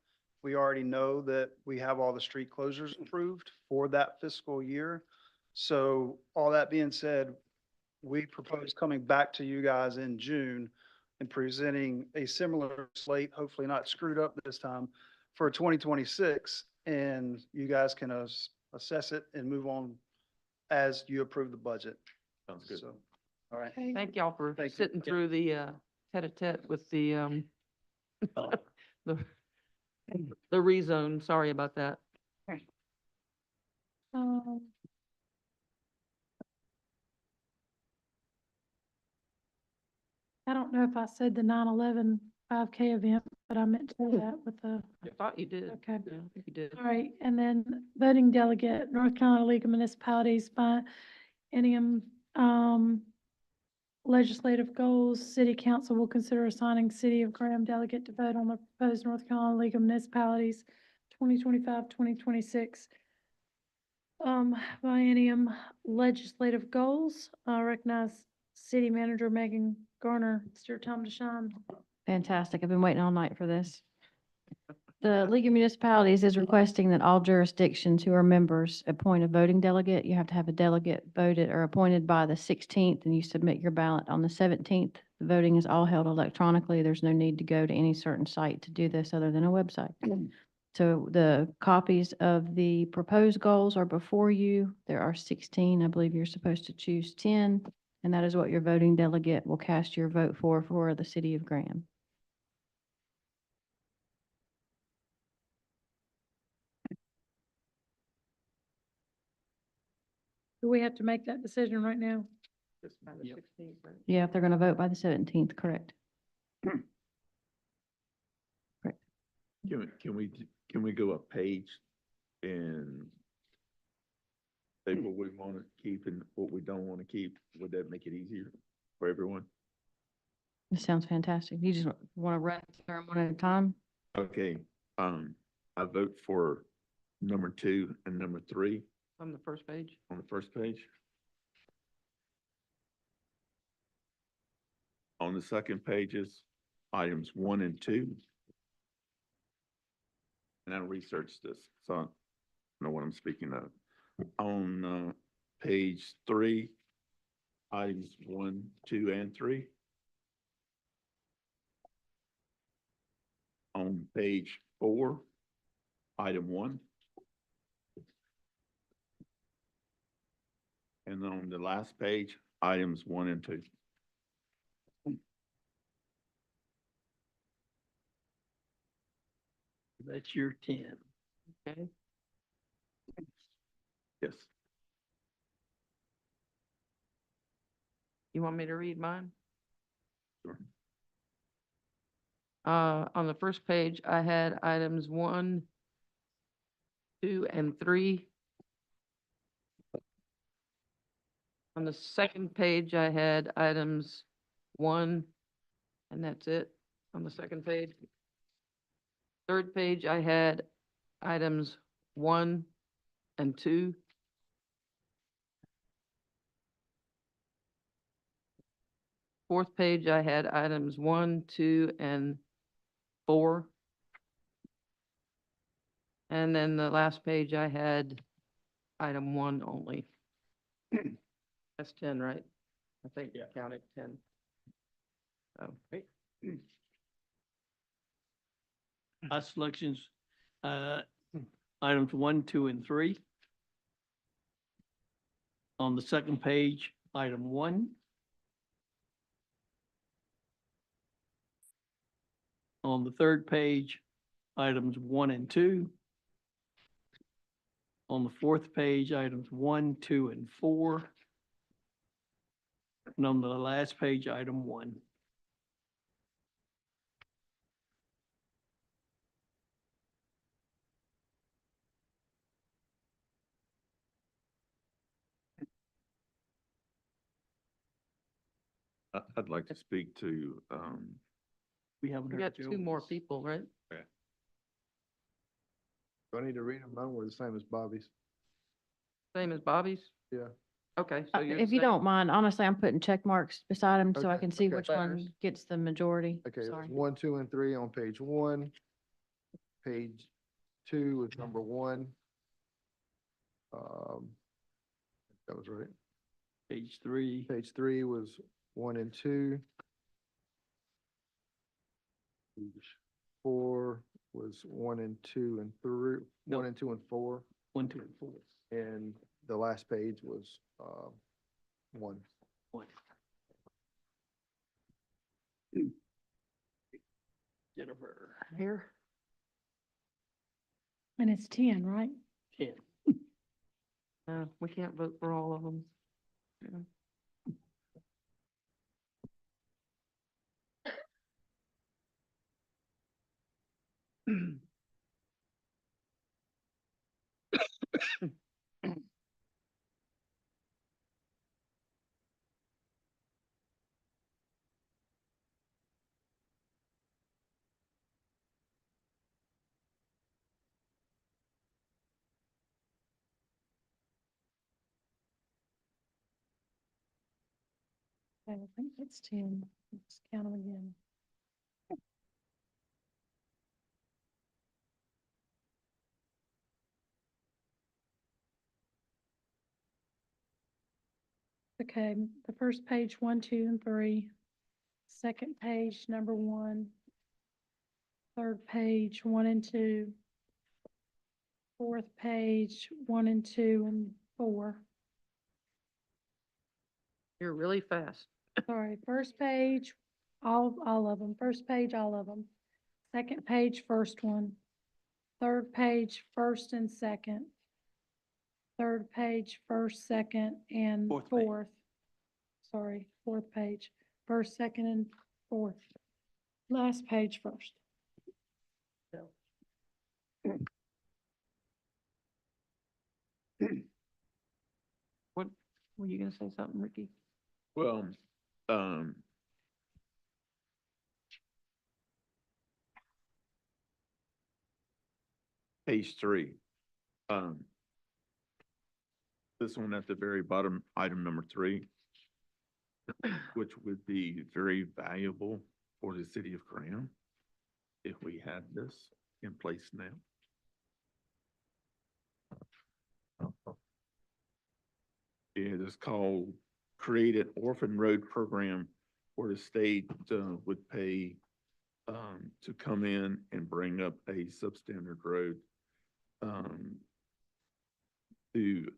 we already know that we have all the street closures approved for that fiscal year. So all that being said, we propose coming back to you guys in June and presenting a similar slate, hopefully not screwed up this time, for 2026. And you guys can assess it and move on as you approve the budget. Sounds good. So, all right. Okay. Thank y'all for Thank you. sitting through the tete-a-tete with the the rezone. Sorry about that. I don't know if I said the 9/11 5K event, but I meant to say that with the, I thought you did. okay. Yeah, I think you did. All right, and then voting delegate, North Carolina League of Municipalities, biennium, legislative goals. City Council will consider assigning City of Graham delegate to vote on the proposed North Carolina League of Municipalities 2025-2026 biennium legislative goals. I recognize City Manager Megan Garner. It's your time to shine. Fantastic. I've been waiting all night for this. The League of Municipalities is requesting that all jurisdictions who are members appoint a voting delegate. You have to have a delegate voted or appointed by the 16th, and you submit your ballot on the 17th. The voting is all held electronically. There's no need to go to any certain site to do this other than a website. So the copies of the proposed goals are before you. There are 16. I believe you're supposed to choose 10, and that is what your voting delegate will cast your vote for the city of Graham. Do we have to make that decision right now? Just by the Yep. 16th, right? Yeah, if they're going to vote by the 17th, correct? Can we go a page and say what we want to keep and what we don't want to keep? Would that make it easier for everyone? This sounds fantastic. You just want to run through them one at a time? Okay, I vote for number 2 and number 3 On the first page? on the first page. On the second pages, items 1 and 2. And I researched this, so I know what I'm speaking of. On, page 3, items 1, 2, and 3. On page 4, item 1. And on the last page, items 1 and 2. That's your 10. Okay. Yes. You want me to read mine? Sure. On the first page, I had items 1, 2, and 3. On the second page, I had items 1, and that's it on the second page. Third page, I had items 1 and 2. Fourth page, I had items 1, 2, and 4. And then the last page, I had item 1 only. That's 10, right? I think Yeah. counted 10. Oh, My selections, items 1, 2, and 3. On the second page, item 1. On the third page, items 1 and 2. On the fourth page, items 1, 2, and 4. And on the last page, item 1. I'd like to speak to, We haven't we heard got 2 more Joey's. people, right? Do I need to read them? Mine were the same as Bobby's. Same as Bobby's? Yeah. Okay, so you're. If you don't mind, honestly, I'm putting check marks beside them so I Okay, can see okay. which Letters. one gets the majority. Okay, it Sorry. was 1, 2, and 3 on page 1. Page 2 was number 1. That was right. Page 3. Page 3 was 1 and 2. Page 4 was 1 and 2 and 3, No. 1 and 2 and 4. 1, 2, and 4. And the last page was, 1. 1. Jennifer, Here? And it's 10, right? 10. We can't vote for all of them. I think it's 10. Let's count them again. Okay, the first page, 1, 2, and 3. Second page, number 1. Third page, 1 and 2. fourth page, 1 and 2 and 4. You're really fast. Sorry, first page, all of them. First page, all of them. Second page, first one. Third page, first and second. Third page, first, second, and Fourth page. fourth. Sorry, fourth page. First, second, and fourth. Last page first. What, were you gonna say something, Ricky? Well, page 3, this one at the very bottom, item number 3, which would be very valuable for the city of Graham if we had this in place now. It is called Create an Orphan Road Program where the state would pay to come in and bring up a substandard road to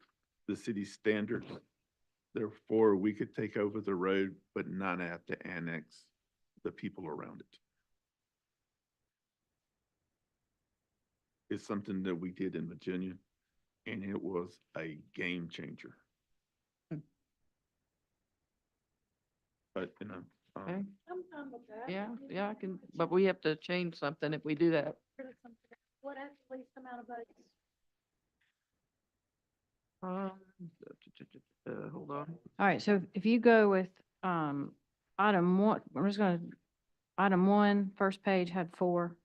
the city standards. Therefore, we could take over the road, but not have to annex the people around it. It's something that we did in Virginia, and it was a game changer. But, you know, Okay. I'm done with that. Yeah, I can, but we have to change something if we do that. What has the least amount of votes? Hold on. All right, so if you go with, item 1, we're just gonna, item 1, first page had 4.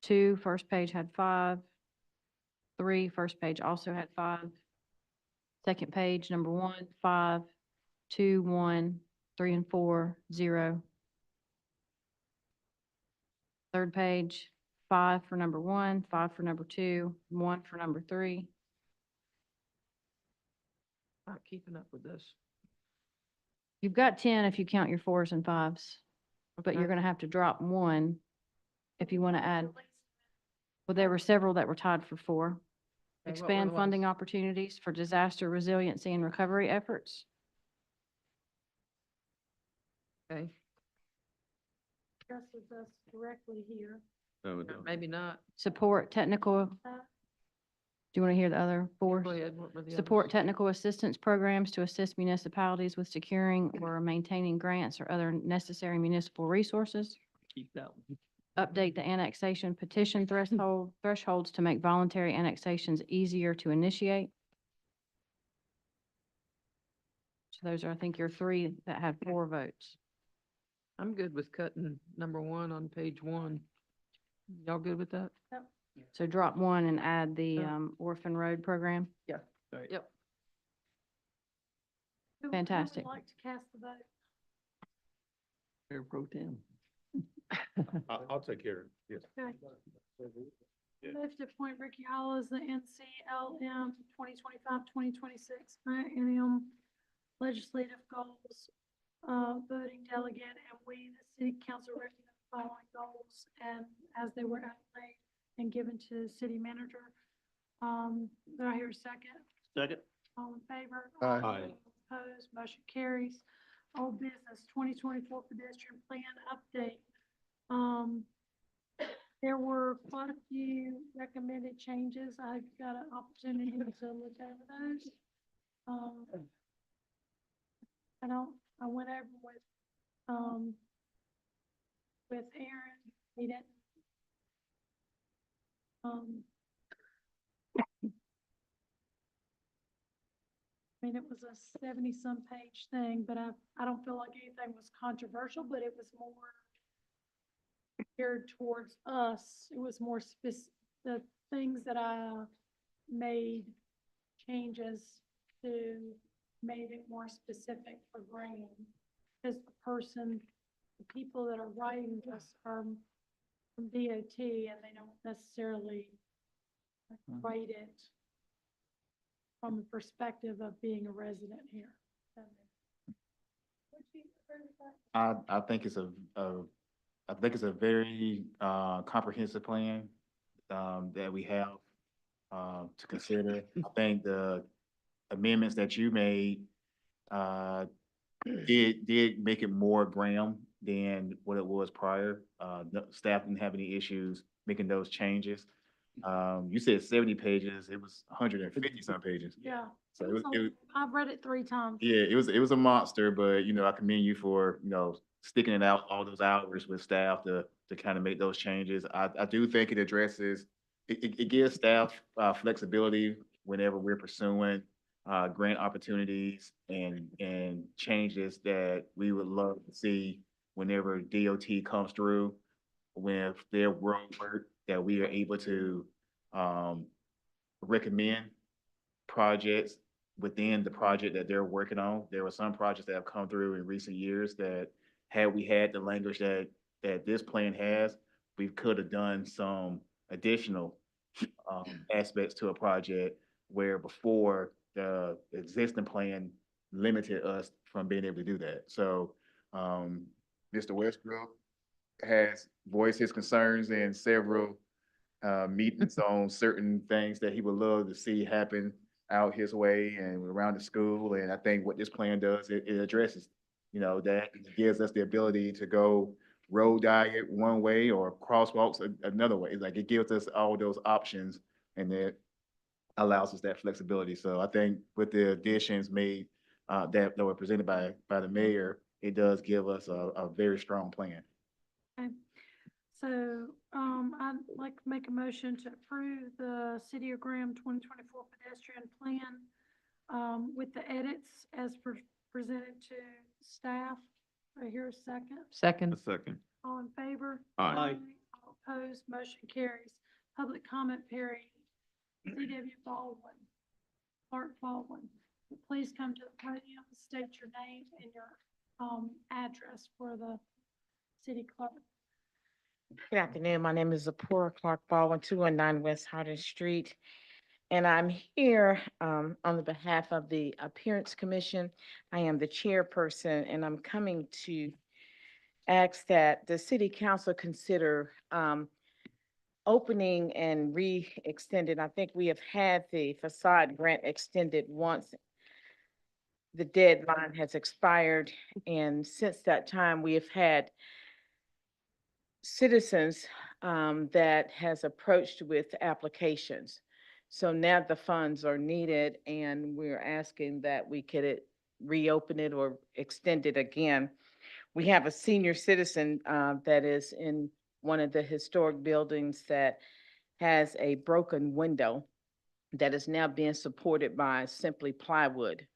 2, first page had 5. 3, first page also had 5. Second page, number 1, 5, 2, 1, 3 and 4, 0. Third page, 5 for number 1, 5 for number 2, 1 for number 3. Not keeping up with this. You've got 10 if you count your 4s and 5s, but Okay. you're gonna have to drop 1 if you want to add. Well, there were several that were tied for 4. Okay, what were Expand the funding ones? opportunities for disaster resiliency and recovery efforts. Okay, Addresses us directly here. no, it don't. maybe not. Support technical, do you want to hear the other 4? Go ahead, what were the Support others? technical assistance programs to assist municipalities with securing or maintaining grants or other necessary municipal resources. Keep that one. Update the annexation petition thresholds to make voluntary annexations easier to initiate. So those are, I think, your 3 that had 4 votes. I'm good with cutting number 1 on page 1. Y'all good with that? So drop 1 and add the Yeah. orphan road program. Right. Yep. Who would Fantastic. like to cast the vote? Mayor Pro Tem. I'll take care of it, yes. Okay. Yeah. Move to appoint Ricky Hall as the NCLM 2025-2026 biennium legislative goals voting delegate, and we, the city council, recommend the following goals and as they were outlaid and given to the city manager. Do I hear a second? Second. All in favor? Aye. Aye. Opposed, motion carries. Old business, 2024 pedestrian plan update. There were quite a few recommended changes. I got an opportunity to look over those. I went over with Aaron. He didn't. I mean, it was a 70-some page thing, but I don't feel like anything was controversial, but it was more geared towards us. It was more the things that I made changes to made it more specific for Graham. Because the people that are writing this are from DOT and they don't necessarily write it from the perspective of being a resident here. Would you agree with that? I think it's a very comprehensive plan that we have, to consider. I think the amendments that you made, did make it more Graham than what it was prior. Staff didn't have any issues making those changes. You said 70 pages, it was 150 some pages. Yeah. So it was, I've read it 3 times. yeah, it was a monster, but I commend you for, sticking it out all those hours with staff to kind of make those changes. I do think it addresses, it gives staff, flexibility whenever we're pursuing, grant opportunities and changes that we would love to see whenever DOT comes through with their road work, that we are able to, recommend projects within the project that they're working on. There were some projects that have come through in recent years that had we had the language that this plan has, we could have done some additional aspects to a project where before the existing plan limited us from being able to do that. So Mr. Westbrook has voiced his concerns in several meetings on certain things that he would love to see happen out his way and around the school. And I think what this plan does, it addresses, that it gives us the ability to go road diet one way or crosswalks another way. Like it gives us all those options and it allows us that flexibility. So I think with the additions made that were presented by the mayor, it does give us a very strong plan. Okay. So, I'd like to make a motion to approve the City of Graham 2024 pedestrian plan, with the edits as presented to staff. I hear a second. A Second. second. All in favor? Aye. All opposed, motion carries. Public comment period. C.W. Baldwin, Clark Baldwin, please come to the podium, state your name and your, address for the city clerk. Good afternoon. My name is Zipporah Clark Baldwin, 219 West Hardin Street. And I'm here on the behalf of the Appearance Commission. I am the chairperson, and I'm coming to ask that the city council consider opening and re-extended. I think we have had the facade grant extended once. The deadline has expired, and since that time, we have had citizens that has approached with applications. So now the funds are needed and we're asking that we could reopen it or extend it again. We have a senior citizen that is in one of the historic buildings that has a broken window that is now being supported by simply plywood,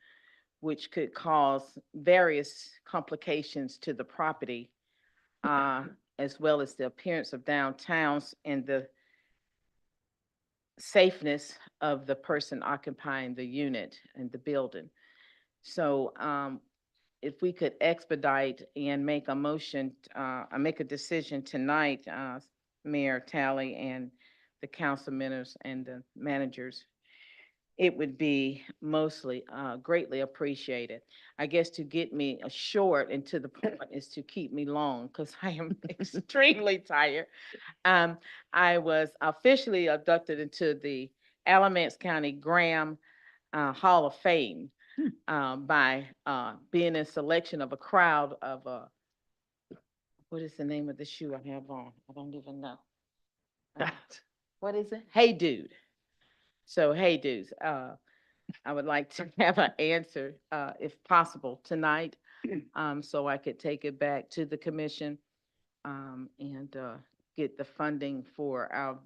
which could cause various complications to the property, as well as the appearance of downtowns and the safeness of the person occupying the unit and the building. So if we could expedite and make a motion, make a decision tonight, Mayor Talley and the council members and the managers, it would be mostly greatly appreciated. I guess to get me short and to the point is to keep me long because I am extremely tired. I was officially inducted into the Alamance County Graham Hall of Fame by being in selection of a crowd of, what is the name of the shoe I have on? I don't even know. What is it? Hey Dude. So, hey dudes, I would like to have an answer, if possible, tonight, so I could take it back to the commission and get the funding for our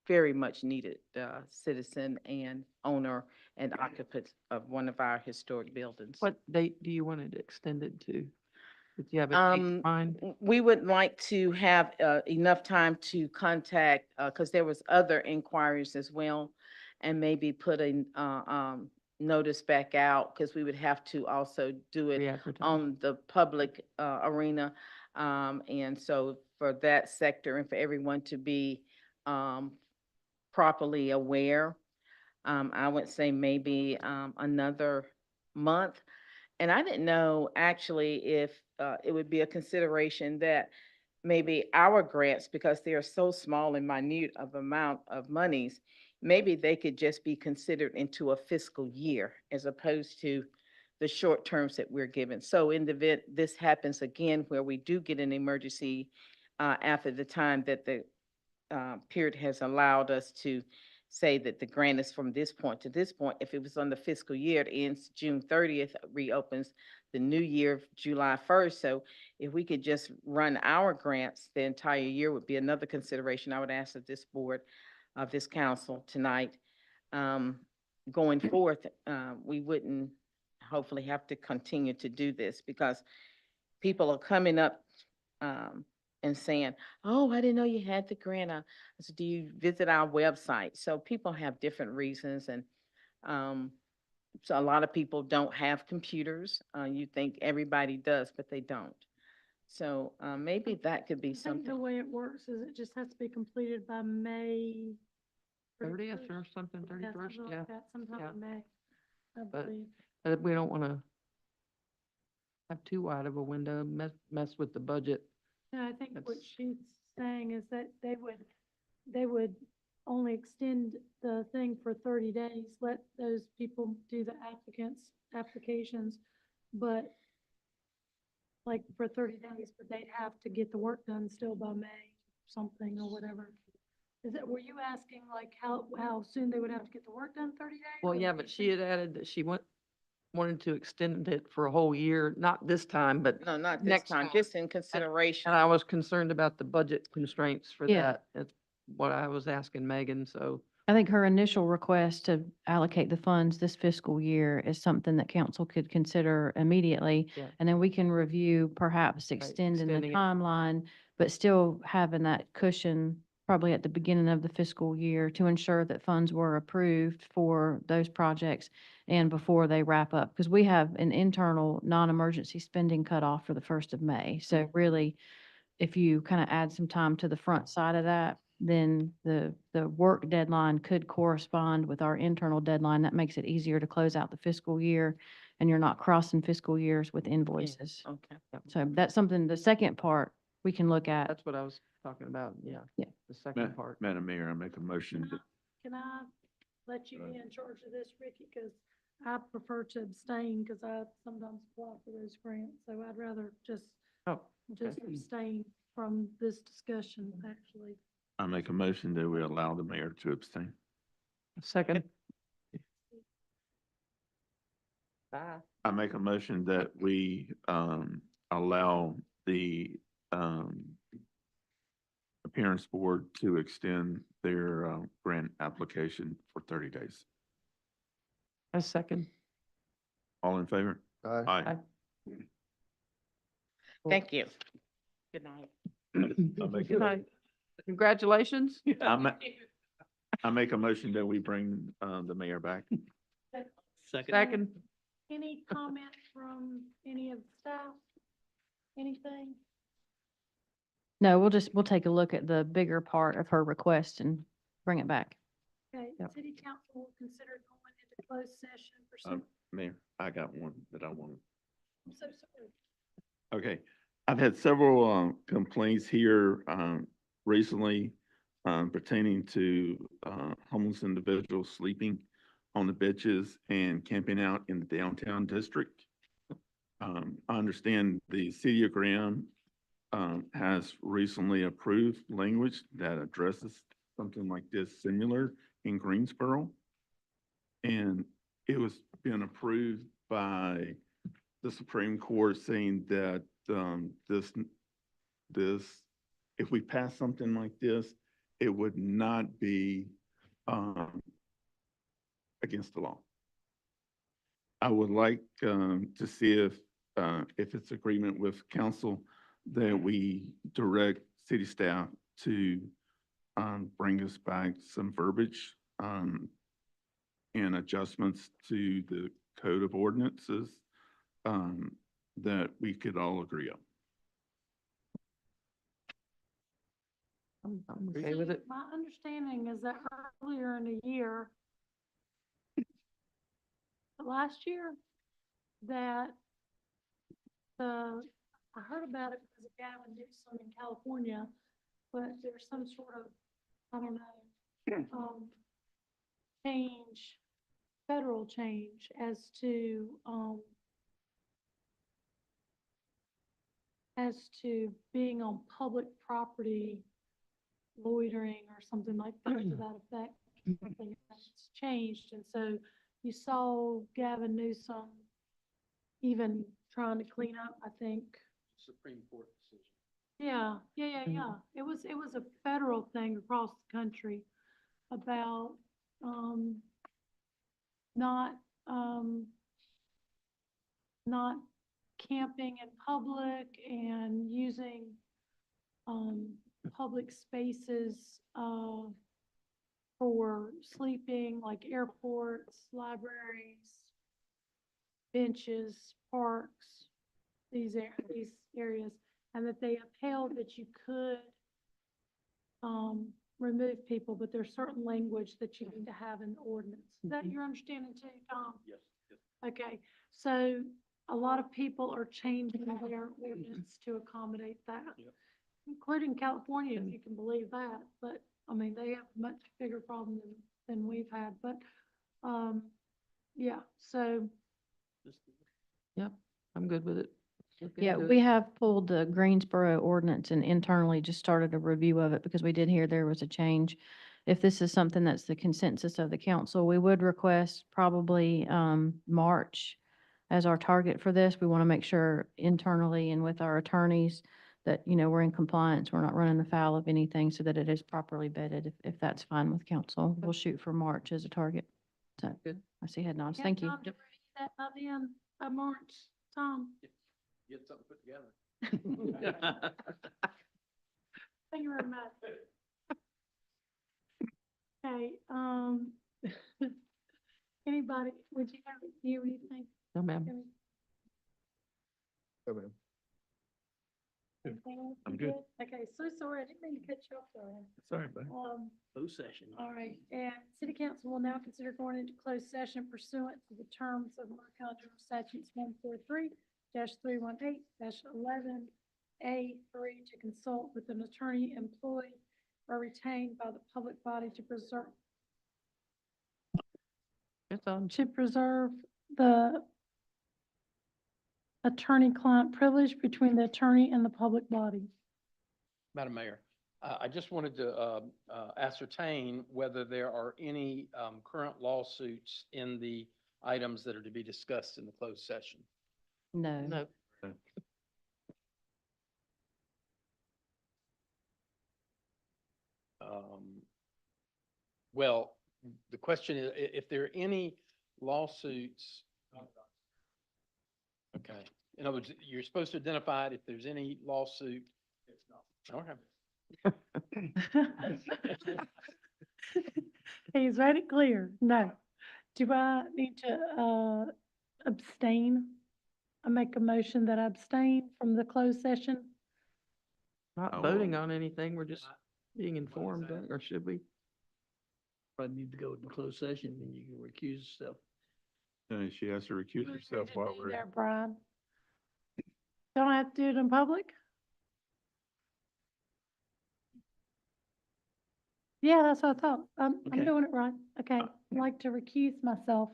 very much needed citizen and owner and occupant of one of our historic buildings. What date do you want it extended to? Did you have a date in mind? We would like to have enough time to contact, because there was other inquiries as well, and maybe put a notice back out, because we would have to also do it Re-advertise. on the public arena. And so for that sector and for everyone to be properly aware, I would say maybe another month. And I didn't know actually if it would be a consideration that maybe our grants, because they are so small and minute of amount of monies, maybe they could just be considered into a fiscal year as opposed to the short terms that we're given. So in the event this happens again, where we do get an emergency after the time that the period has allowed us to say that the grant is from this point to this point, if it was on the fiscal year, it ends June 30th, reopens the new year, July 1st. So if we could just run our grants, the entire year would be another consideration I would ask of this board, of this council tonight. Going forth, we wouldn't hopefully have to continue to do this because people are coming up and saying, oh, I didn't know you had the grant. I said, do you visit our website? So people have different reasons, and so a lot of people don't have computers. You think everybody does, but they don't. So maybe that could be I think something. the way it works is it just has to be completed by May 30th or something, Yeah, 31st, something yeah. like that, sometime yeah. in May, I But- believe. We don't want to have too wide of a window, mess with the budget. No, I think what That's- she's saying is that they would only extend the thing for 30 days, let those people do the applications, but like for 30 days, but they'd have to get the work done still by May, something or whatever. Were you asking like how soon they would have to get the work done, 30 days? Well, or yeah, were but you she had added that she wanted to extend it for a whole year, not this time, but No, not this next time, time. just in consideration. And I was concerned about the budget constraints for Yeah. that. That's what I was asking Megan, so. I think her initial request to allocate the funds this fiscal year is something that council could consider immediately. Yeah. And then we can review perhaps extending the extending it. timeline, but still having that cushion probably at the beginning of the fiscal year to ensure that funds were approved for those projects and before they wrap up. Because we have an internal non-emergency spending cutoff for the 1st of May. So really, if you kind of add some time to the front side of that, then the work deadline could correspond with our internal deadline. That makes it easier to close out the fiscal year, and you're not crossing fiscal years with invoices. Okay. So that's something, the second part, we can look at. That's what I was talking about, yeah. Yeah. The second part. Madam Mayor, I make a motion that, Can I let you be in charge of this, Ricky? Because I prefer to abstain because I sometimes apply for those grants. So I'd rather just Oh, just okay. abstain from this discussion, actually. I make a motion that we allow the mayor to abstain. Second. Bye. I make a motion that we, allow the, appearance board to extend their, grant application for 30 days. A second. All in favor? Aye. Aye. Thank you. Good night. I make Good night. Congratulations. I make a motion that we bring, the mayor back. Second. Second. Any comments from any of the staff? Anything? No, we'll take a look at the bigger part of her request and bring it back. Okay, Yep. city council will consider going into closed session for Um, Mayor, I got one that I want. I'm so sorry. Okay, I've had several complaints here recently pertaining to homeless individuals sleeping on the benches and camping out in the downtown district. I understand the city of Graham has recently approved language that addresses something like this similar in Greensboro. And it was been approved by the Supreme Court saying that if we pass something like this, it would not be against the law. I would like to see if it's agreement with council that we direct city staff to bring us back some verbiage and adjustments to the code of ordinances that we could all agree on. I'm okay with it. My understanding is that earlier in the year, last year, that I heard about it because of Gavin Newsom in California, but there's some sort of, I don't know, change, federal change as to being on public property loitering or something like that to that effect. Something that's changed, and so you saw Gavin Newsom even trying to clean up, I think. Supreme Court decision. Yeah. It was a federal thing across the country about, not, not camping in public and using, public spaces, for sleeping, like airports, libraries, benches, parks, these areas, and that they upheld that you could, remove people, but there's certain language that you need to have in the ordinance. Is that your understanding too, Tom? Yes, yes. Okay, so a lot of people are changing their ordinance to accommodate that. Yep. Including California, if you can believe that, but, I mean, they have a much bigger problem than we've had, but, yeah, so, Yep, I'm good with it. Look Yeah, into we it. have pulled the Greensboro ordinance and internally just started a review of it because we did hear there was a change. If this is something that's the consensus of the council, we would request probably March as our target for this. We want to make sure internally and with our attorneys that, we're in compliance, we're not running afoul of anything so that it is properly vetted, if that's fine with council. We'll shoot for March as a target. So, Good. I see head nods. yeah, Thank you. Tom, to review that by then, by March, Tom, Get something put together. thank you very much. Okay, anybody, would you have, do you have anything? No, ma'am. Any- Oh, ma'am. anything else? I'm You good. Okay, so sorry, I didn't mean to cut you off there. Sorry, bud. Closed session. All right, and city council will now consider going into closed session pursuant to the terms of North Carolina General Statutes 143-318-11A3 to consult with an attorney employed or retained by the public body to preserve the attorney-client privilege between the attorney and the public body. Madam Mayor, I just wanted to ascertain whether there are any current lawsuits in the items that are to be discussed in the closed session. No. No. Well, the question is, if there are any lawsuits. Okay, in other words, you're supposed to identify it if there's any lawsuit. It's not. Okay. He's made it clear, no. Do I need to, abstain? I make a motion that I abstain from the closed session? Not Oh, voting on anything, we're just being informed, or should we? Probably need to go into closed session and you can recuse yourself. And she has to recuse herself while we're. There, Brian. Don't I have to do it in public? Yeah, that's what I thought. I'm Okay. doing it right. Okay, I'd like to recuse myself.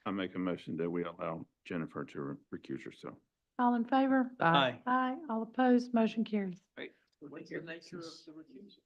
I make a motion that we allow Jennifer to recuse herself. All in favor? Aye. Aye. All opposed, motion carries. What's the nature of the recusal?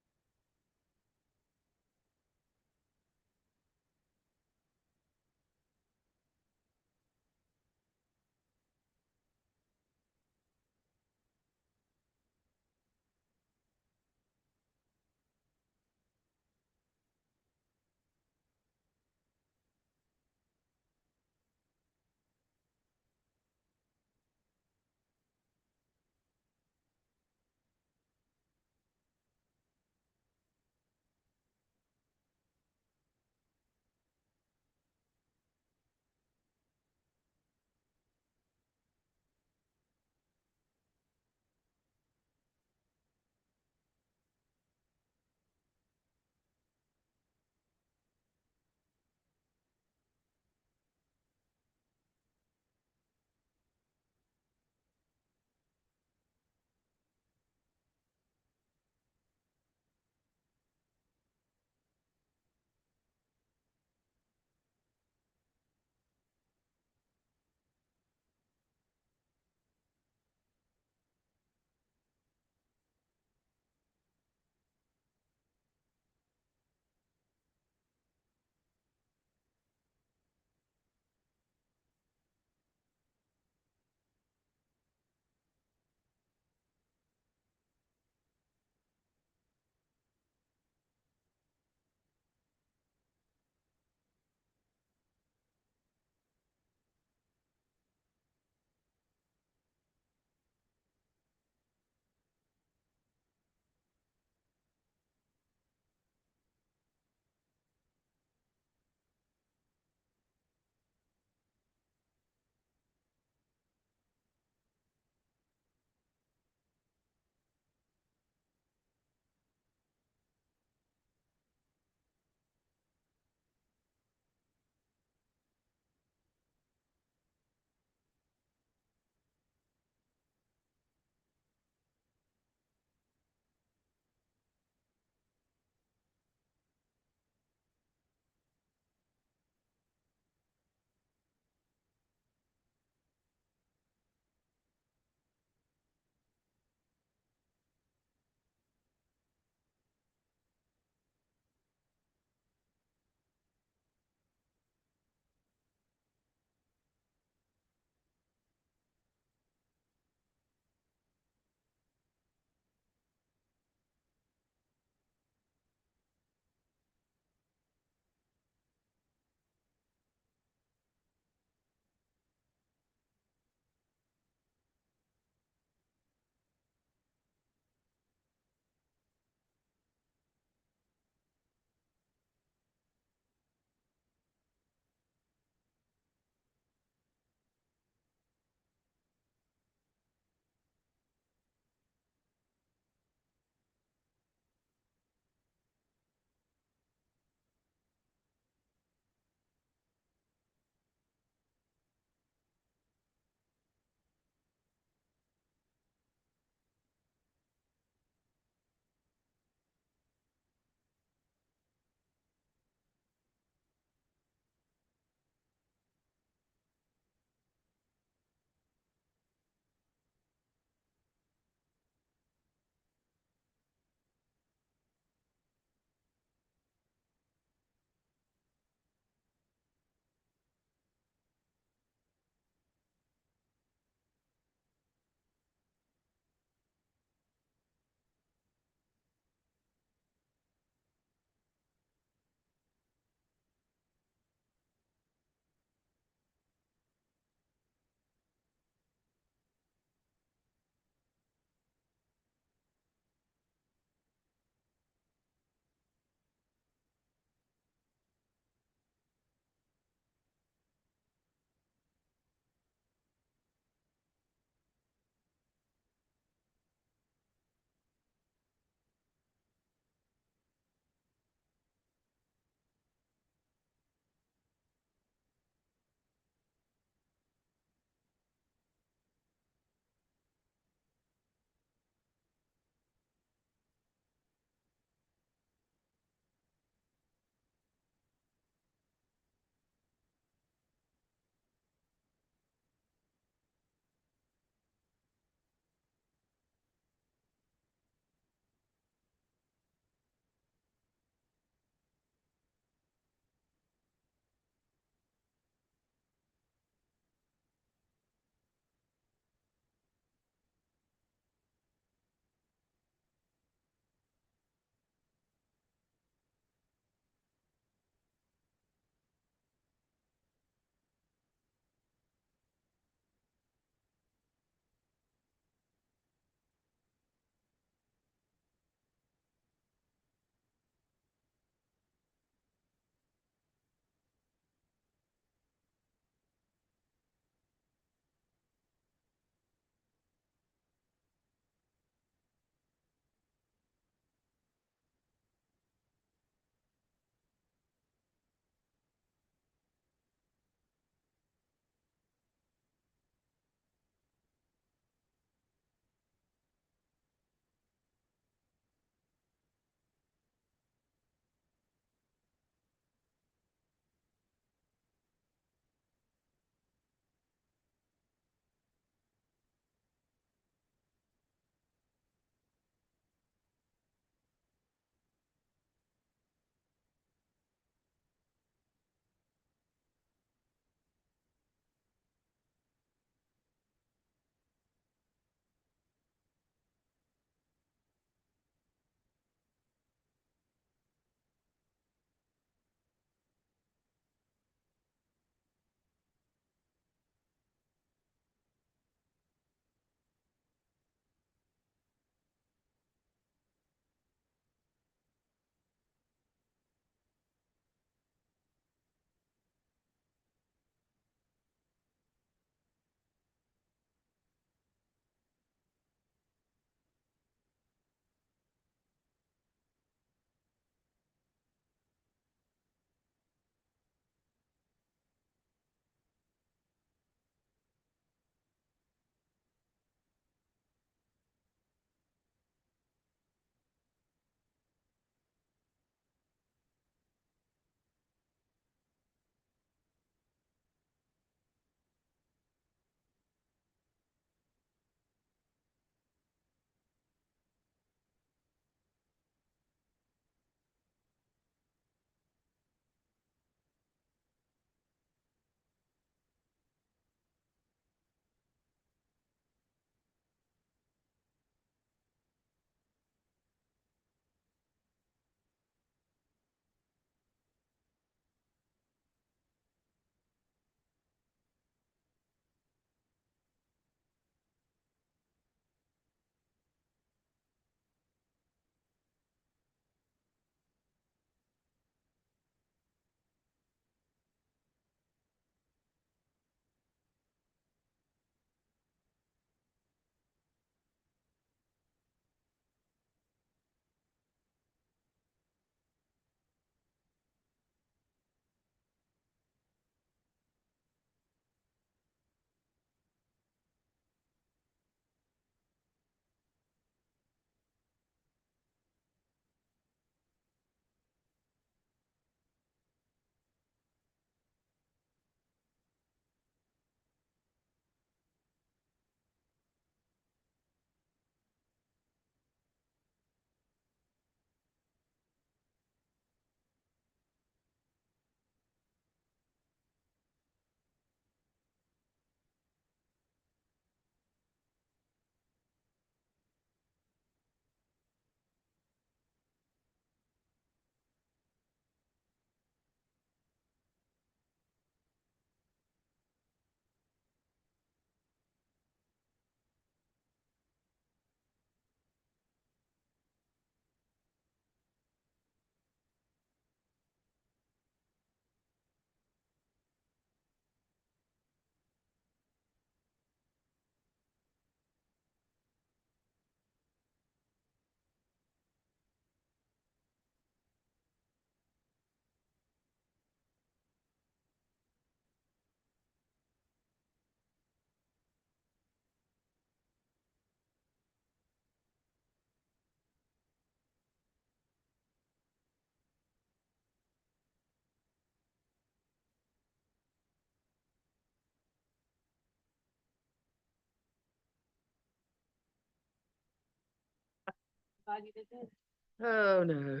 Oh, no.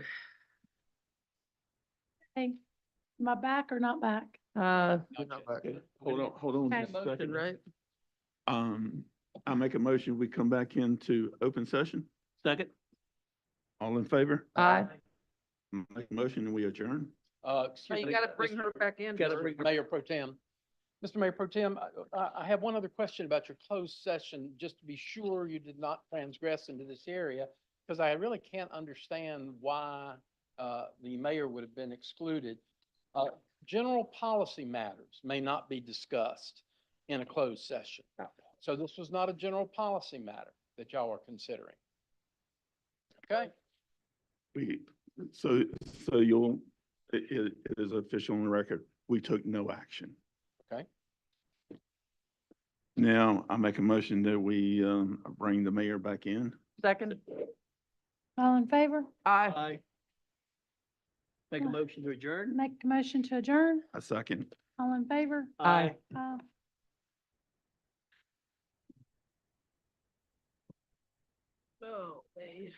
Hey, am I back or not back? Not Not yet. back. Hold on Okay. just a Motion, second. right? I make a motion, we come back into open session. Second? All in favor? Aye. Make a motion and we adjourn. Now Excuse you me, gotta bring her back in. Gotta first. bring her- Mayor Pro Tem. Mr. Mayor Pro Tem, I have one other question about your closed session, just to be sure you did not transgress into this area, because I really can't understand why the mayor would have been excluded. General policy matters may not be discussed in a closed session. So this was not a general policy matter that y'all are considering. Okay? So it is official on the record, we took no action. Okay. Now, I make a motion that we, bring the mayor back in. Second? All in favor? Aye. Aye. Make a motion to adjourn? Make a motion to adjourn? A second. All in favor? Aye. Aye. Oh, man.